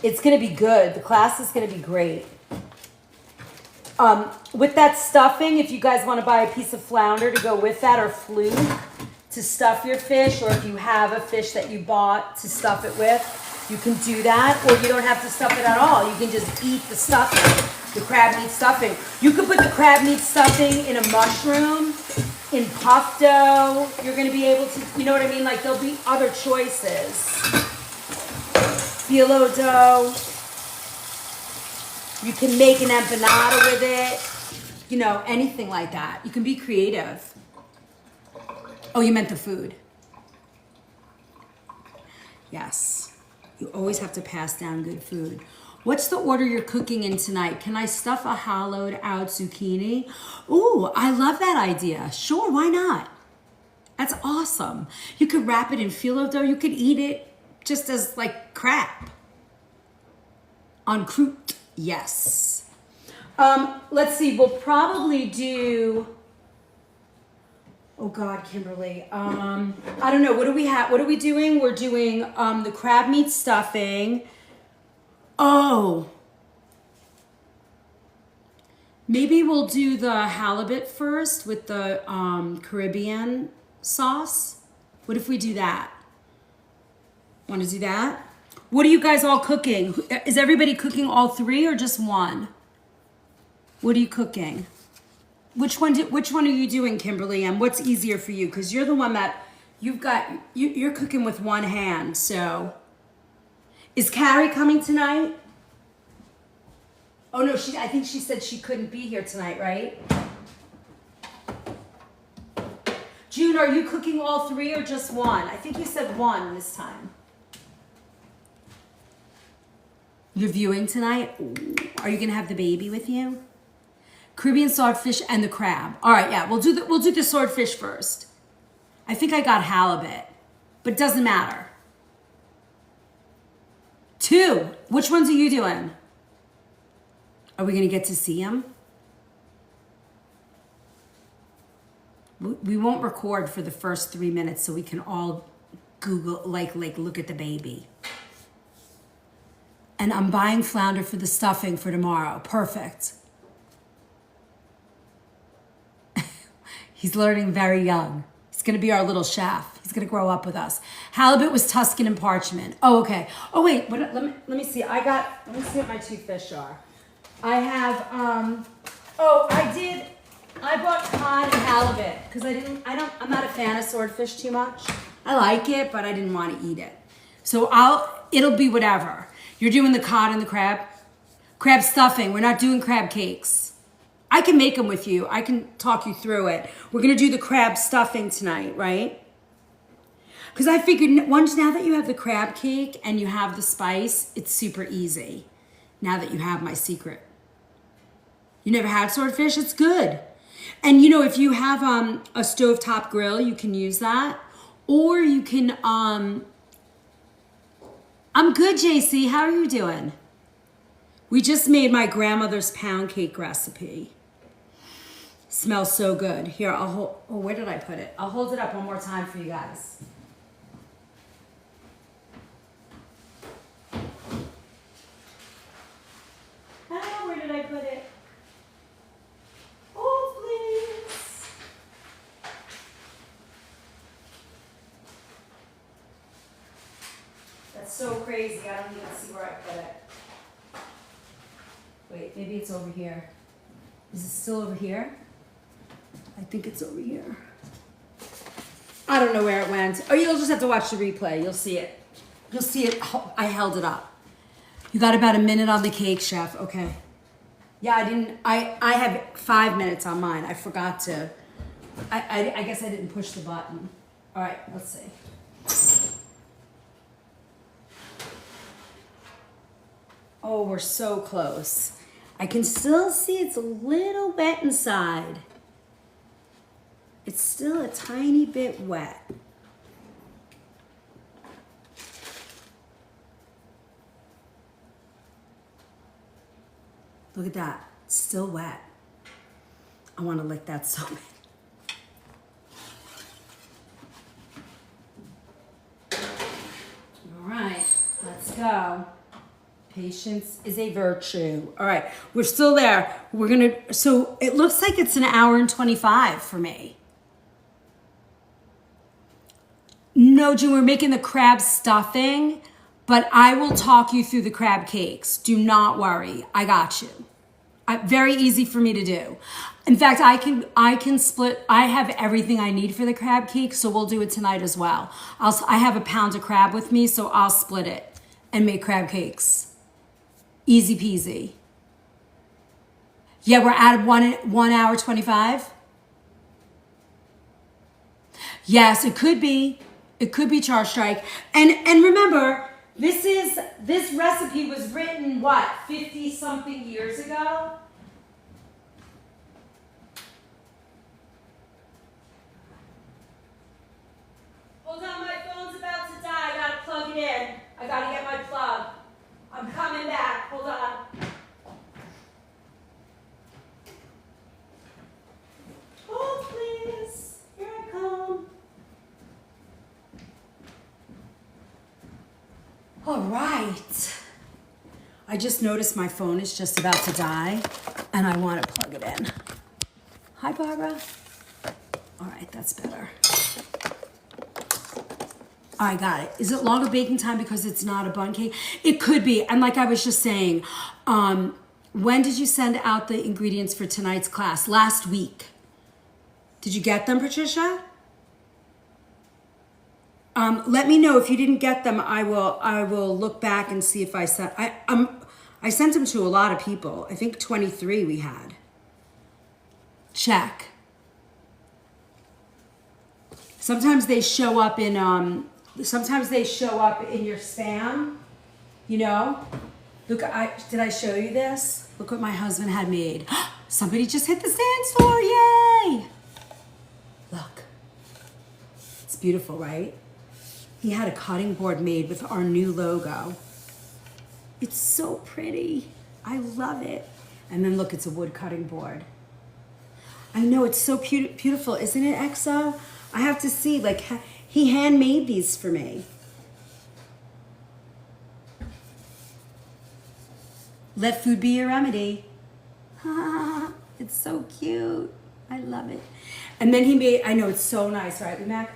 It's gonna be good. The class is gonna be great. With that stuffing, if you guys wanna buy a piece of flounder to go with that or fluke to stuff your fish, or if you have a fish that you bought to stuff it with, you can do that, or you don't have to stuff it at all. You can just eat the stuffing, the crab meat stuffing. You could put the crab meat stuffing in a mushroom, in puff dough. You're gonna be able to, you know what I mean? Like there'll be other choices. Phyllo dough. You can make an empanada with it. You know, anything like that. You can be creative. Oh, you meant the food. Yes. You always have to pass down good food. What's the order you're cooking in tonight? Can I stuff a hollowed out zucchini? Ooh, I love that idea. Sure, why not? That's awesome. You could wrap it in phyllo dough. You could eat it just as like crab. En croûte, yes. Let's see, we'll probably do, oh God, Kimberly. I don't know, what do we have? What are we doing? We're doing the crab meat stuffing. Oh, maybe we'll do the halibut first with the Caribbean sauce. What if we do that? Want to do that? What are you guys all cooking? Is everybody cooking all three or just one? What are you cooking? Which one are you doing, Kimberly? And what's easier for you? Because you're the one that you're cooking with one hand, so Is Carrie coming tonight? Oh no, I think she said she couldn't be here tonight, right? June, are you cooking all three or just one? I think you said one this time. You're viewing tonight? Ooh. Are you gonna have the baby with you? Caribbean swordfish and the crab. All right, yeah, we'll do the swordfish first. I think I got halibut, but it doesn't matter. 2. Which ones are you doing? Are we gonna get to see them? We won't record for the first 3 minutes so we can all Google, like look at the baby. And I'm buying flounder for the stuffing for tomorrow. Perfect. He's learning very young. He's gonna be our little chef. He's gonna grow up with us. Halibut was Tuscan and parchment. Oh, okay. Oh wait, let me see. Let me see what my 2 fish are. I have, I bought cod and halibut because I'm not a fan of swordfish too much. I like it, but I didn't want to eat it. So it'll be whatever. You're doing the cod and the crab? Crab stuffing. We're not doing crab cakes. I can make them with you. I can talk you through it. We're going to do the crab stuffing tonight, right? Because I figured once now that you have the crab cake and you have the spice, it's super easy. Now that you have my secret. You never had swordfish? It's good. And you know, if you have a stovetop grill, you can use that. Or you can, I'm good, JC. How are you doing? We just made my grandmother's pound cake recipe. Smells so good. Here, where did I put it? I'll hold it up one more time for you guys. Ah, where did I put it? Oh, please. That's so crazy. I don't even see where I put it. Wait, maybe it's over here. Is it still over here? I think it's over here. I don't know where it went. Oh, you'll just have to watch the replay. You'll see it. You'll see it. I held it up. You got about a minute on the cake, chef. Okay. Yeah, I have 5 minutes on mine. I forgot to. I guess I didn't push the button. All right, let's see. Oh, we're so close. I can still see it's a little wet inside. It's still a tiny bit wet. Look at that, it's still wet. I want to lick that so bad. All right, let's go. Patience is a virtue. All right, we're still there. So it looks like it's 1 hour and 25 for me. No, June, we're making the crab stuffing, but I will talk you through the crab cakes. Do not worry, I got you. Very easy for me to do. In fact, I can split. I have everything I need for the crab cake, so we'll do it tonight as well. I have a pound of crab with me, so I'll split it and make crab cakes. Easy peasy. Yeah, we're at 1 hour 25. Yes, it could be. It could be Char Strike. And remember, this recipe was written, what, 50 something years ago? Hold on, my phone's about to die. I gotta plug it in. I gotta get my plug. I'm coming back. Hold on. Oh, please. Here I come. All right. I just noticed my phone is just about to die, and I want to plug it in. Hi, Barbara. All right, that's better. I got it. Is it longer baking time because it's not a bun cake? It could be. And like I was just saying, when did you send out the ingredients for tonight's class? Last week. Did you get them, Patricia? Let me know if you didn't get them. I will look back and see if I sent. I sent them to a lot of people. I think 23 we had. Check. Sometimes they show up in sometimes they show up in your spam. You know. Look, did I show you this? Look what my husband had made. Somebody just hit the sand store. Yay! Look. It's beautiful, right? He had a cutting board made with our new logo. It's so pretty. I love it. And then look, it's a wood cutting board. I know, it's so beautiful. Isn't it, EXO? I have to see, like, he handmade these for me. Let food be your remedy. It's so cute. I love it. And then he made, I know, it's so nice, right, Mac?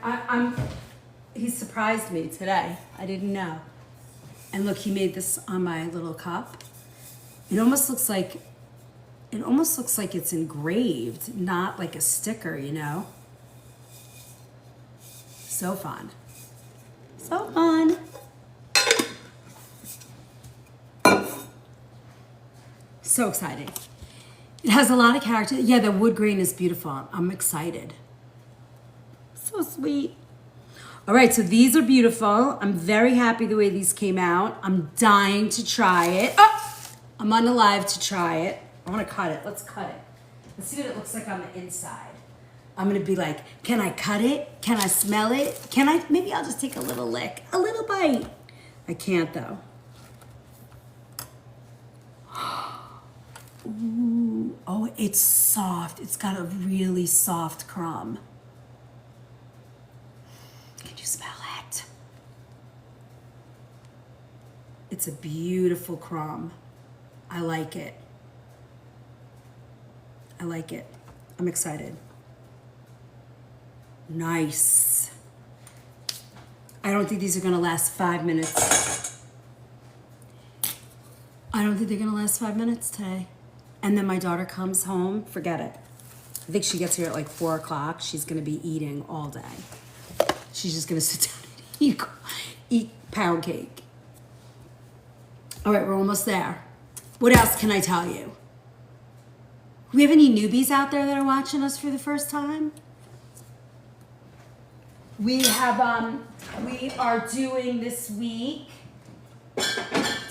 He surprised me today. I didn't know. And look, he made this on my little cup. It almost looks like it's engraved, not like a sticker, you know? So fun. So fun. So exciting. It has a lot of character. Yeah, the wood grain is beautiful. I'm excited. So sweet. All right, so these are beautiful. I'm very happy the way these came out. I'm dying to try it. Oh, I'm on the live to try it. I want to cut it. Let's cut it. Let's see what it looks like on the inside. I'm going to be like, can I cut it? Can I smell it? Can I? Maybe I'll just take a little lick, a little bite. I can't, though. Ooh, oh, it's soft. It's got a really soft crumb. Can you smell it? It's a beautiful crumb. I like it. I like it. I'm excited. Nice. I don't think these are gonna last 5 minutes. I don't think they're gonna last 5 minutes today. And then my daughter comes home, forget it. I think she gets here at like 4 o'clock. She's gonna be eating all day. She's just gonna sit down and eat pound cake. All right, we're almost there. What else can I tell you? Do we have any newbies out there that are watching us for the first time? We are doing this week.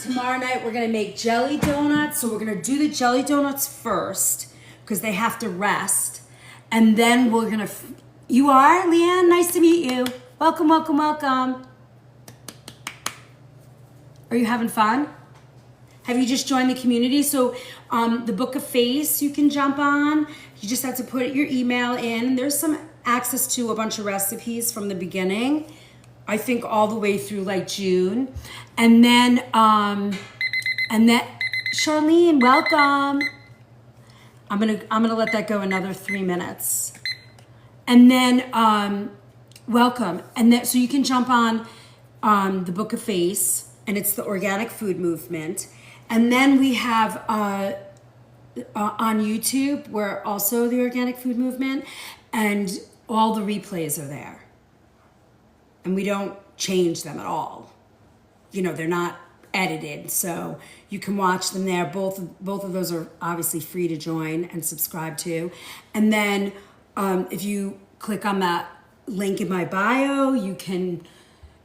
Tomorrow night we're gonna make jelly donuts. So we're gonna do the jelly donuts first because they have to rest. And then we're gonna, you are, Leanne? Nice to meet you. Welcome, welcome, welcome. Are you having fun? Have you just joined the community? So the Book of Face you can jump on. You just have to put your email in. There's some access to a bunch of recipes from the beginning. I think all the way through like June. And then Charlene, welcome. I'm gonna let that go another 3 minutes. And then welcome. And then so you can jump on the Book of Face, and it's the organic food movement. And then we have on YouTube, we're also the organic food movement, and all the replays are there. And we don't change them at all. You know, they're not edited, so you can watch them there. Both of those are obviously free to join and subscribe to. And then if you click on that link in my bio, you can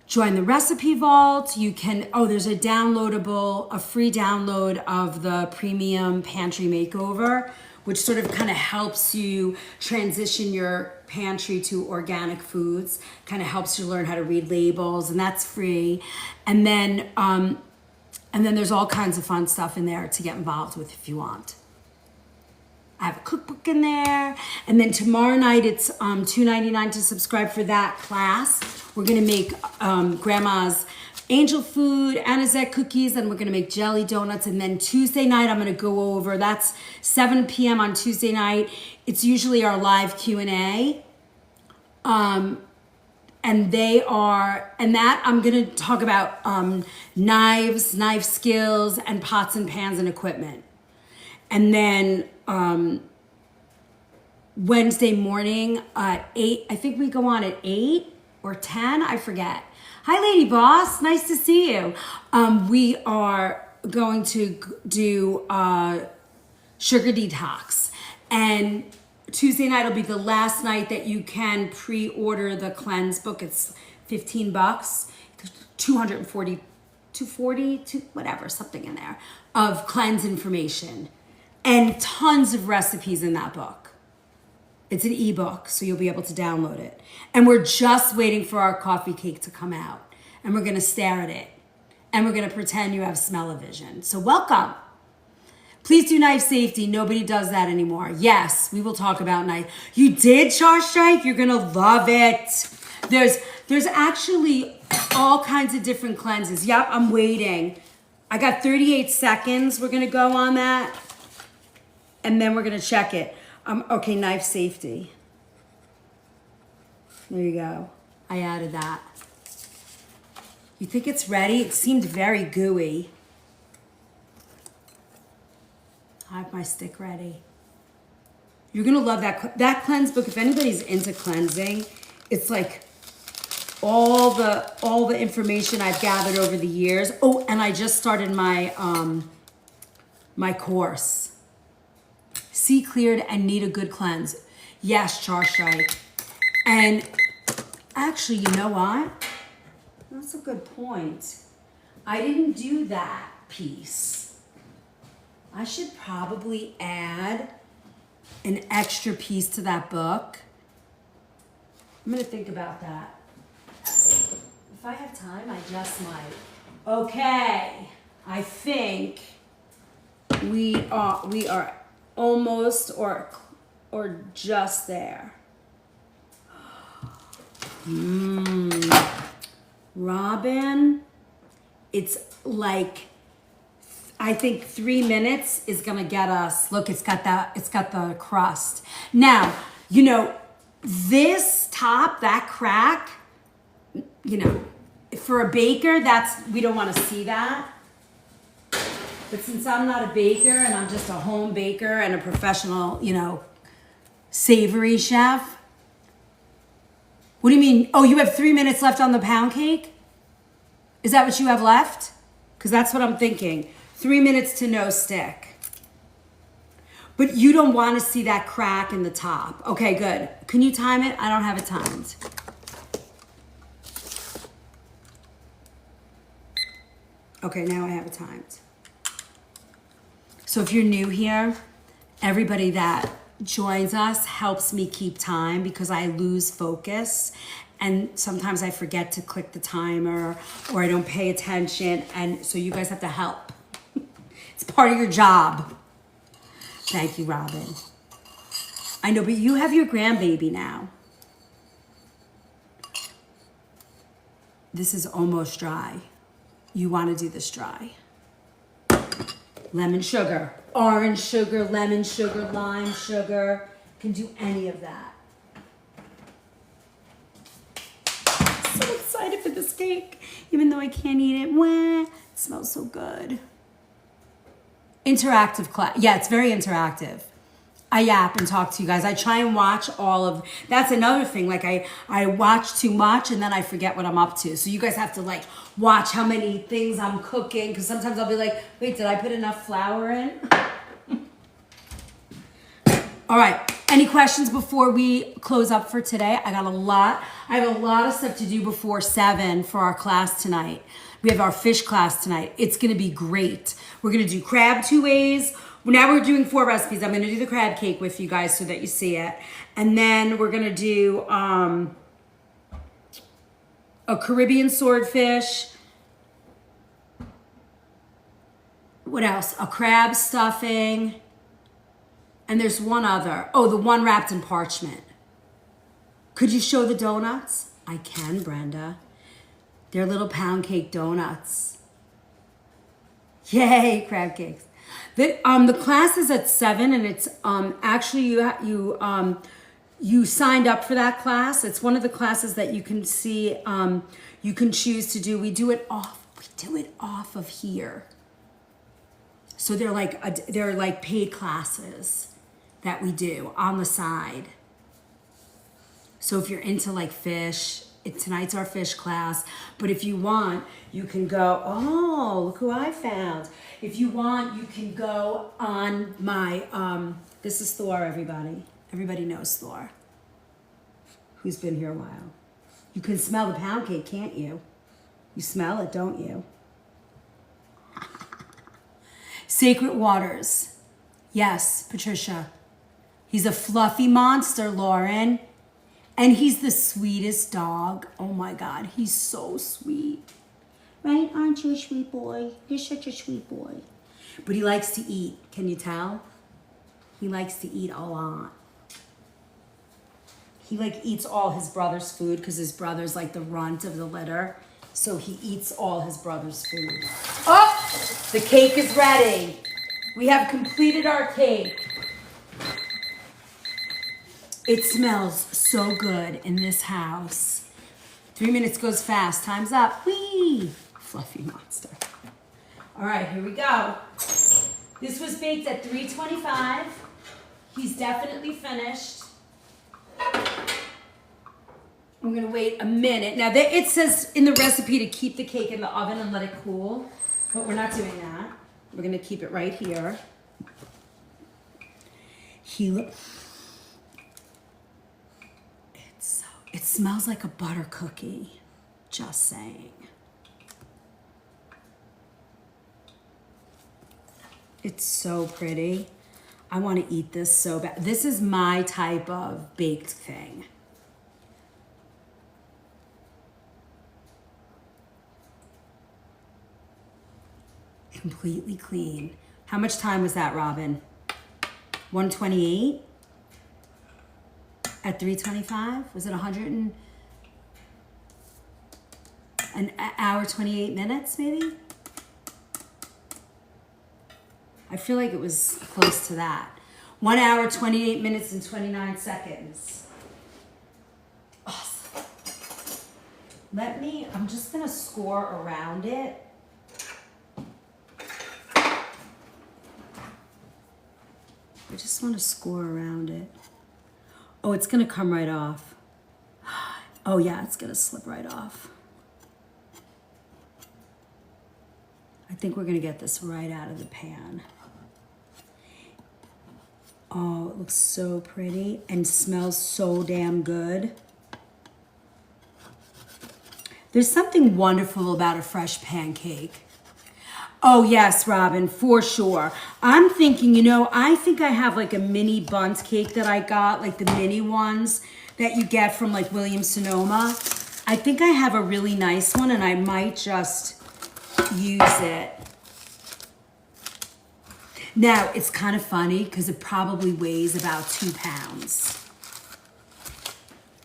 join the recipe vault. You can, there's a free download of the premium pantry makeover, which sort of kind of helps you transition your pantry to organic foods, kind of helps you learn how to read labels, and that's free. And then there's all kinds of fun stuff in there to get involved with if you want. I have a cookbook in there. And then tomorrow night, it's $2.99 to subscribe for that class. We're gonna make Grandma's angel food, anisette cookies, and we're gonna make jelly donuts. And then Tuesday night, I'm gonna go over, that's 7 p.m. on Tuesday night. It's usually our live Q&A. And I'm gonna talk about knives, knife skills, and pots and pans and equipment. And then Wednesday morning at 8, I think we go on at 8. or 10, I forget. Hi, Lady Boss. Nice to see you. We are going to do sugar detox. And Tuesday night will be the last night that you can pre-order the cleanse book. It's $15, 240, 240, whatever, something in there, of cleanse information. And tons of recipes in that book. It's an ebook, so you'll be able to download it. And we're just waiting for our coffee cake to come out. And we're gonna stare at it. And we're gonna pretend you have smell-o-vision. So welcome. Please do knife safety. Nobody does that anymore. Yes, we will talk about knife. You did, Char Strike? You're gonna love it. There's actually all kinds of different cleanses. Yep, I'm waiting. I got 38 seconds. We're gonna go on that. And then we're gonna check it. Okay, knife safety. There you go. I added that. You think it's ready? It seemed very gooey. I have my stick ready. You're gonna love that cleanse book. If anybody's into cleansing, it's like all the information I've gathered over the years. Oh, and I just started my my course. See cleared and need a good cleanse. Yes, Char Strike. And actually, you know what? That's a good point. I didn't do that piece. I should probably add an extra piece to that book. I'm gonna think about that. If I have time, I just might. Okay, I think we are almost or just there. Robin, it's like, I think 3 minutes is gonna get us. Look, it's got the crust. Now, you know, this top, that crack, you know, for a baker, we don't wanna see that. But since I'm not a baker and I'm just a home baker and a professional, you know, savory chef. What do you mean? Oh, you have 3 minutes left on the pound cake? Is that what you have left? Because that's what I'm thinking. 3 minutes to no stick. But you don't want to see that crack in the top. Okay, good. Can you time it? I don't have it timed. Okay, now I have it timed. So if you're new here, everybody that joins us helps me keep time because I lose focus and sometimes I forget to click the timer or I don't pay attention, and so you guys have to help. It's part of your job. Thank you, Robin. I know, but you have your grandbaby now. This is almost dry. You want to do this dry. Lemon sugar, orange sugar, lemon sugar, lime sugar. Can do any of that. So excited for this cake, even though I can't eat it. Wah, it smells so good. Interactive class. Yeah, it's very interactive. I yap and talk to you guys. I try and watch all of, that's another thing. Like I watch too much and then I forget what I'm up to. So you guys have to like watch how many things I'm cooking. Cause sometimes I'll be like, wait, did I put enough flour in? All right. Any questions before we close up for today? I have a lot of stuff to do before 7 for our class tonight. We have our fish class tonight. It's going to be great. We're going to do crab 2 ways. Now we're doing 4 recipes. I'm going to do the crab cake with you guys so that you see it. And then we're going to do a Caribbean swordfish. What else? A crab stuffing. And there's one other. Oh, the one wrapped in parchment. Could you show the donuts? I can, Brenda. They're little pound cake donuts. Yay, crab cakes. The class is at 7, and it's actually you signed up for that class. It's one of the classes that you can see. You can choose to do. We do it off of here. So they're like paid classes that we do on the side. So if you're into like fish, Tonight's our fish class. But if you want, you can go, oh, look who I found. If you want, you can go on my, this is Thor, everybody. Everybody knows Thor, who's been here a while. You can smell the pound cake, can't you? You smell it, don't you? Sacred Waters. Yes, Patricia. He's a fluffy monster, Lauren. And he's the sweetest dog. Oh my God, he's so sweet. Right? Aren't you a sweet boy? You're such a sweet boy. But he likes to eat. Can you tell? He likes to eat a lot. He eats all his brother's food because his brother's like the runt of the litter. So he eats all his brother's food. Oh, the cake is ready. We have completed our cake. It smells so good in this house. 3 minutes goes fast. Time's up. Whee! Fluffy monster. All right, here we go. This was baked at 325. He's definitely finished. We're gonna wait a minute. Now, it says in the recipe to keep the cake in the oven and let it cool, but we're not doing that. We're gonna keep it right here. It smells like a butter cookie, just saying. It's so pretty. I want to eat this so bad. This is my type of baked thing. Completely clean. How much time was that, Robin? 128? At 325? Was it an hour, 28 minutes, maybe? I feel like it was close to that. 1 hour, 28 minutes, and 29 seconds. Awesome. I'm just gonna score around it. I just want to score around it. Oh, it's gonna come right off. Oh yeah, it's gonna slip right off. I think we're gonna get this right out of the pan. Oh, it looks so pretty and smells so damn good. There's something wonderful about a fresh pancake. Oh yes, Robin, for sure. I'm thinking, I think I have like a mini bundt cake that I got, like the mini ones that you get from like Williams-Sonoma. I think I have a really nice one and I might just use it. Now, it's kind of funny because it probably weighs about 2 pounds.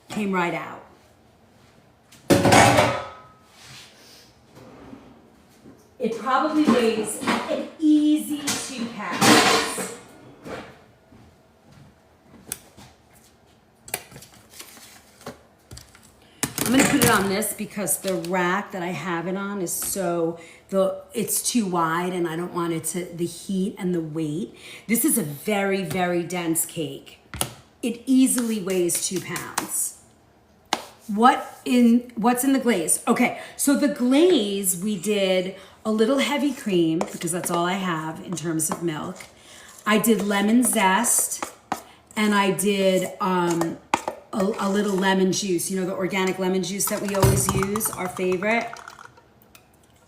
Came right out. It probably weighs an easy 2 pounds. I'm gonna put it on this because the rack that I have it on is it's too wide and I don't want the heat and the weight. This is a very, very dense cake. It easily weighs 2 pounds. What's in the glaze? Okay, so the glaze, we did a little heavy cream because that's all I have in terms of milk. I did lemon zest and I did a little lemon juice, the organic lemon juice that we always use, our favorite.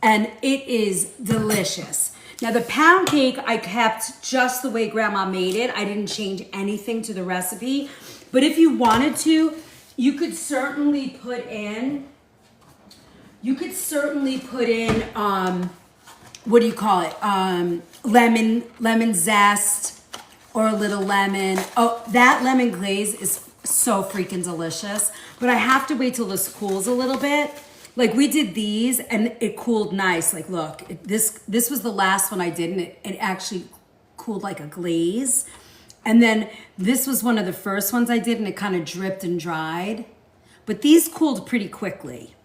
And it is delicious. Now the pound cake I kept just the way Grandma made it. I didn't change anything to the recipe. But if you wanted to, you could certainly put in, what do you call it? Lemon zest or a little lemon. Oh, that lemon glaze is so freaking delicious. But I have to wait till this cools a little bit. Like we did these and it cooled nice. Like look, this was the last one I did and it actually cooled like a glaze. And then this was one of the first ones I did and it kind of dripped and dried. But these cooled pretty quickly.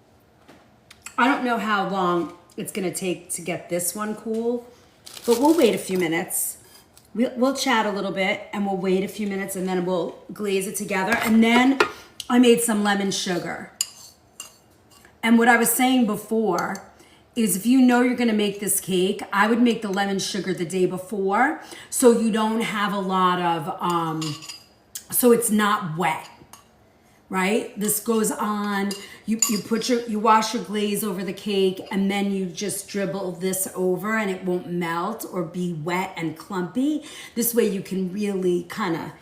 I don't know how long it's gonna take to get this one cool, but we'll wait a few minutes. We'll chat a little bit and we'll wait a few minutes and then we'll glaze it together. And then I made some lemon sugar. And what I was saying before is if you know you're gonna make this cake, I would make the lemon sugar the day before so you don't have a lot of, so it's not wet, right? This goes on, you wash your glaze over the cake and then you just dribble this over and it won't melt or be wet and clumpy. This way you can really kind of,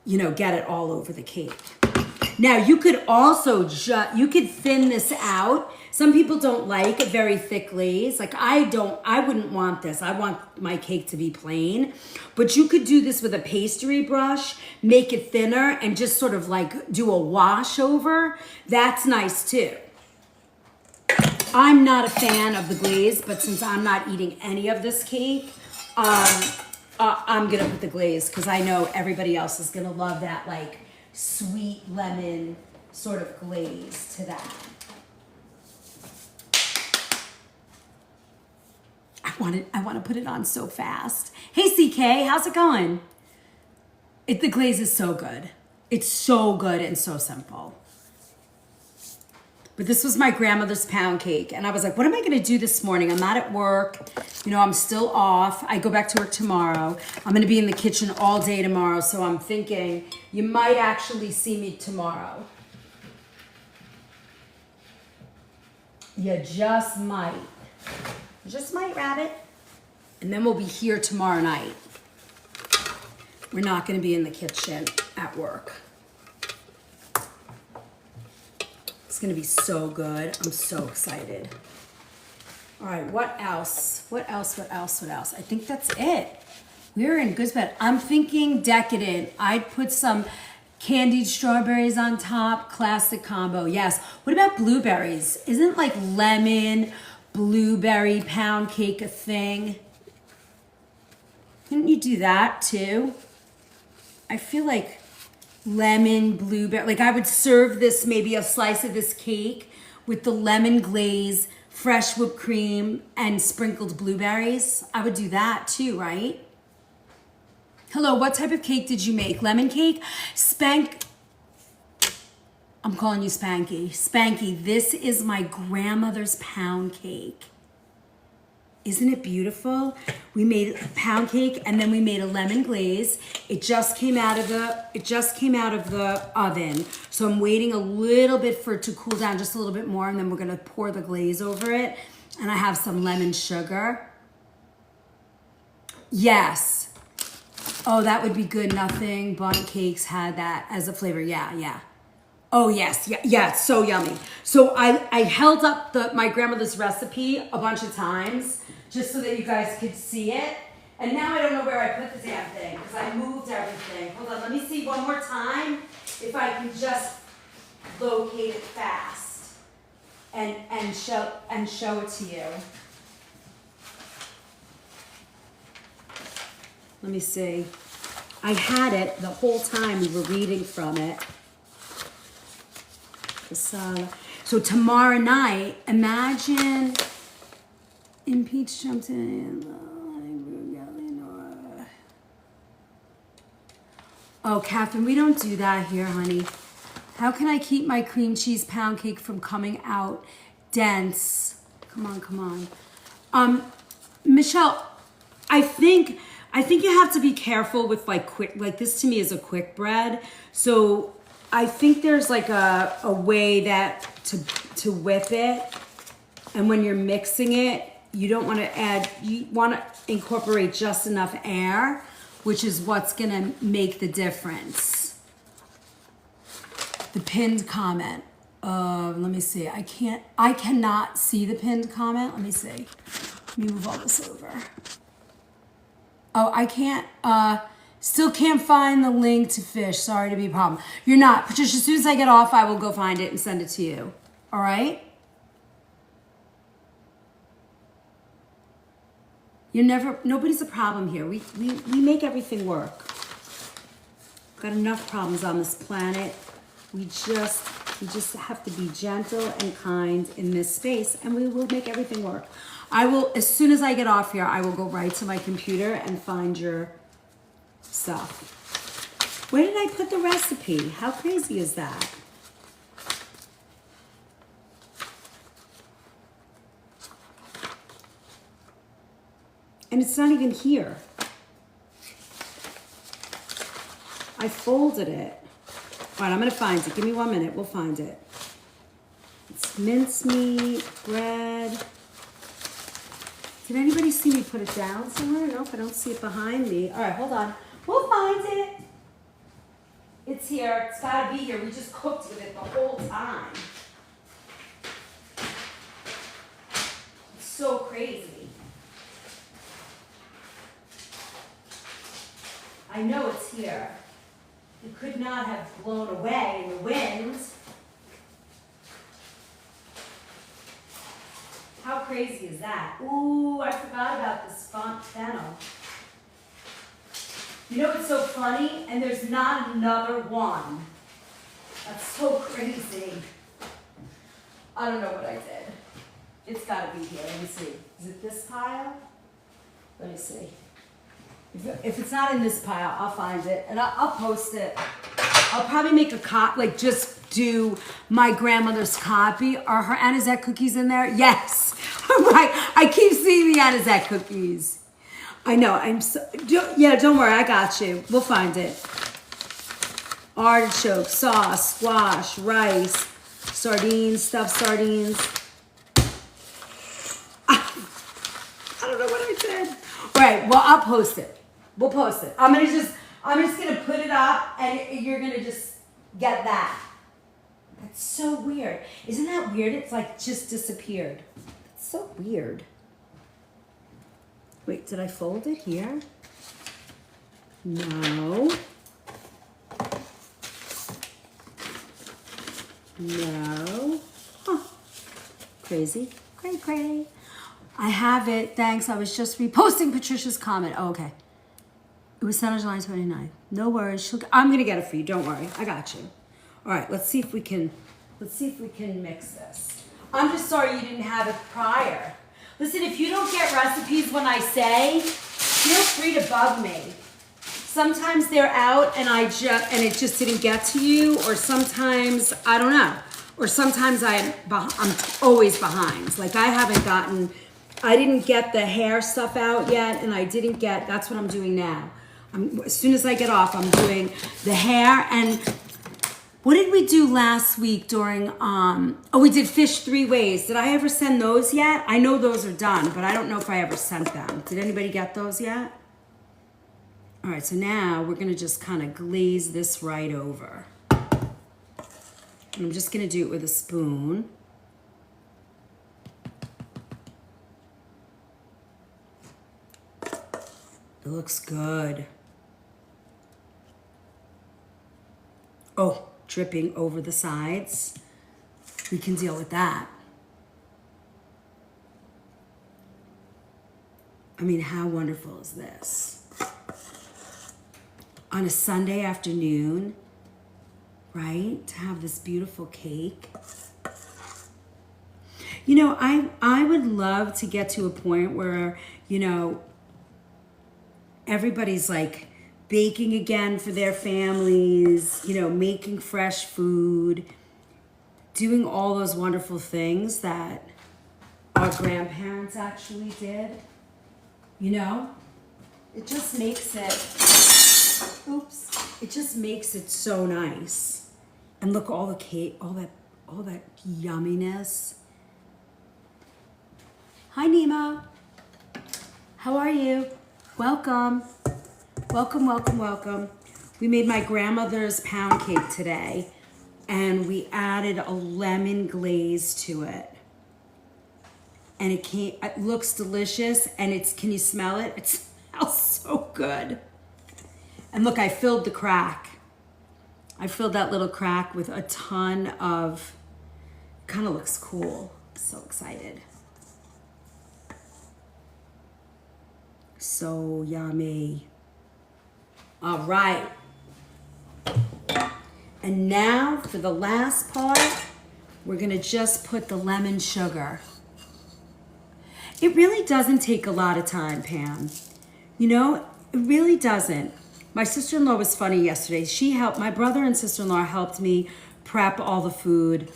you know, get it all over the cake. Now you could also you could thin this out. Some people don't like a very thick glaze. Like I wouldn't want this. I want my cake to be plain. But you could do this with a pastry brush, make it thinner and just sort of like do a wash over. That's nice too. I'm not a fan of the glaze, but since I'm not eating any of this cake, I'm gonna put the glaze because I know everybody else is gonna love that like sweet lemon sort of glaze to that. I want to put it on so fast. Hey CK, how's it going? The glaze is so good. It's so good and so simple. But this was my grandmother's pound cake. And I was like, what am I going to do this morning? I'm not at work. You know, I'm still off. I go back to work tomorrow. I'm going to be in the kitchen all day tomorrow. So I'm thinking you might actually see me tomorrow. You just might. You just might, Rabbit. And then we'll be here tomorrow night. We're not going to be in the kitchen at work. It's gonna be so good. I'm so excited. All right, what else? What else? I think that's it. We're in good spot. I'm thinking decadent. I'd put some candied strawberries on top, classic combo. Yes. What about blueberries? Isn't like lemon, blueberry pound cake a thing? Couldn't you do that too? I feel like lemon, blueberry. Like I would serve this, maybe a slice of this cake with the lemon glaze, fresh whipped cream, and sprinkled blueberries. I would do that too, right? Hello, what type of cake did you make? Lemon cake? I'm calling you Spanky. Spanky, this is my grandmother's pound cake. Isn't it beautiful? We made a pound cake and then we made a lemon glaze. It just came out of the oven. So I'm waiting a little bit for it to cool down just a little bit more and then we're gonna pour the glaze over it. And I have some lemon sugar. Yes. Oh, that would be good. Nothing Bundt Cakes had that as a flavor. Yeah. Oh yes, yeah, it's so yummy. So I held up my grandmother's recipe a bunch of times just so that you guys could see it. And now I don't know where I put the damn thing because I moved everything. Hold on, let me see one more time if I can just locate it fast and show it to you. Let me see. I had it the whole time we were reading from it. So tomorrow night, imagine impeach jumped in. Oh, Catherine, we don't do that here, honey. How can I keep my cream cheese pound cake from coming out dense? Come on. Michelle, I think you have to be careful with like this to me is a quick bread. So I think there's like a way that to whip it, and when you're mixing it, you don't want to add, you want to incorporate just enough air, which is what's gonna make the difference. The pinned comment. Let me see. I cannot see the pinned comment. Let me see. Let me move all this over. Oh, I can't. Still can't find the link to fish. Sorry to be a problem. You're not. Patricia, as soon as I get off, I will go find it and send it to you. All right? Nobody's a problem here. We make everything work. Got enough problems on this planet. We just have to be gentle and kind in this space and we will make everything work. I will, as soon as I get off here, I will go right to my computer and find your stuff. Where did I put the recipe? How crazy is that? And it's not even here. I folded it. All right, I'm gonna find it. Give me 1 minute, we'll find it. It's mincemeat, bread. Did anybody see me put it down somewhere? Nope, I don't see it behind me. All right, hold on. We'll find it. It's here, it's gotta be here. We just cooked with it the whole time. It's so crazy. I know it's here. It could not have blown away in the wind. How crazy is that? Ooh, I forgot about this fennel. You know what's so funny? And there's not another one. That's so crazy. I don't know what I did. It's gotta be here. Let me see. Is it this pile? Let me see. If it's not in this pile, I'll find it and I'll post it. I'll probably make a like just do my grandmother's copy. Are her Anisette cookies in there? Yes. Right. I keep seeing the Anisette cookies. I know. Yeah, don't worry. I got you. We'll find it. Artichoke, sauce, squash, rice, sardines, stuffed sardines. I don't know what I said. All right. Well, I'll post it. We'll post it. I'm just gonna put it up and you're gonna just get that. That's so weird. Isn't that weird? It's like just disappeared. That's so weird. Wait, did I fold it here? No. No. Huh. Crazy. Cray. I have it. Thanks. I was just reposting Patricia's comment. Oh, okay. It was sent on July 29th. No worries. I'm gonna get it for you. Don't worry. I got you. All right. Let's see if we can mix this. I'm just sorry you didn't have it prior. Listen, if you don't get recipes when I say, feel free to bug me. Sometimes they're out and it just didn't get to you, or sometimes I don't know, or sometimes I'm always behind. Like I didn't get the hair stuff out yet, and that's what I'm doing now. As soon as I get off, I'm doing the hair. And what did we do last week during, we did fish 3 ways. Did I ever send those yet? I know those are done, but I don't know if I ever sent them. Did anybody get those yet? All right, so now we're gonna just kind of glaze this right over. And I'm just gonna do it with a spoon. It looks good. Oh, dripping over the sides. We can deal with that. I mean, how wonderful is this? On a Sunday afternoon, right? To have this beautiful cake. You know, I would love to get to a point where, you know, everybody's like baking again for their families, you know, making fresh food, doing all those wonderful things that our grandparents actually did. You know, it just makes it, it just makes it so nice. And look, all the cake, all that yumminess. Hi, Nemo. How are you? Welcome. Welcome. We made my grandmother's pound cake today, and we added a lemon glaze to it. And it looks delicious, and can you smell it? It smells so good. And look, I filled the crack. I filled that little crack with a ton of, kind of looks cool. So excited. So yummy. All right. And now for the last part, we're gonna just put the lemon sugar. It really doesn't take a lot of time, Pam. You know, it really doesn't. My sister-in-law was funny yesterday. My brother and sister-in-law helped me prep all the food,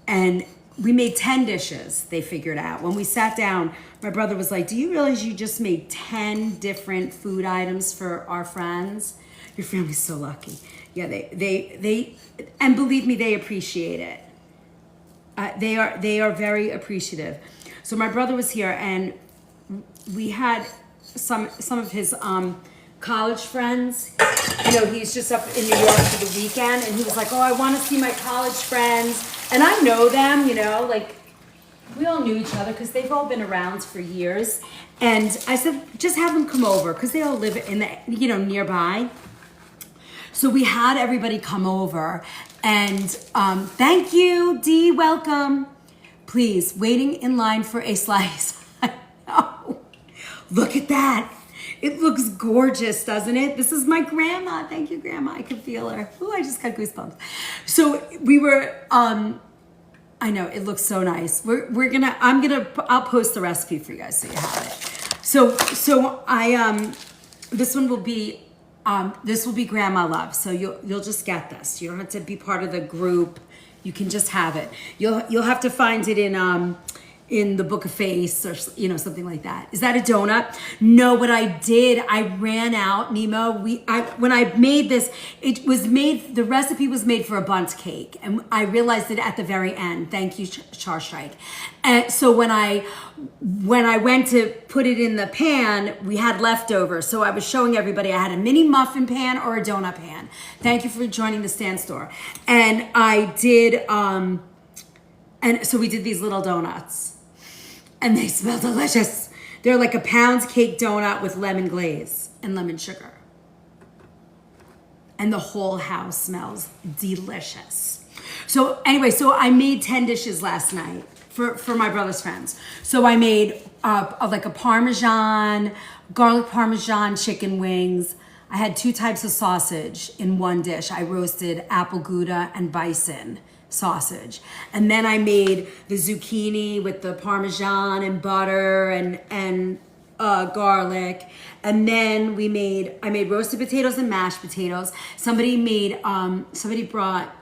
and we made 10 dishes, they figured out. When we sat down, my brother was like, do you realize you just made 10 different food items for our friends? Your family's so lucky. Yeah, they and believe me, they appreciate it. They are very appreciative. So my brother was here, and we had some of his college friends. You know, he's just up in New York for the weekend, and he was like, oh, I want to see my college friends. And I know them, you know, like we all knew each other because they've all been around for years. And I said, just have them come over because they all live in the, you know, nearby. So we had everybody come over, and thank you, Dee, welcome. Please, waiting in line for a slice. I know. Look at that. It looks gorgeous, doesn't it? This is my grandma. Thank you, Grandma. I can feel her. Ooh, I just got goosebumps. So we were, I know, it looks so nice. I'll post the recipe for you guys so you have it. So I, this will be Grandma Love. So you'll just get this. You don't have to be part of the group. You can just have it. You'll have to find it in the Book of Face or, you know, something like that. Is that a donut? No, what I did, I ran out, Nemo. When I made this, the recipe was made for a bundt cake, and I realized it at the very end. Thank you, Char Strike. And so when I went to put it in the pan, we had leftovers. So I was showing everybody I had a mini muffin pan or a donut pan. Thank you for joining the Stan Store. And I did, and so we did these little donuts. And they smell delicious. They're like a pound cake donut with lemon glaze and lemon sugar. And the whole house smells delicious. So anyway, so I made 10 dishes last night for my brother's friends. So I made like a garlic Parmesan chicken wings. I had 2 types of sausage in one dish. I roasted apple Gouda and bison sausage. And then I made the zucchini with the Parmesan and butter and garlic. And then I made roasted potatoes and mashed potatoes. Somebody brought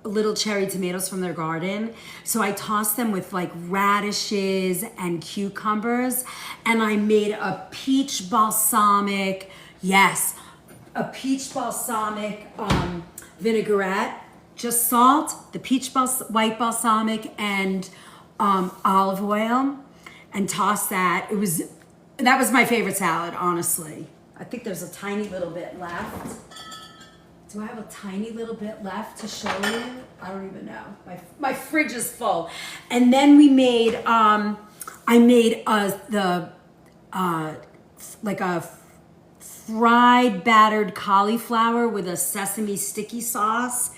little cherry tomatoes from their garden. So I tossed them with like radishes and cucumbers. And I made a peach balsamic vinaigrette. Just salt, the white balsamic, and olive oil, and toss that. That was my favorite salad, honestly. I think there's a tiny little bit left. Do I have a tiny little bit left to show you? I don't even know. My fridge is full. And then we made, I made like a fried battered cauliflower with a sesame sticky sauce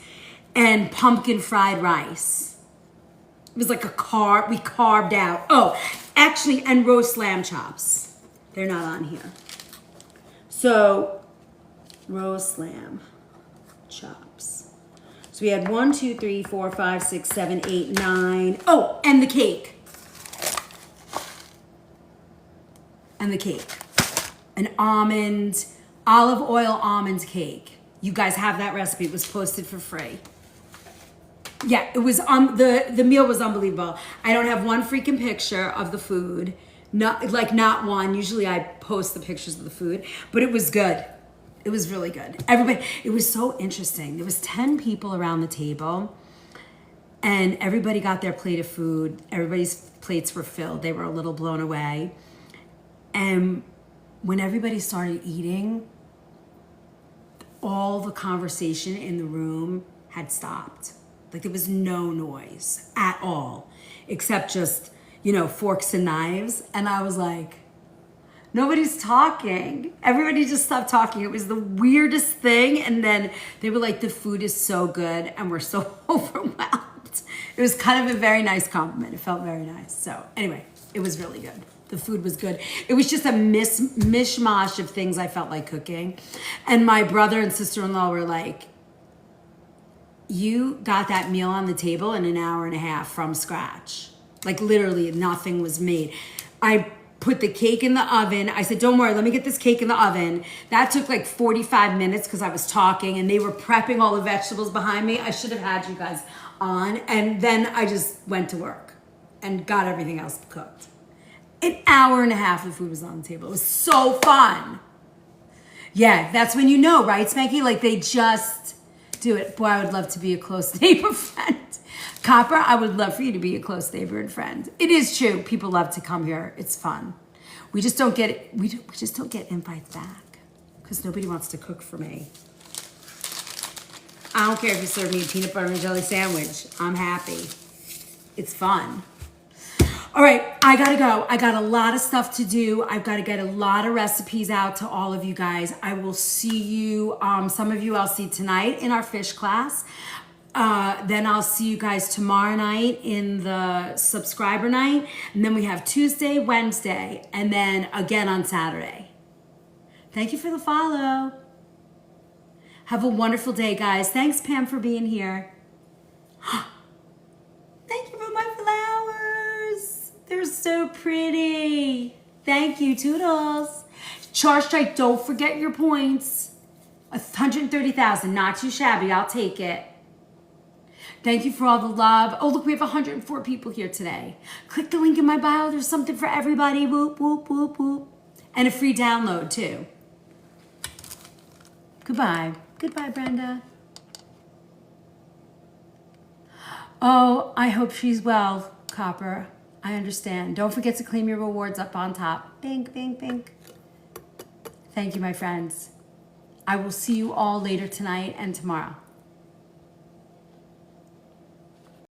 and pumpkin fried rice. It was like we carved out. Oh, actually, and roast lamb chops. They're not on here. So, roast lamb chops. So we had 1, 2, 3, 4, 5, 6, 7, 8, 9. Oh, and the cake. An olive oil almond cake. You guys have that recipe. It was posted for free. Yeah, it was the meal was unbelievable. I don't have one freaking picture of the food. Not one. Usually I post the pictures of the food, but it was good. It was really good. It was so interesting. There was 10 people around the table, and everybody got their plate of food. Everybody's plates were filled. They were a little blown away. And when everybody started eating, all the conversation in the room had stopped. Like there was no noise at all, except just, forks and knives. And I was like, nobody's talking. Everybody just stopped talking. It was the weirdest thing. And then they were like, the food is so good and we're so overwhelmed. It was kind of a very nice compliment. It felt very nice. So anyway, it was really good. The food was good. It was just a mishmash of things I felt like cooking. And my brother and sister-in-law were like, you got that meal on the table in an hour and a half from scratch. Like literally nothing was made. I put the cake in the oven. I said, don't worry, let me get this cake in the oven. That took like 45 minutes because I was talking and they were prepping all the vegetables behind me. I should have had you guys on, and then I just went to work and got everything else cooked. An hour and a half the food was on the table. It was so fun. Yeah, that's when you know, right, Spanky? Like they just do it. Boy, I would love to be a close neighbor friend. Copper, I would love for you to be a close neighbor and friend. It is true. People love to come here. It's fun. We just don't get we just don't get invites back because nobody wants to cook for me. I don't care if you serve me a peanut butter and jelly sandwich. I'm happy. It's fun. All right, I gotta go. I got a lot of stuff to do. I've got to get a lot of recipes out to all of you guys. I will see you, some of you I'll see tonight in our fish class. Then I'll see you guys tomorrow night in the subscriber night. And then we have Tuesday, Wednesday, and then again on Saturday. Thank you for the follow. Have a wonderful day, guys. Thanks, Pam, for being here. Thank you for my flowers. They're so pretty. Thank you, Toodles. Charge Strike, don't forget your points. 130,000, not too shabby. I'll take it. Thank you for all the love. Oh, look, we have 104 people here today. Click the link in my bio. There's something for everybody. Whoop, whoop, whoop, whoop. And a free download, too. Goodbye. Goodbye, Brenda. Oh, I hope she's well, Copper. I understand. Don't forget to claim your rewards up on top. Bink, bink, bink. Thank you, my friends. I will see you all later tonight and tomorrow.